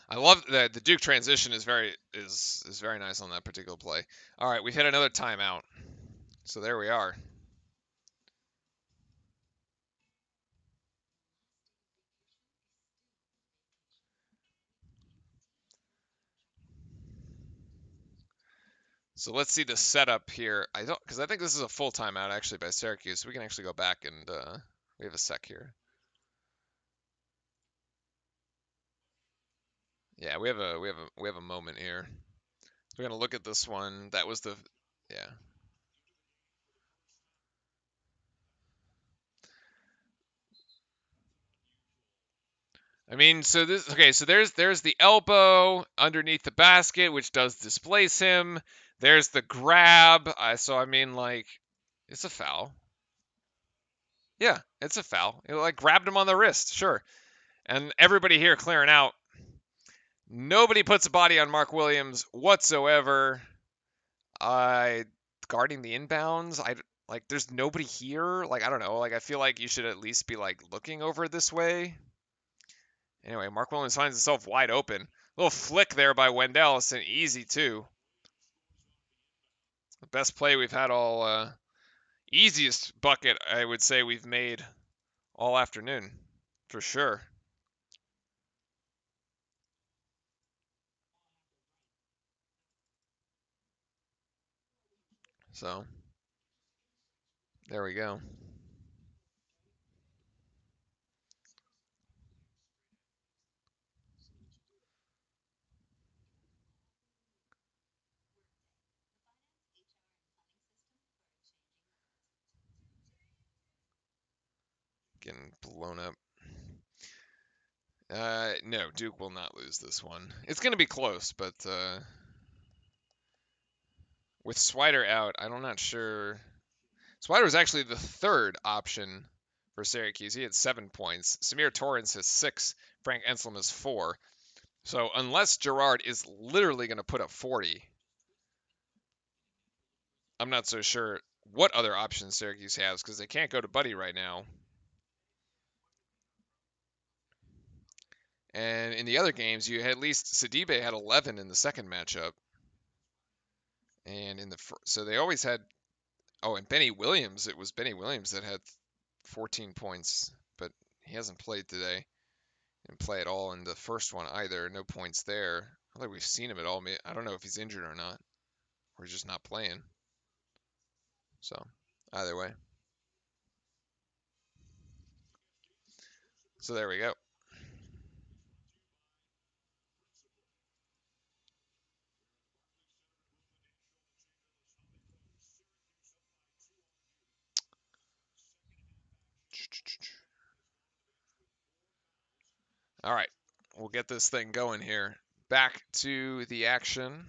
[SPEAKER 1] I love that the Duke transition is very nice on that particular play. All right, we've hit another timeout. So there we are. So let's see the setup here. Because I think this is a full timeout actually by Syracuse. We can actually go back and we have a sec here. Yeah, we have a moment here. We're gonna look at this one. That was the yeah. I mean, so this okay. So there's the elbow underneath the basket, which does displace him. There's the grab. So I mean, like, it's a foul. Yeah, it's a foul. It, like grabbed him on the wrist, sure. And everybody here clearing out. Nobody puts a body on Mark Williams whatsoever. I guarding the inbounds. I like. There's nobody here. Like I don't know. Like I feel like you should at least be like looking over this way. Anyway, Mark Williams finds himself wide open. Little flick there by Wendell. It's an easy two. The best play we've had all. Easiest bucket I would say we've made all afternoon, for sure. So there we go. Getting blown up. No, Duke will not lose this one. It's going to be close, but with Swider out, I'm not sure. Swider was actually the third option for Syracuse. He had 7 points. Samir Torrance has 6. Frank Enslem has 4. So unless Gerard is literally going to put up 40, I'm not so sure what other options Syracuse has because they can't go to Buddy right now. And in the other games, you had at least Sidibe had 11 in the second matchup. And in the so they always had. Oh, and Benny Williams. It was Benny Williams that had 14 points, but he hasn't played today. Didn't play at all in the first one either. No points there. I don't think we've seen him at all. I don't know if he's injured or not, or he's just not playing. So either way. So there we go. All right, we'll get this thing going here. Back to the action.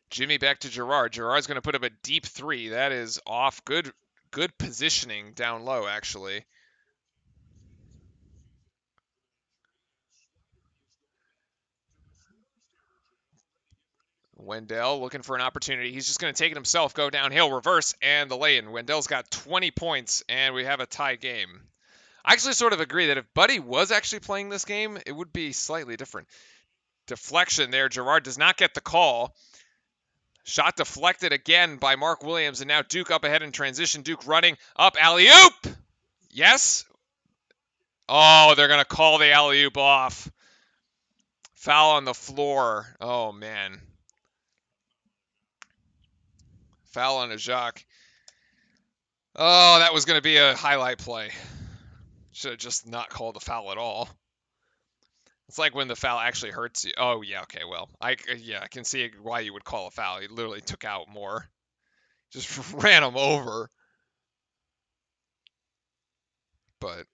[SPEAKER 1] Jimmy back to Gerard. Gerard's going to put up a deep three. That is off. Good positioning down low, actually. Wendell looking for an opportunity. He's just going to take it himself, go downhill, reverse, and the lay-in. Wendell's got 20 points, and we have a tie game. I actually sort of agree that if Buddy was actually playing this game, it would be slightly different. Deflection there. Gerard does not get the call. Shot deflected again by Mark Williams, and now Duke up ahead in transition. Duke running up, alley-oop! Yes? Oh, they're going to call the alley-oop off. Foul on the floor. Oh, man. Foul on a Jacques. Oh, that was going to be a highlight play. Should have just not called the foul at all. It's like when the foul actually hurts you. Oh, yeah, okay, well, I can see why you would call a foul. He literally took out more. Just ran him over. But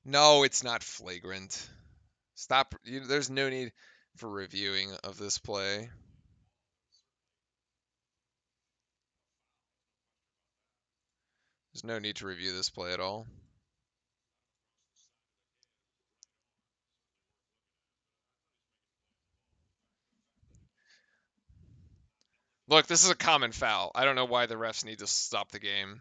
[SPEAKER 1] no, it's not flagrant. Stop. There's no need for reviewing of this play. There's no need to review this play at all. Look, this is a common foul. I don't know why the refs need to stop the game.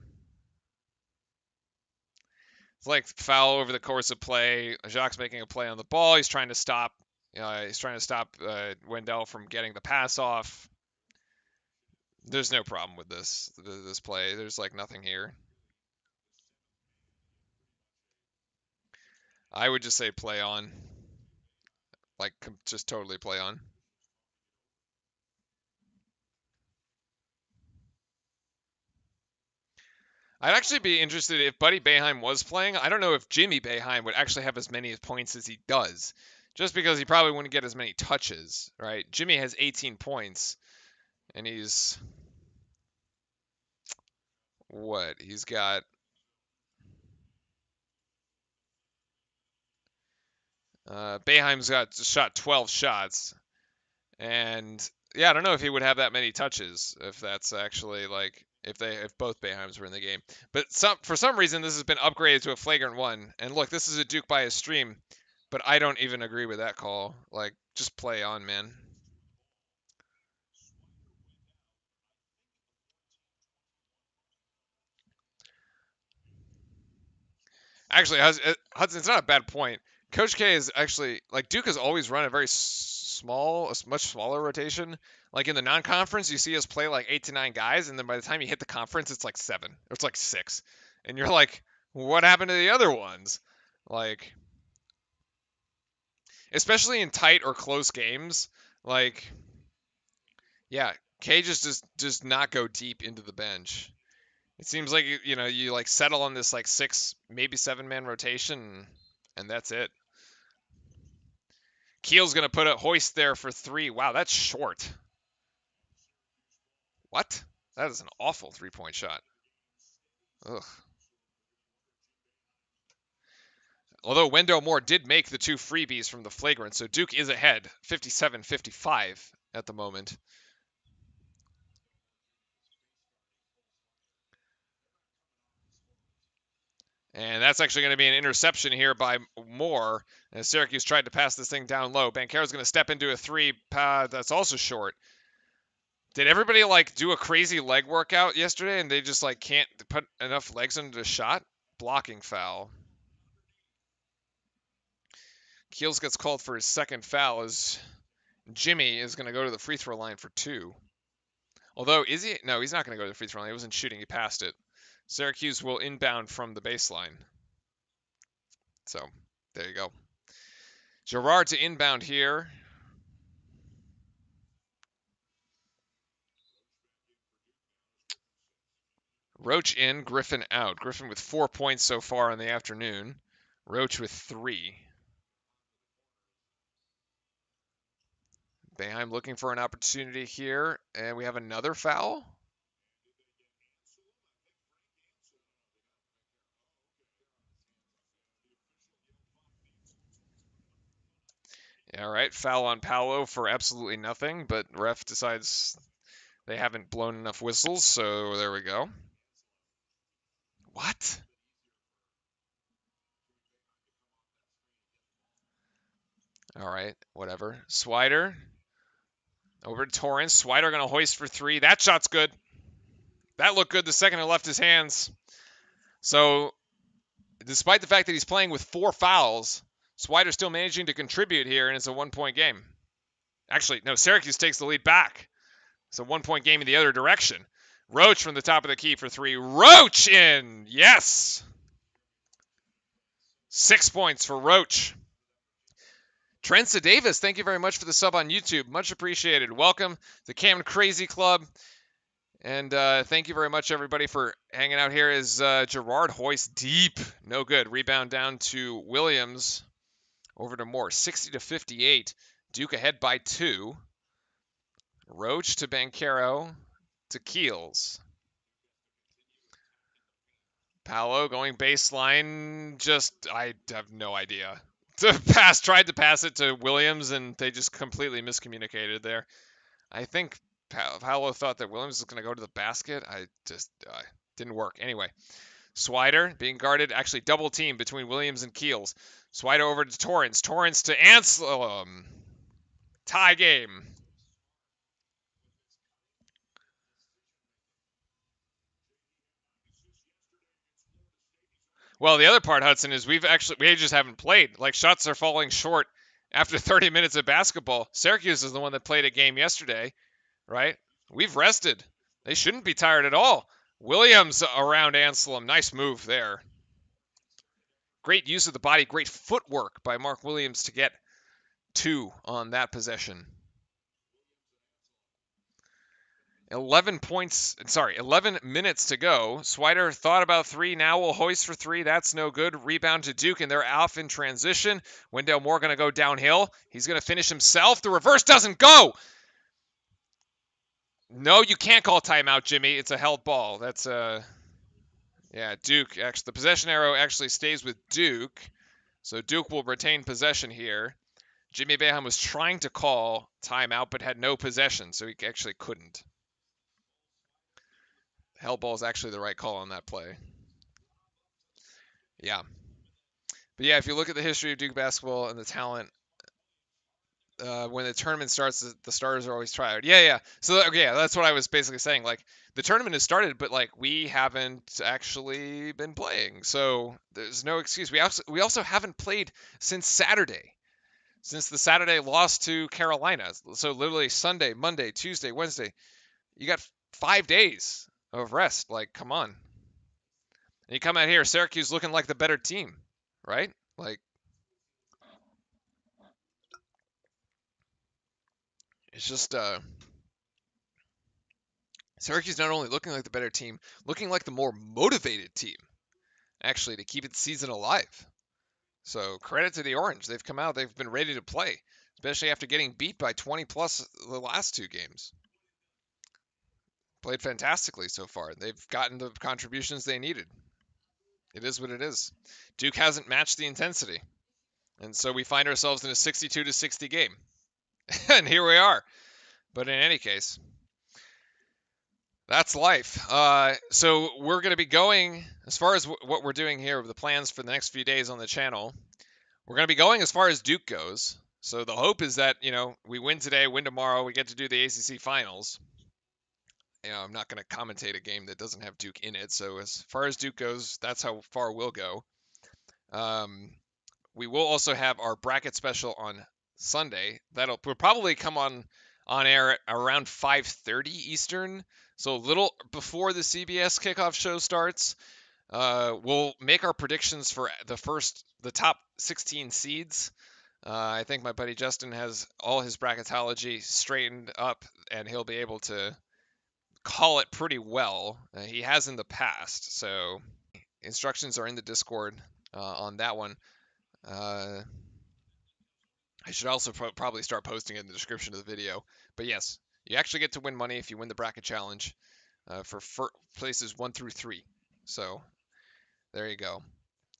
[SPEAKER 1] It's like foul over the course of play. Jacques making a play on the ball. He's trying to stop. Wendell from getting the pass off. There's no problem with this play. There's like nothing here. I would just say play on. Like just totally play on. I'd actually be interested if Buddy Boeheim was playing. I don't know if Jimmy Boeheim would actually have as many points as he does, Just because he probably wouldn't get as many touches, right? Jimmy has 18 points, and he's what? He's got Boeheim's got shot 12 shots, and yeah, I don't know if he would have that many touches if that's actually like if both Boeheims were in the game. But for some reason this has been upgraded to a flagrant one. And look, this is a Duke by a stream, but I don't even agree with that call. Like, just play on, man. Actually, Hudson, it's not a bad point. Coach K is actually like Duke has always run a very small, a much smaller rotation. Like in the non-conference, you see us play like 8 to 9 guys, and then by the time you hit the conference, it's like 7 or it's like 6, and you're like, what happened to the other ones? Like, especially in tight or close games, like, yeah, K just does not go deep into the bench. It seems like you like settle on this like 6, maybe 7-man rotation, and that's it. Keel's gonna put a hoist there for 3. Wow, that's short. What? That is an awful 3-point shot. Ugh. Although Wendell Moore did make the 2 freebies from the flagrant, so Duke is ahead, 57-55 at the moment. And that's actually going to be an interception here by Moore, as Syracuse tried to pass this thing down low. Banchero's going to step into a 3 that's also short. Did everybody like do a crazy leg workout yesterday and they just like can't put enough legs into the shot? Blocking foul. Keels gets called for his second foul as Jimmy is going to go to the free throw line for 2. Although, is he? No, he's not going to go to the free throw line. He wasn't shooting. He passed it. Syracuse will inbound from the baseline. So, there you go. Girard to inbound here. Roach in, Griffin out. Griffin with 4 points so far in the afternoon. Roach with 3. Boeheim looking for an opportunity here, and we have another foul. All right, foul on Paolo for absolutely nothing, but ref decides they haven't blown enough whistles, so there we go. What? All right, whatever. Swider over to Torrance. Swider going to hoist for 3. That shot's good. That looked good the second it left his hands. So, despite the fact that he's playing with 4 fouls, Swider's still managing to contribute here, and it's a 1-point game. Actually, no, Syracuse takes the lead back. It's a 1-point game in the other direction. Roach from the top of the key for 3. Roach in! Yes! 6 points for Roach. Trent Davis, thank you very much for the sub on YouTube. Much appreciated. Welcome to Cam Crazy Club. And thank you very much, everybody, for hanging out here as Girard hoists deep. No good. Rebound down to Williams. Over to Moore. 60-58. Duke ahead by 2. Roach to Banchero to Keels. Paolo going baseline. I have no idea. Tried to pass it to Williams, and they just completely miscommunicated there. I think Paolo thought that Williams was going to go to the basket. I just didn't work. Anyway, Swider being guarded, actually double team between Williams and Keels. Swider over to Torrance. Torrance to Anselm. Tie game. Well, the other part, Hudson, is we just haven't played. Like, shots are falling short after 30 minutes of basketball. Syracuse is the one that played a game yesterday, right? We've rested. They shouldn't be tired at all. Williams around Anselm. Nice move there. Great use of the body. Great footwork by Mark Williams to get 2 on that possession. 11 minutes to go. Swider thought about three, now will hoist for three. That's no good. Rebound to Duke, and they're off in transition. Wendell Moore going to go downhill. He's going to finish himself. The reverse doesn't go. No, you can't call timeout, Jimmy. It's a held ball. That's yeah, Duke. Actually, the possession arrow actually stays with Duke. So Duke will retain possession here. Jimmy Boeheim was trying to call timeout, but had no possession, so he actually couldn't. Hell ball is actually the right call on that play. Yeah. But yeah, if you look at the history of Duke basketball and the talent, when the tournament starts, the starters are always tried. Yeah. So okay, yeah, that's what I was basically saying. Like the tournament has started, but like we haven't actually been playing, so there's no excuse. We also haven't played since Saturday, since the Saturday loss to Carolina. So literally Sunday, Monday, Tuesday, Wednesday, you got 5 days of rest. Like, come on. And you come out here, Syracuse looking like the better team, right? Like, it's just Syracuse not only looking like the better team, looking like the more motivated team, actually, to keep its season alive. So credit to the Orange. They've come out, they've been ready to play, especially after getting beat by 20 plus the last two games. Played fantastically so far. They've gotten the contributions they needed. It is what it is. Duke hasn't matched the intensity. And so we find ourselves in a 62-60 game. And here we are. But in any case, that's life. So we're going to be going, as far as what we're doing here, the plans for the next few days on the channel, we're going to be going as far as Duke goes. So the hope is that, we win today, win tomorrow, we get to do the ACC finals. I'm not going to commentate a game that doesn't have Duke in it. So as far as Duke goes, that's how far we'll go. We will also have our bracket special on Sunday. That'll probably come on air at around 5:30 Eastern. So a little before the CBS kickoff show starts. We'll make our predictions for the top 16 seeds. I think my buddy Justin has all his bracketology straightened up, and he'll be able to call it pretty well. He has in the past, so instructions are in the Discord on that one. I should also probably start posting it in the description of the video. But yes, you actually get to win money if you win the bracket challenge for places 1 through 3. So there you go.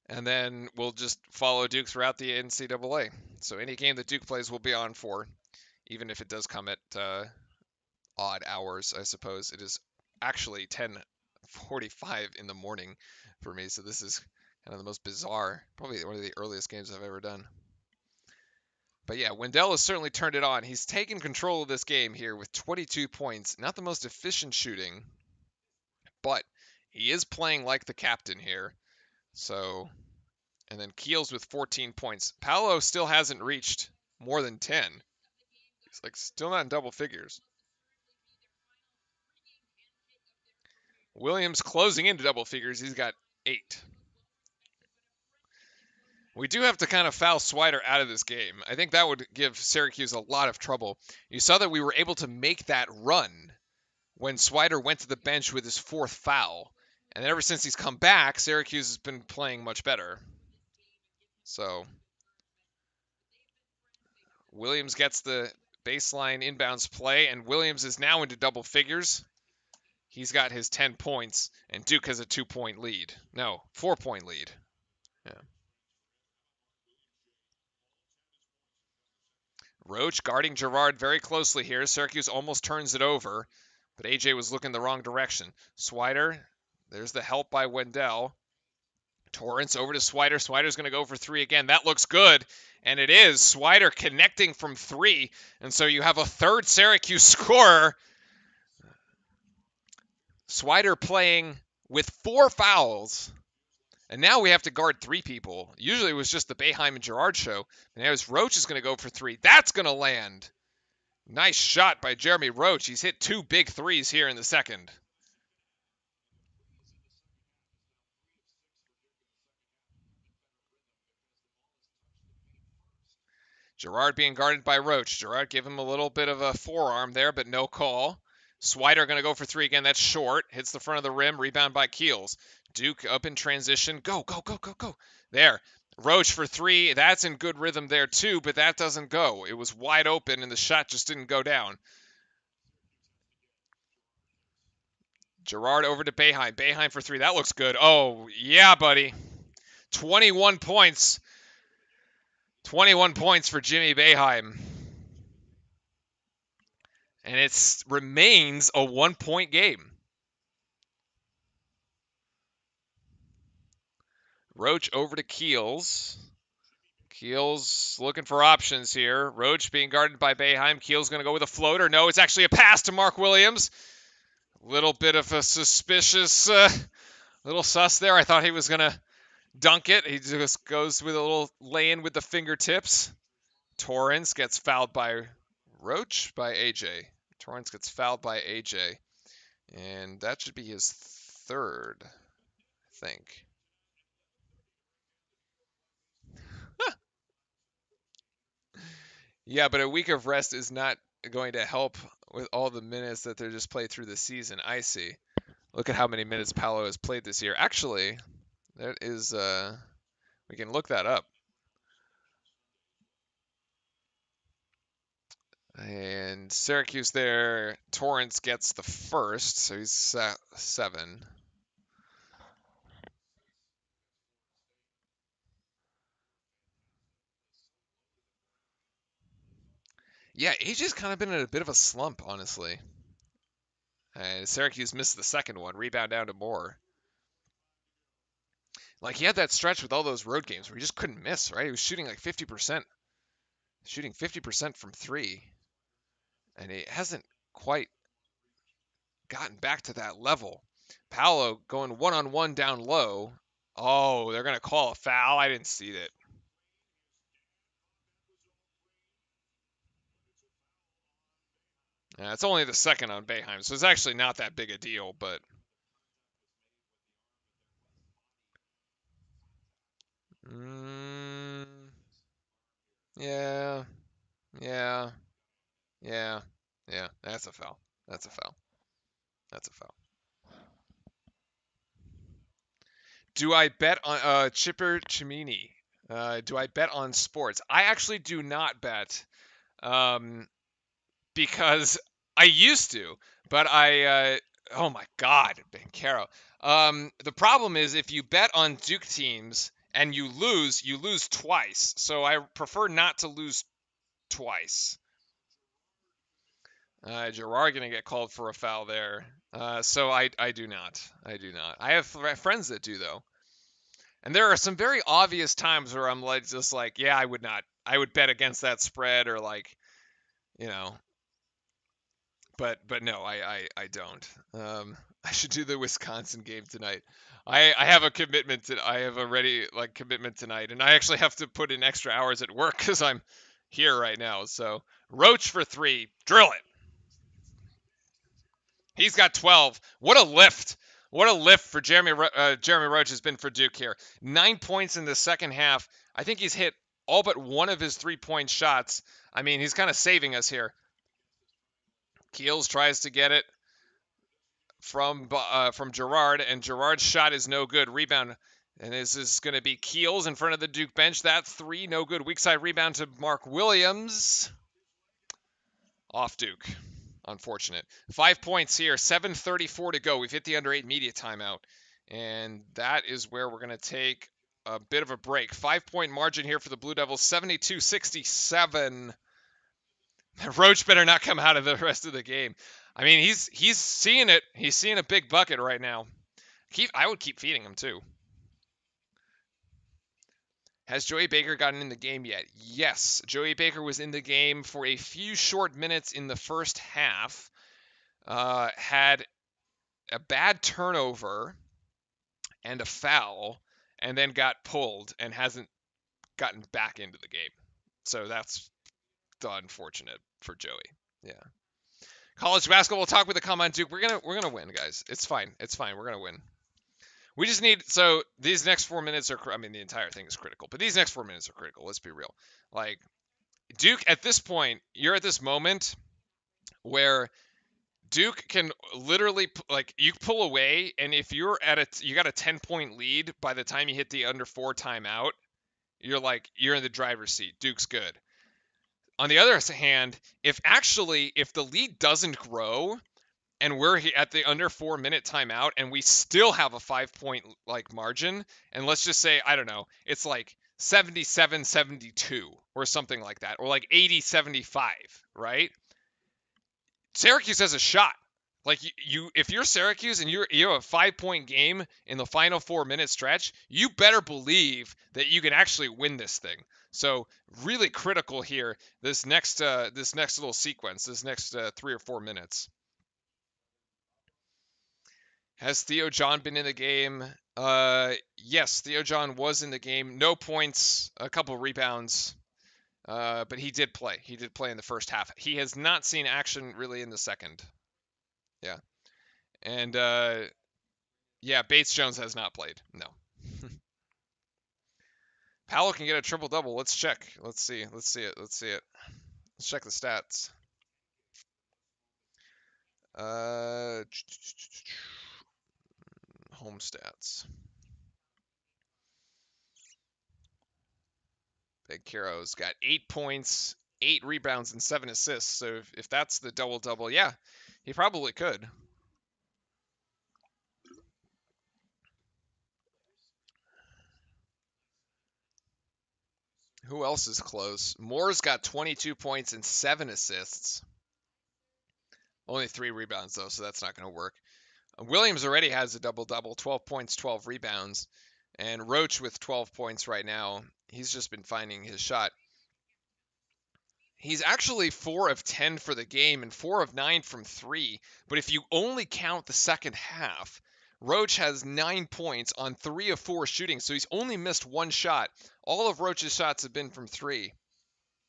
[SPEAKER 1] And then we'll just follow Duke throughout the NCAA. So any game that Duke plays will be on for, even if it does come at odd hours, I suppose. It is actually 10:45 in the morning for me, so this is kind of the most bizarre, probably one of the earliest games I've ever done. But yeah, Wendell has certainly turned it on. He's taken control of this game here with 22 points. Not the most efficient shooting, but he is playing like the captain here. So, and then Keels with 14 points. Paolo still hasn't reached more than 10. He's like still not in double figures. Williams closing into double figures. He's got 8. We do have to kind of foul Swider out of this game. I think that would give Syracuse a lot of trouble. You saw that we were able to make that run when Swider went to the bench with his 4th foul. And ever since he's come back, Syracuse has been playing much better. So Williams gets the baseline inbounds play, and Williams is now into double figures. He's got his 10 points, and Duke has a 2-point lead. No, 4-point lead. Yeah. Roach guarding Girard very closely here. Syracuse almost turns it over, but AJ was looking the wrong direction. Swider, there's the help by Wendell. Torrance over to Swider. Swider's going to go for 3 again. That looks good, and it is. Swider connecting from 3, and so you have a third Syracuse scorer. Swider playing with 4 fouls. And now we have to guard 3 people. Usually it was just the Boeheim and Girard show. And now Roach is going to go for 3. That's going to land. Nice shot by Jeremy Roach. He's hit 2 big threes here in the second. Girard being guarded by Roach. Girard gave him a little bit of a forearm there, but no call. Swider going to go for three again. That's short. Hits the front of the rim. Rebound by Keels. Duke up in transition. Go, go, go, go, go. There. Roach for three. That's in good rhythm there too, but that doesn't go. It was wide open and the shot just didn't go down. Gerard over to Boeheim. Boeheim for three. That looks good. Oh, yeah, buddy. 21 points. 21 points for Jimmy Boeheim. And it remains a 1-point game. Roach over to Keels. Keels looking for options here. Roach being guarded by Boeheim. Keels going to go with a floater. No, it's actually a pass to Mark Williams. Little bit of a suspicious, little sus there. I thought he was going to dunk it. He just goes with a little lay-in with the fingertips. Torrance gets fouled by Roach, by AJ. Torrance gets fouled by AJ. And that should be his third, I think. Yeah, but a week of rest is not going to help with all the minutes that they're just played through the season. I see. Look at how many minutes Paolo has played this year. Actually, that is, we can look that up. And Syracuse there, Torrance gets the first, so he's 7. Yeah, AJ's kind of been in a bit of a slump, honestly. Syracuse missed the second one, rebound down to Moore. Like, he had that stretch with all those road games where he just couldn't miss, right? He was shooting like 50%. Shooting 50% from three. And he hasn't quite gotten back to that level. Paolo going one-on-one down low. Oh, they're going to call a foul. I didn't see that. Yeah, it's only the second on Boeheim, so it's actually not that big a deal, but... Yeah. Yeah. Yeah. Yeah. That's a foul. That's a foul. That's a foul. Do I bet on Chipper Chimini? Do I bet on sports? I actually do not bet because I used to, but oh my God, Bancaro. The problem is if you bet on Duke teams and you lose twice. So I prefer not to lose twice. Gerard going to get called for a foul there. So I do not. I do not. I have friends that do, though. And there are some very obvious times where I'm like, just like, yeah, I would not. I would bet against that spread or like, you know. But no, I don't. I should do the Wisconsin game tonight. I have a commitment to. I have a ready like commitment tonight, and I actually have to put in extra hours at work because I'm here right now. So Roach for 3, drill it. He's got 12. What a lift! What a lift for Jeremy Roach has been for Duke here. 9 points in the second half. I think he's hit all but one of his 3-point shots. I mean, he's kind of saving us here. Keels tries to get it from Gerard, and Gerard's shot is no good. Rebound, and this is going to be Keels in front of the Duke bench. That 3, no good. Weak side rebound to Mark Williams. Off Duke. Unfortunate. 5 points here. 7:34 to go. We've hit the under 8 media timeout, and that is where we're going to take a bit of a break. 5-point margin here for the Blue Devils. 72-67. Roach better not come out of the rest of the game. I mean, he's seeing it. He's seeing a big bucket right now. I would keep feeding him too. Has Joey Baker gotten in the game yet? Yes. Joey Baker was in the game for a few short minutes in the first half. Had a bad turnover and a foul, and then got pulled and hasn't gotten back into the game. So that's unfortunate for Joey. Yeah. College basketball talk with the comment, Duke. We're gonna win, guys. It's fine. It's fine. We're gonna win. We just need these next 4 minutes are. I mean, the entire thing is critical, but these next 4 minutes are critical. Let's be real. Like Duke, at this point, you're at this moment where Duke can literally like you pull away, and if you're you got a 10-point lead by the time you hit the under 4 timeout, you're in the driver's seat. Duke's good. On the other hand, if the lead doesn't grow and we're at the under 4-minute timeout and we still have a 5-point like margin, and let's just say, I don't know, it's like 77-72 or something like that, or like 80-75, right? Syracuse has a shot. Like if you're Syracuse and you have a 5-point game in the final 4-minute stretch, you better believe that you can actually win this thing. So really critical here. This next little sequence, this next 3 or 4 minutes. Has Theo John been in the game? Yes, Theo John was in the game. No points, a couple rebounds. But he did play. He did play in the first half. He has not seen action really in the second. Yeah. And yeah, Bates Jones has not played. No. Powell can get a triple double. Let's check. Let's see it. Let's check the stats. Home stats. Big Banchero's got 8 points, 8 rebounds, and 7 assists. So if that's the double-double, yeah, he probably could. Who else is close? Moore's got 22 points and 7 assists. Only 3 rebounds, though, so that's not going to work. Williams already has a double-double, 12 points, 12 rebounds. And Roach with 12 points right now. He's just been finding his shot. He's actually 4 of 10 for the game and 4 of 9 from 3. But if you only count the second half, Roach has 9 points on 3 of 4 shooting. So he's only missed 1 shot. All of Roach's shots have been from 3.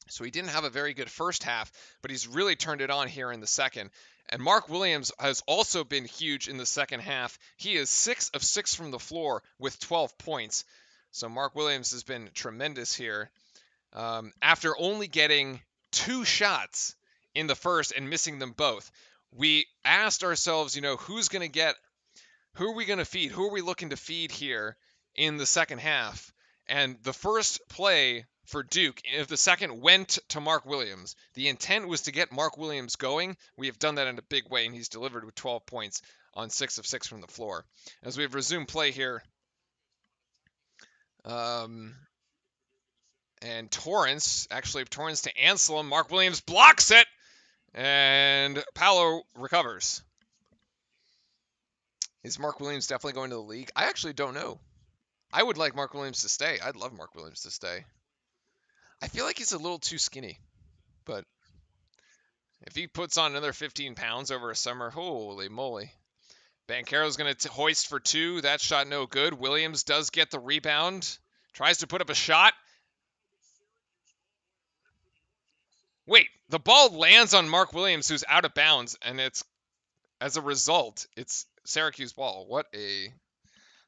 [SPEAKER 1] So he didn't have a very good first half, but he's really turned it on here in the second. And Mark Williams has also been huge in the second half. He is 6 of 6 from the floor with 12 points. So Mark Williams has been tremendous here. After only getting 2 shots in the first and missing them both, we asked ourselves, who are we going to feed? Who are we looking to feed here in the second half? And the first play for Duke, if the second went to Mark Williams, the intent was to get Mark Williams going. We have done that in a big way, and he's delivered with 12 points on 6 of 6 from the floor. As we have resumed play here, and Torrance to Anselm. Mark Williams blocks it, and Paolo recovers. Is Mark Williams definitely going to the league? I actually don't know. I would like Mark Williams to stay. I'd love Mark Williams to stay. I feel like he's a little too skinny, but if he puts on another 15 pounds over a summer, holy moly. Banchero's going to hoist for 2. That shot no good. Williams does get the rebound. Tries to put up a shot. Wait, the ball lands on Mark Williams, who's out of bounds, and as a result, it's Syracuse ball. What a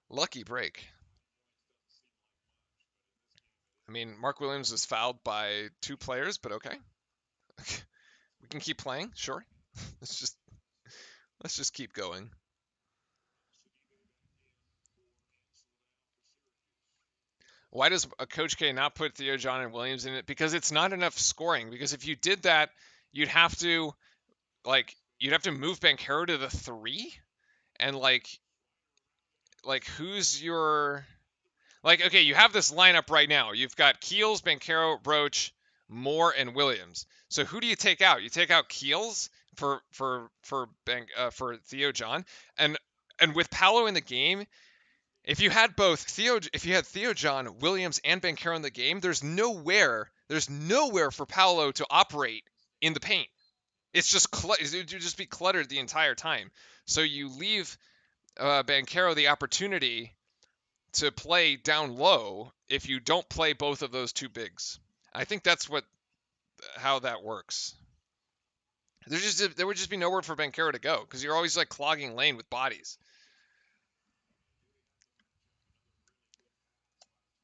[SPEAKER 1] lucky break. I mean, Mark Williams was fouled by 2 players, but okay. We can keep playing, sure. Let's just keep going. Why does Coach K not put Theo John and Williams in it? Because it's not enough scoring. Because if you did that, you'd have to move Banchero to the 3, and who's your okay, you have this lineup right now. You've got Keels, Banchero, Roach, Moore, and Williams. So who do you take out? You take out Keels for Theo John, and with Paolo in the game. If you had Theo John, Williams, and Banchero in the game, there's nowhere for Paolo to operate in the paint. It's just it would just be cluttered the entire time. So you leave Banchero the opportunity to play down low if you don't play both of those 2 bigs. I think that's how that works. There would just be nowhere for Banchero to go because you're always clogging lane with bodies.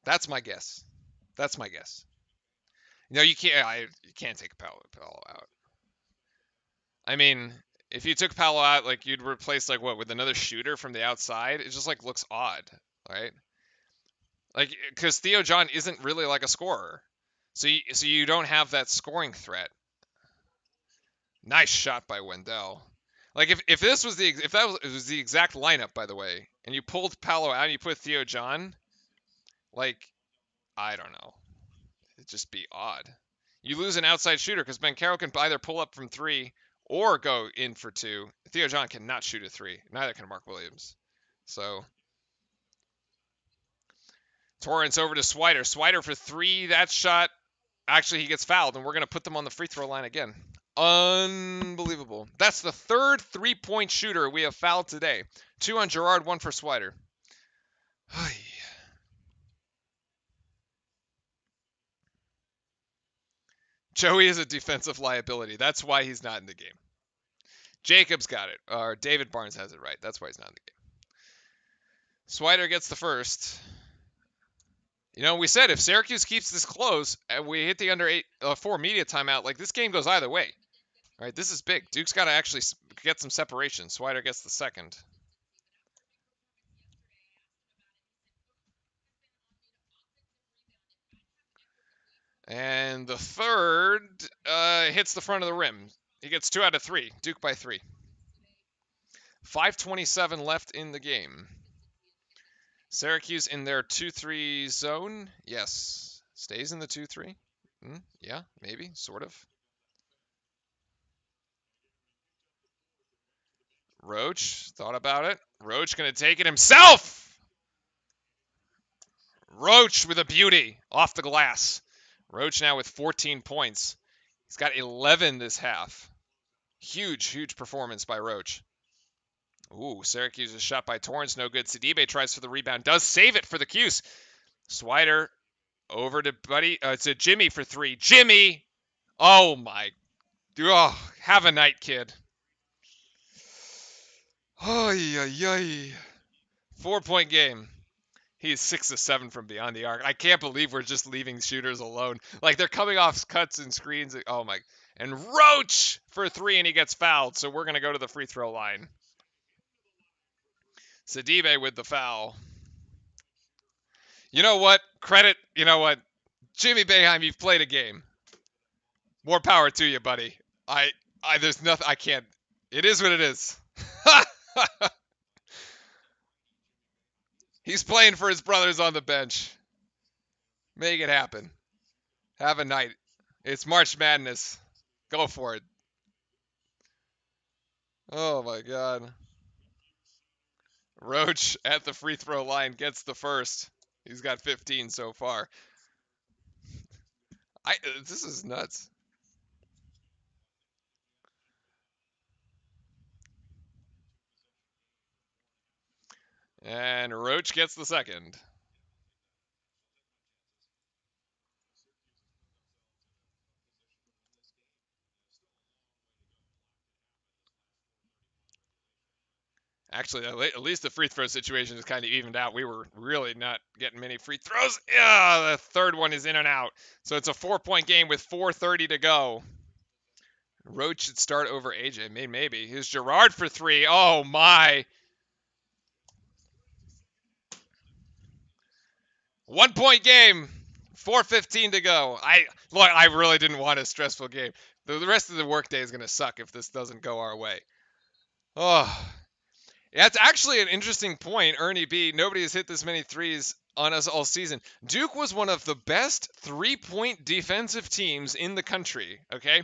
[SPEAKER 1] That's my guess. No, you can't. You can't take Paolo out. I mean, If you took Paolo out, like you'd replace like what with another shooter from the outside, it just like looks odd, right? Like because Theo John isn't really like a scorer, so you don't have that scoring threat. Nice shot by Wendell. Like if this was if that was the exact lineup, by the way, and you pulled Paolo out and you put Theo John, like I don't know, it'd just be odd. You lose an outside shooter because Banchero can either pull up from 3 or go in for 2. Theo John cannot shoot a 3. Neither can Mark Williams. So Torrance over to Swider. Swider for 3. That shot, actually he gets fouled, and we're going to put them on the free throw line again. Unbelievable. That's the third 3-point shooter we have fouled today. 2 on Gerard, 1 for Swider. Joey is a defensive liability. That's why he's not in the game. Jacobs got it. Or David Barnes has it right. That's why he's not in the game. Swider gets the first. You know, we said if Syracuse keeps this close and we hit the under 4 media timeout, like this game goes either way. All right, this is big. Duke's got to actually get some separation. Swider gets the second. And the third hits the front of the rim. He gets 2 out of 3. Duke by 3. 5:27 left in the game. Syracuse in their 2-3 zone. Yes. Stays in the 2-3. Yeah, maybe. Sort of. Roach thought about it. Roach going to take it himself. Roach with a beauty off the glass. Roach now with 14 points. He's got 11 this half. Huge performance by Roach. Ooh, Syracuse is shot by Torrance. No good. Sidibe tries for the rebound. Does save it for the Cuse. Swider over to Jimmy for 3. Jimmy! Oh, my. Oh, have a night, kid. Oh, yeah. 4-point game. He is 6 of 7 from beyond the arc. I can't believe we're just leaving shooters alone. Like, they're coming off cuts and screens. Oh, my. And Roach for 3, and he gets fouled. So we're going to go to the free throw line. Sidibe with the foul. You know what? Jimmy Boeheim, you've played a game. More power to you, buddy. There's nothing, I can't. It is what it is. He's playing for his brothers on the bench. Make it happen. Have a night. It's March Madness. Go for it. Oh, my God. Roach at the free throw line gets the first. He's got 15 so far. This is nuts. And Roach gets the second. Actually, at least the free throw situation is kind of evened out. We were really not getting many free throws. Yeah, the third one is in and out. So it's a 4-point game with 4:30 to go. Roach should start over AJ. Maybe. Here's Gerard for 3. Oh, my. 1-point game. 4:15 to go. I really didn't want a stressful game. The rest of the workday is going to suck if this doesn't go our way. Oh. That's actually an interesting point, Ernie B. Nobody has hit this many threes on us all season. Duke was one of the best 3-point defensive teams in the country, okay?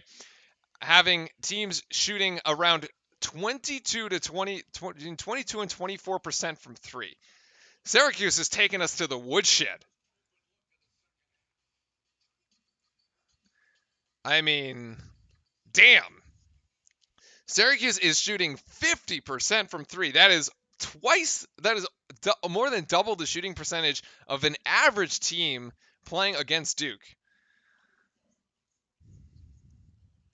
[SPEAKER 1] Having teams shooting around 22 and 24% from 3. Syracuse has taken us to the woodshed. I mean, damn. Syracuse is shooting 50% from 3. That is more than double the shooting percentage of an average team playing against Duke.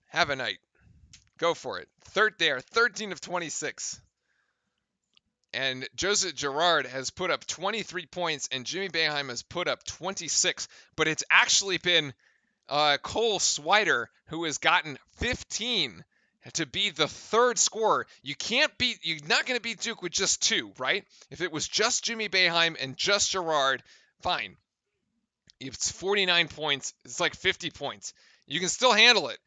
[SPEAKER 1] Have a night. Go for it. They are 13 of 26. And Joseph Girard has put up 23 points, and Jimmy Boeheim has put up 26. But it's actually been Cole Swider who has gotten 15. to be the third scorer. You're not going to beat Duke with just 2, right? If it was just Jimmy Boeheim and just Girard, fine. If it's 49 points, it's like 50 points. You can still handle it.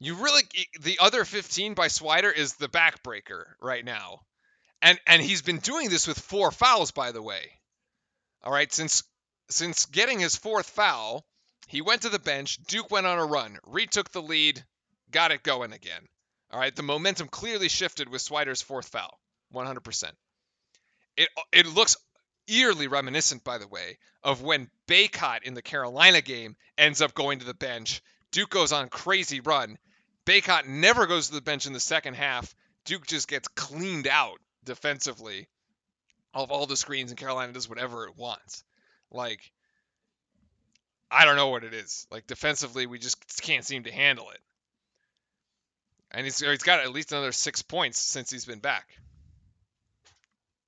[SPEAKER 1] The other 15 by Swider is the backbreaker right now. And he's been doing this with 4 fouls, by the way. All right, since getting his 4th foul, he went to the bench. Duke went on a run, retook the lead, got it going again. All right, the momentum clearly shifted with Swider's 4th foul, 100%. It looks eerily reminiscent, by the way, of when Baycott in the Carolina game ends up going to the bench. Duke goes on a crazy run. Baycott never goes to the bench in the second half. Duke just gets cleaned out defensively of all the screens, and Carolina does whatever it wants. Like, I don't know what it is. Like, defensively, we just can't seem to handle it. And he's got at least another 6 points since he's been back.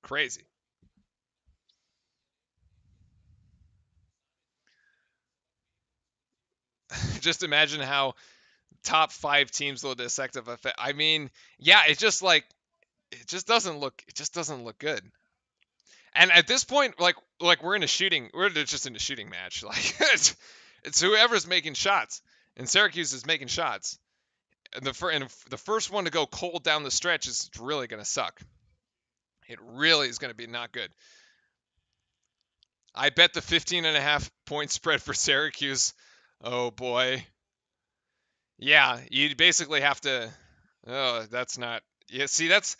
[SPEAKER 1] Crazy. Just imagine how top 5 teams will dissect of effect. I mean, yeah, it just doesn't look good. And at this point, like we're just in a shooting match. Like it's whoever's making shots, and Syracuse is making shots. And the first one to go cold down the stretch is really going to suck. It really is going to be not good. I bet the 15.5 point spread for Syracuse. Oh boy. Yeah, you basically have to. Oh, that's not. Yeah, see, that's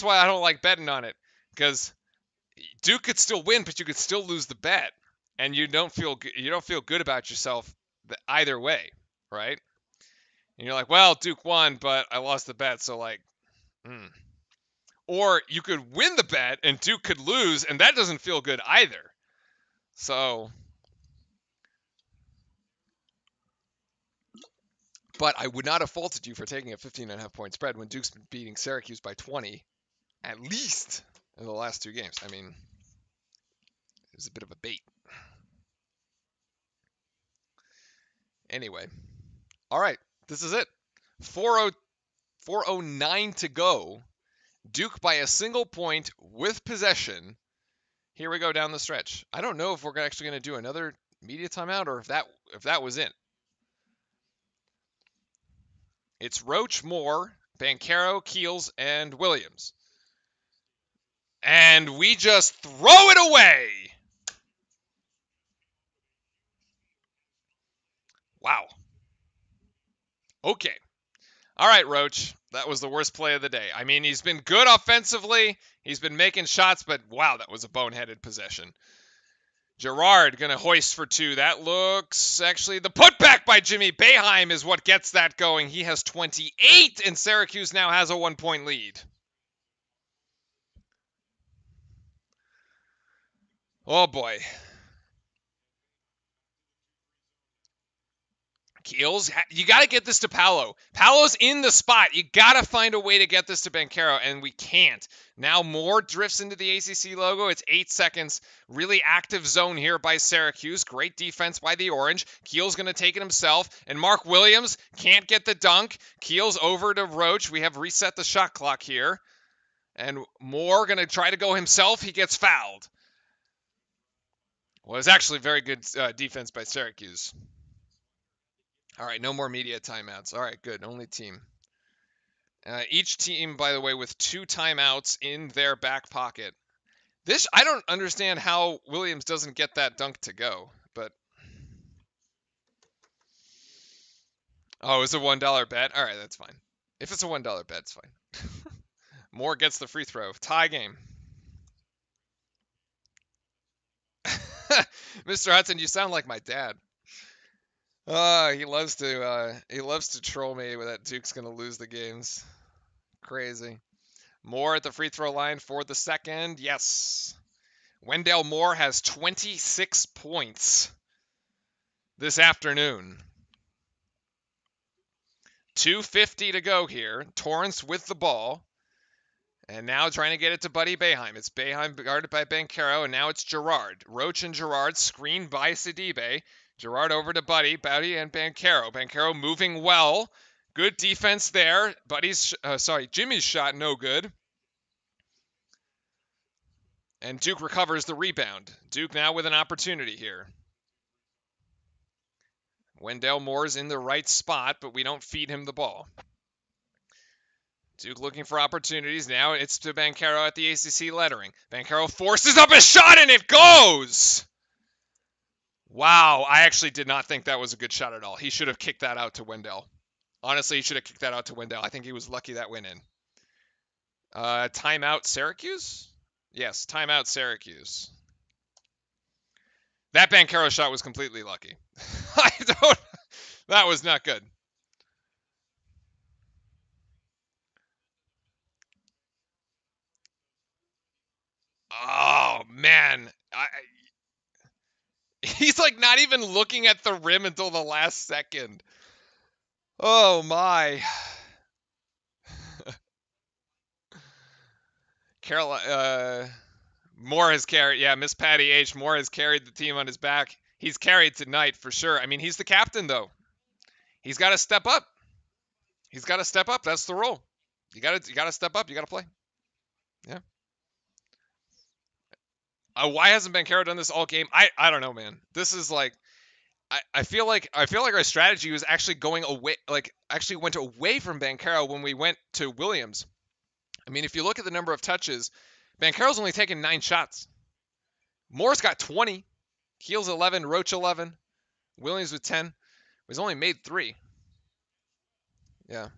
[SPEAKER 1] why I don't like betting on it, because Duke could still win, but you could still lose the bet, and you don't feel good about yourself either way, right? And you're like, well, Duke won, but I lost the bet, so like, Or you could win the bet and Duke could lose, and that doesn't feel good either. So, but I would not have faulted you for taking a 15.5 point spread when Duke's been beating Syracuse by 20, at least in the last 2 games. I mean, it was a bit of a bait. Anyway, all right, this is it. 4:09 to go. Duke by a single point with possession. Here we go down the stretch. I don't know if we're actually going to do another media timeout or if that was it. It's Roach, Moore, Banchero, Keels, and Williams. And we just throw it away. Wow. Okay. All right, Roach. That was the worst play of the day. I mean, he's been good offensively. He's been making shots, but wow, that was a boneheaded possession. Girard going to hoist for 2. That looks actually the putback by Jimmy Boeheim is what gets that going. He has 28, and Syracuse now has a 1-point lead. Oh boy. Keels, you got to get this to Paolo. Paolo's in the spot. You got to find a way to get this to Banchero, and we can't. Now Moore drifts into the ACC logo. It's 8 seconds. Really active zone here by Syracuse. Great defense by the Orange. Keels going to take it himself, and Mark Williams can't get the dunk. Keels over to Roach. We have reset the shot clock here. And Moore going to try to go himself. He gets fouled. Well, it's actually very good defense by Syracuse. All right, no more media timeouts. All right, good. Only team. Each team, by the way, with 2 timeouts in their back pocket. I don't understand how Williams doesn't get that dunk to go, but. Oh, it's a $1 bet? All right, that's fine. If it's a $1 bet, it's fine. Moore gets the free throw. Tie game. Mr. Hudson, you sound like my dad. He loves to troll me with that Duke's gonna lose the games. Crazy. Moore at the free throw line for the second. Yes. Wendell Moore has 26 points this afternoon. 2:50 to go here. Torrance with the ball. And now trying to get it to Buddy Boeheim. It's Boeheim guarded by Banchero, and now it's Girard. Roach and Girard screened by Sidibe. Girard over to Buddy and Banchero. Banchero moving well. Good defense there. Jimmy's shot no good. And Duke recovers the rebound. Duke now with an opportunity here. Wendell Moore's in the right spot, but we don't feed him the ball. Duke looking for opportunities. Now it's to Banchero at the ACC lettering. Banchero forces up a shot, and it goes! Wow, I actually did not think that was a good shot at all. He should have kicked that out to Wendell. Honestly, he should have kicked that out to Wendell. I think he was lucky that went in. Timeout Syracuse? Yes, timeout Syracuse. That Banchero shot was completely lucky. That was not good. Oh, man. He's like not even looking at the rim until the last second. Oh, my. Moore has carried. Yeah, Miss Patty H. Moore has carried the team on his back. He's carried tonight for sure. I mean, he's the captain, though. He's got to step up. He's got to step up. That's the rule. You got to step up. You got to play. Yeah. Why hasn't Banchero done this all game? I don't know, man. This is like I feel like our strategy was actually going away, actually went away from Banchero when we went to Williams. I mean, if you look at the number of touches, Banchero's only taken 9 shots. Moore's got 20. Keel's 11. Roach 11. Williams with 10. He's only made 3. Yeah.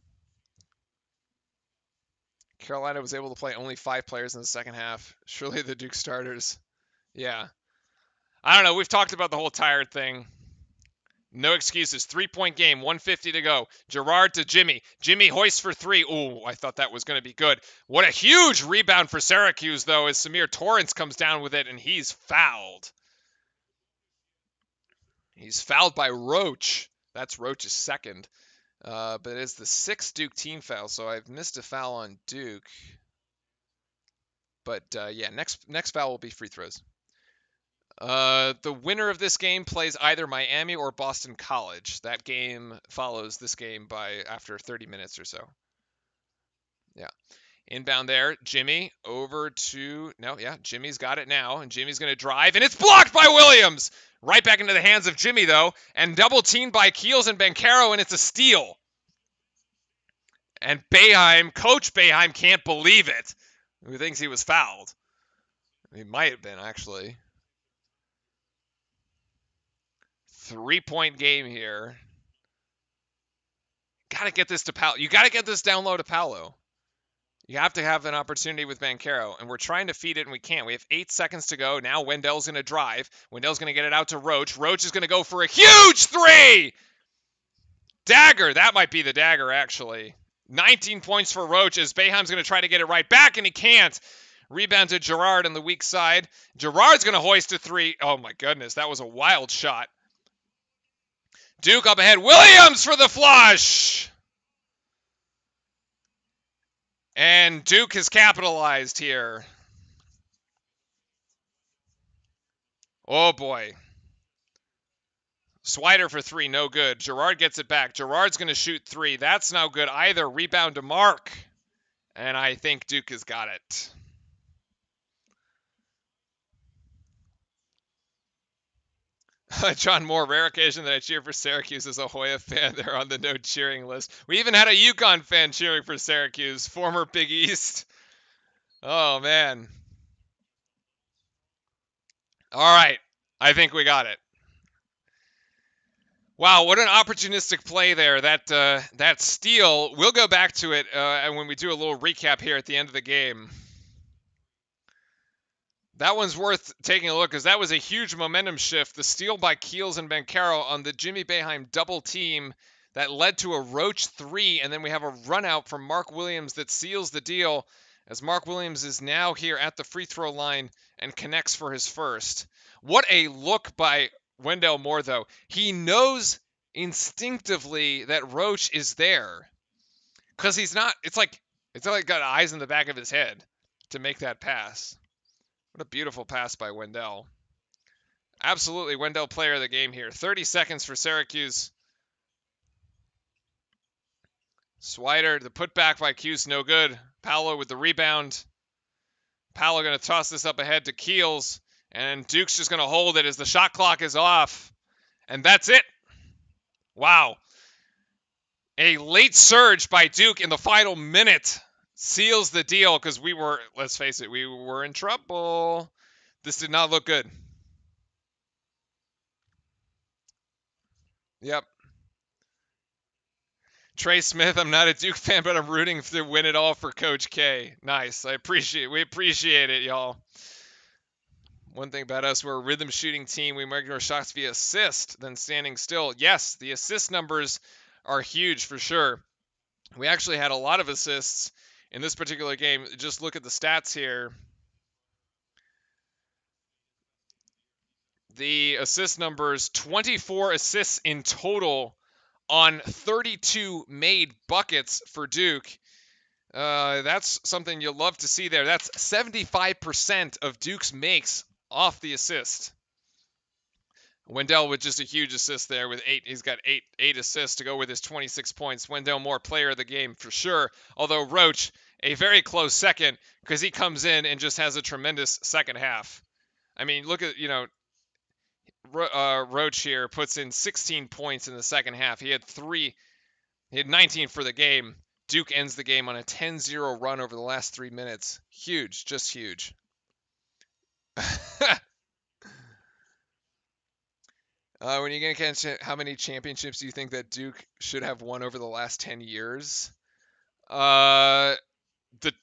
[SPEAKER 1] Carolina was able to play only 5 players in the second half. Surely the Duke starters. Yeah. I don't know. We've talked about the whole tired thing. No excuses. 3-point game. 1:50 to go. Gerard to Jimmy. Jimmy hoists for 3. Ooh, I thought that was going to be good. What a huge rebound for Syracuse, though, as Samir Torrance comes down with it, and he's fouled. He's fouled by Roach. That's Roach's second. But it's the 6th Duke team foul, so I've missed a foul on Duke. But, yeah, next foul will be free throws. The winner of this game plays either Miami or Boston College. That game follows this game after 30 minutes or so. Yeah. Inbound there, Jimmy over to, no, yeah, Jimmy's got it now, and Jimmy's going to drive, and it's blocked by Williams! Right back into the hands of Jimmy, though, and double teamed by Keels and Banchero, and it's a steal. And Coach Boeheim can't believe it. He thinks he was fouled. He might have been, actually. 3-point game here. Got to get this to Paolo. You got to get this down low to Paolo. You have to have an opportunity with Banchero, and we're trying to feed it, and we can't. We have 8 seconds to go. Now Wendell's going to drive. Wendell's going to get it out to Roach. Roach is going to go for a huge 3! Dagger. That might be the dagger, actually. 19 points for Roach as Boeheim's going to try to get it right back, and he can't. Rebound to Gerard on the weak side. Gerard's going to hoist a 3. Oh, my goodness. That was a wild shot. Duke up ahead. Williams for the flush! And Duke has capitalized here. Oh, boy. Swider for 3, no good. Gerard gets it back. Gerard's going to shoot 3. That's no good either. Rebound to Mark. And I think Duke has got it. John Moore, rare occasion that I cheer for Syracuse as a Hoya fan. They're on the no cheering list. We even had a UConn fan cheering for Syracuse, former Big East. Oh, man. All right. I think we got it. Wow, what an opportunistic play there. That steal, we'll go back to it when we do a little recap here at the end of the game. That one's worth taking a look because that was a huge momentum shift. The steal by Keels and Banchero on the Jimmy Boeheim double team that led to a Roach 3, and then we have a run out from Mark Williams that seals the deal as Mark Williams is now here at the free throw line and connects for his first. What a look by Wendell Moore, though. He knows instinctively that Roach is there because he's not. It's like got eyes in the back of his head to make that pass. What a beautiful pass by Wendell. Absolutely, Wendell player of the game here. 30 seconds for Syracuse. Swider, the putback by Cuse, no good. Paolo with the rebound. Paolo going to toss this up ahead to Keels. And Duke's just going to hold it as the shot clock is off. And that's it. Wow. A late surge by Duke in the final minute seals the deal because we were, let's face it, we were in trouble. This did not look good. Yep. Trey Smith, I'm not a Duke fan, but I'm rooting to win it all for Coach K. Nice. We appreciate it, y'all. One thing about us, we're a rhythm shooting team. We make our shots via assist than standing still. Yes, the assist numbers are huge for sure. We actually had a lot of assists in this particular game. Just look at the stats here. The assist numbers, 24 assists in total on 32 made buckets for Duke. That's something you'll love to see there. That's 75% of Duke's makes off the assist. Wendell with just a huge assist there with 8. He's got eight assists to go with his 26 points. Wendell Moore, player of the game for sure. Although Roach, a very close second because he comes in and just has a tremendous second half. I mean, look at, Roach here puts in 16 points in the second half. He had 19 for the game. Duke ends the game on a 10-0 run over the last 3 minutes. Huge, just huge. When you get to how many championships do you think that Duke should have won over the last 10 years?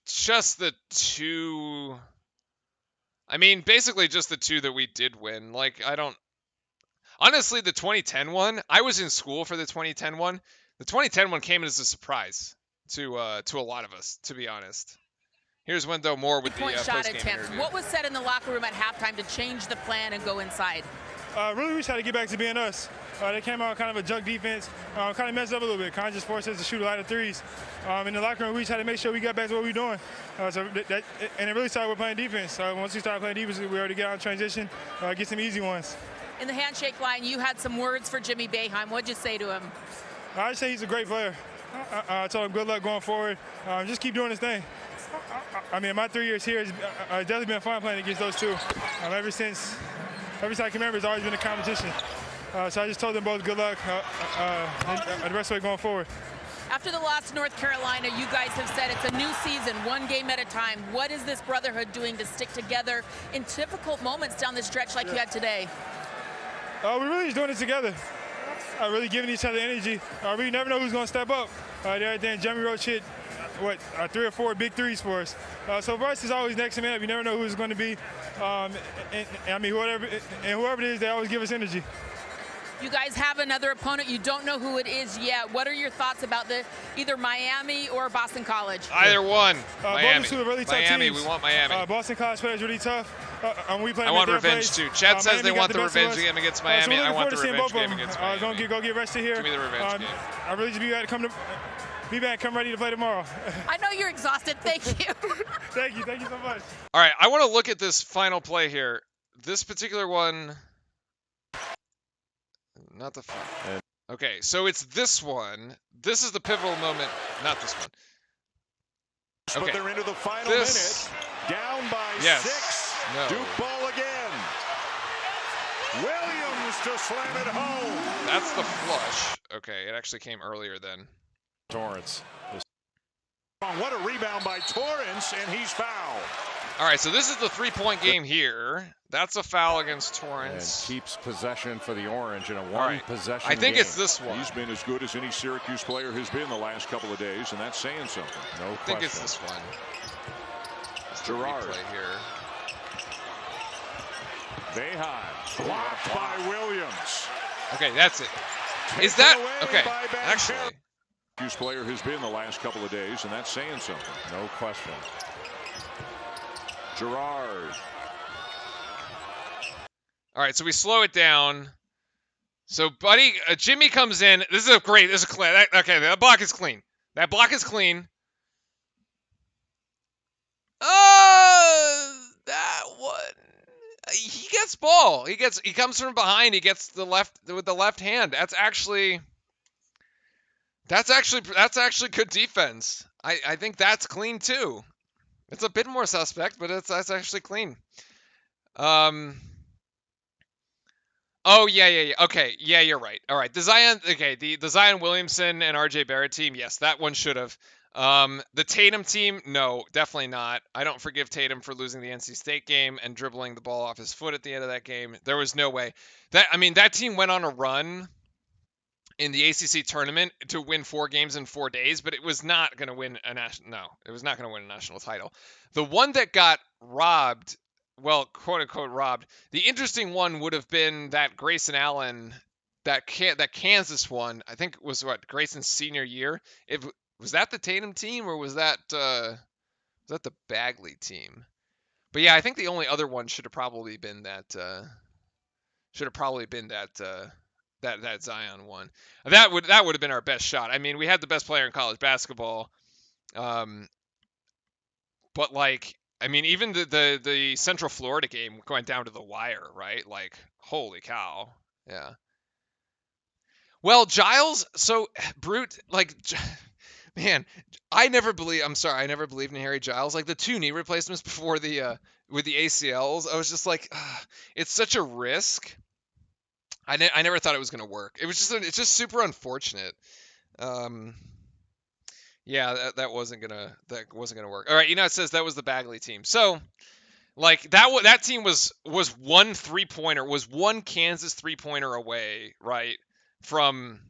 [SPEAKER 1] Just the two. I mean, basically just the two that we did win. Honestly, the 2010 one, I was in school for the 2010 one. The 2010 one came as a surprise to a lot of us, to be honest. Here's Wendell Moore with the
[SPEAKER 2] shot
[SPEAKER 1] post-game
[SPEAKER 2] attempts.
[SPEAKER 1] interview.
[SPEAKER 2] What was said in the locker room at halftime to change the plan and go inside?
[SPEAKER 4] Really, we tried to get back to being us. They came out kind of a junk defense, kind of messed up a little bit, kind of just forced us to shoot a lot of threes. In the locker room, we tried to make sure we got back to what we were doing. And it really started with playing defense. Once we started playing defense, we were able to get out in transition, get some easy ones.
[SPEAKER 2] In the handshake line, you had some words for Jimmy Boeheim. What'd you say to him?
[SPEAKER 4] I just say he's a great player. I told him good luck going forward. Just keep doing his thing. I mean, my 3 years here, it's definitely been fun playing against those two. Ever since I can remember, it's always been a competition. So I just told them both good luck and the rest of it going forward.
[SPEAKER 2] After the loss to North Carolina, you guys have said it's a new season, one game at a time. What is this brotherhood doing to stick together in difficult moments down the stretch like you had today?
[SPEAKER 4] We're really just doing it together. Really giving each other energy. We never know who's going to step up. The other day, Jeremy Roach hit, 3 or 4 big threes for us. So for us, it's always next man up. You never know who it's going to be. Whoever it is, they always give us energy.
[SPEAKER 2] You guys have another opponent. You don't know who it is yet. What are your thoughts about either Miami or Boston College?
[SPEAKER 1] Either one. Miami.
[SPEAKER 4] Both two are really tough
[SPEAKER 1] Miami,
[SPEAKER 4] teams.
[SPEAKER 1] we want Miami.
[SPEAKER 4] Boston College players really tough. We play
[SPEAKER 1] I want revenge
[SPEAKER 4] place.
[SPEAKER 1] too. Chad says they want the revenge
[SPEAKER 4] game
[SPEAKER 1] game against Miami.
[SPEAKER 4] So
[SPEAKER 1] I want the revenge game
[SPEAKER 4] them.
[SPEAKER 1] against Miami.
[SPEAKER 4] Go get rested here.
[SPEAKER 1] Give me the revenge game.
[SPEAKER 4] I really just be back, come ready to play tomorrow.
[SPEAKER 2] I know you're exhausted. Thank you.
[SPEAKER 4] Thank you so much.
[SPEAKER 1] All right, I want to look at this final play here. This particular one, not the final. Okay, so it's this one. This is the pivotal moment. Not this one. Okay.
[SPEAKER 5] But they're into the final minute. Down by 6.
[SPEAKER 1] No.
[SPEAKER 5] Duke ball again. Williams to slam it home.
[SPEAKER 1] That's the flush. Okay, it actually came earlier then.
[SPEAKER 5] Torrance. What a rebound by Torrance, and he's fouled.
[SPEAKER 1] All right, so this is the 3-point game here. That's a foul against Torrance.
[SPEAKER 6] And keeps possession for the Orange in a one-possession
[SPEAKER 1] I think
[SPEAKER 6] game.
[SPEAKER 1] It's this one.
[SPEAKER 5] He's been as good as any Syracuse player has been the last couple of days, and that's saying something.
[SPEAKER 6] No question.
[SPEAKER 1] I think it's this one. It's
[SPEAKER 5] Gerard
[SPEAKER 1] play here.
[SPEAKER 5] Boeheim blocked by Williams.
[SPEAKER 1] Okay, that's it. Is
[SPEAKER 5] Taken
[SPEAKER 1] that
[SPEAKER 5] away
[SPEAKER 1] okay?
[SPEAKER 5] by
[SPEAKER 1] Actually,
[SPEAKER 5] Syracuse player has been the last couple of days, and that's saying something.
[SPEAKER 6] No question.
[SPEAKER 5] Gerard.
[SPEAKER 1] all right. So we slow it down. So, buddy, Jimmy comes in. This is clean. Okay, that block is clean. That block is clean. That one. He gets ball. He comes from behind. He gets with the left hand. That's actually. That's actually good defense. I think that's clean too. It's a bit more suspect, but that's actually clean. Oh yeah. Okay, yeah, you're right. All right, the Zion Williamson and RJ Barrett team. Yes, that one should have. The Tatum team, no, definitely not. I don't forgive Tatum for losing the NC State game and dribbling the ball off his foot at the end of that game. There was no way. That team went on a run in the ACC tournament to win 4 games in 4 days, but it was not going to win a national. No, it was not going to win a national title. The one that got robbed, well, quote unquote robbed. The interesting one would have been that Grayson Allen, that Kansas one. I think it was Grayson's senior year. Was that the Tatum team or was that the Bagley team? But yeah, I think the only other one should have probably been that. That Zion one. That would have been our best shot. I mean, we had the best player in college basketball, but like, I mean, even the Central Florida game went down to the wire, right? Like, holy cow, yeah. Well, Giles, so Brute, like, man, I'm sorry, I never believed in Harry Giles. Like the 2 knee replacements before the with the ACLs, I was just like, it's such a risk. I never thought it was gonna work. It's just super unfortunate. Yeah, that wasn't gonna work. All right, it says that was the Bagley team. So like that team was one 3-pointer, was one Kansas 3-pointer away, right, from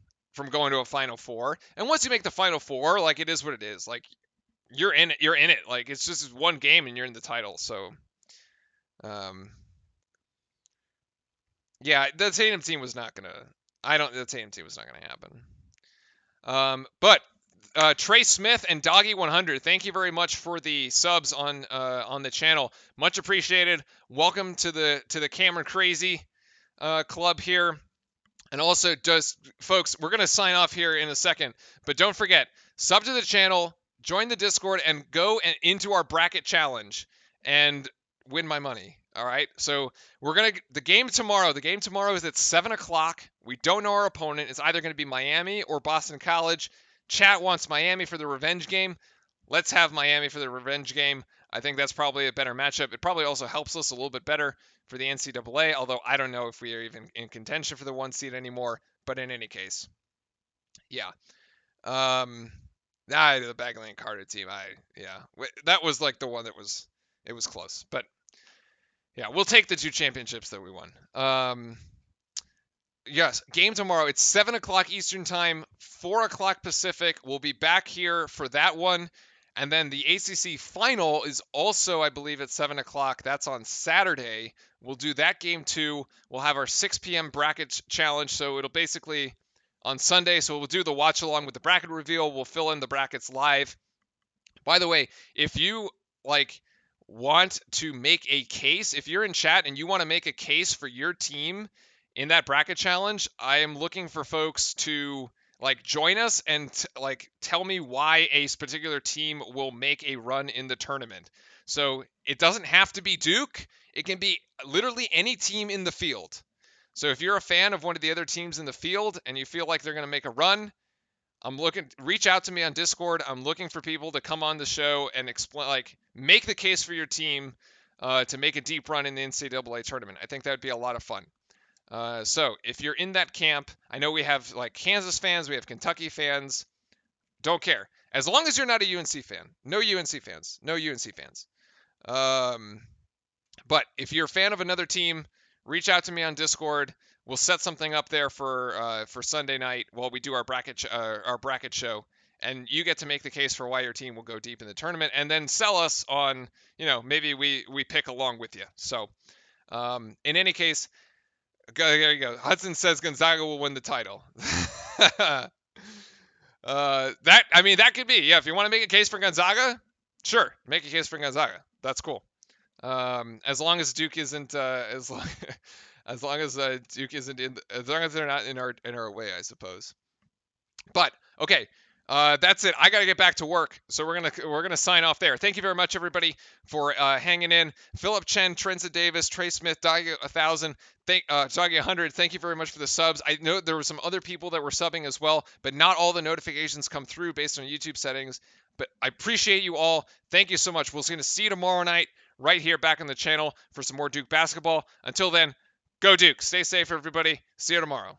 [SPEAKER 1] going to a Final Four. And once you make the Final Four, like it is what it is. Like you're in it. Like it's just one game and you're in the title. So yeah, the Tatum team was not gonna. The Tatum team was not gonna happen. But Trey Smith and Doggy 100, thank you very much for the subs on the channel. Much appreciated. Welcome to the Cameron Crazy club here. And also, folks, we're gonna sign off here in a second, but don't forget, sub to the channel, join the Discord, and go into our bracket challenge and win my money. All right. So the game tomorrow is at 7:00. We don't know our opponent. It's either going to be Miami or Boston College. Chat wants Miami for the revenge game. Let's have Miami for the revenge game. I think that's probably a better matchup. It probably also helps us a little bit better for the NCAA, although I don't know if we are even in contention for the 1 seed anymore. But in any case, yeah. The Bagley and Carter team, that was like the one that it was close. But yeah, we'll take the 2 championships that we won. Yes, game tomorrow. It's 7:00 Eastern time, 4:00 Pacific. We'll be back here for that one. And then the ACC final is also, I believe, at 7:00. That's on Saturday. We'll do that game too. We'll have our 6 p.m. bracket challenge. So it'll basically on Sunday. So we'll do the watch along with the bracket reveal. We'll fill in the brackets live. By the way, if you want to make a case, if you're in chat and you want to make a case for your team in that bracket challenge, I am looking for folks to join us and tell me why a particular team will make a run in the tournament. So it doesn't have to be Duke. It can be literally any team in the field. So if you're a fan of one of the other teams in the field and you feel like they're going to make a run, reach out to me on Discord. I'm looking for people to come on the show and explain, make the case for your team to make a deep run in the NCAA tournament. I think that would be a lot of fun. So if you're in that camp, I know we have Kansas fans, we have Kentucky fans. Don't care. As long as you're not a UNC fan. No UNC fans. No UNC fans. But if you're a fan of another team, reach out to me on Discord. We'll set something up there for Sunday night while we do our bracket show, and you get to make the case for why your team will go deep in the tournament, and then sell us on, maybe we pick along with you. So, in any case, there you go. Hudson says Gonzaga will win the title. That could be, yeah. If you want to make a case for Gonzaga, sure, make a case for Gonzaga. That's cool. As long as Duke isn't as long as Duke isn't as long as they're not in our way, I suppose. But okay, That's it. I gotta get back to work, so we're gonna sign off there. Thank you very much, everybody, for hanging in. Philip Chen, Trenza Davis, Trey Smith, Doggy 1000, Doggy 100. Thank you very much for the subs. I know there were some other people that were subbing as well, but not all the notifications come through based on YouTube settings. But I appreciate you all. Thank you so much. We'll see you tomorrow night right here back on the channel for some more Duke basketball. Until then, go Duke. Stay safe, everybody. See you tomorrow.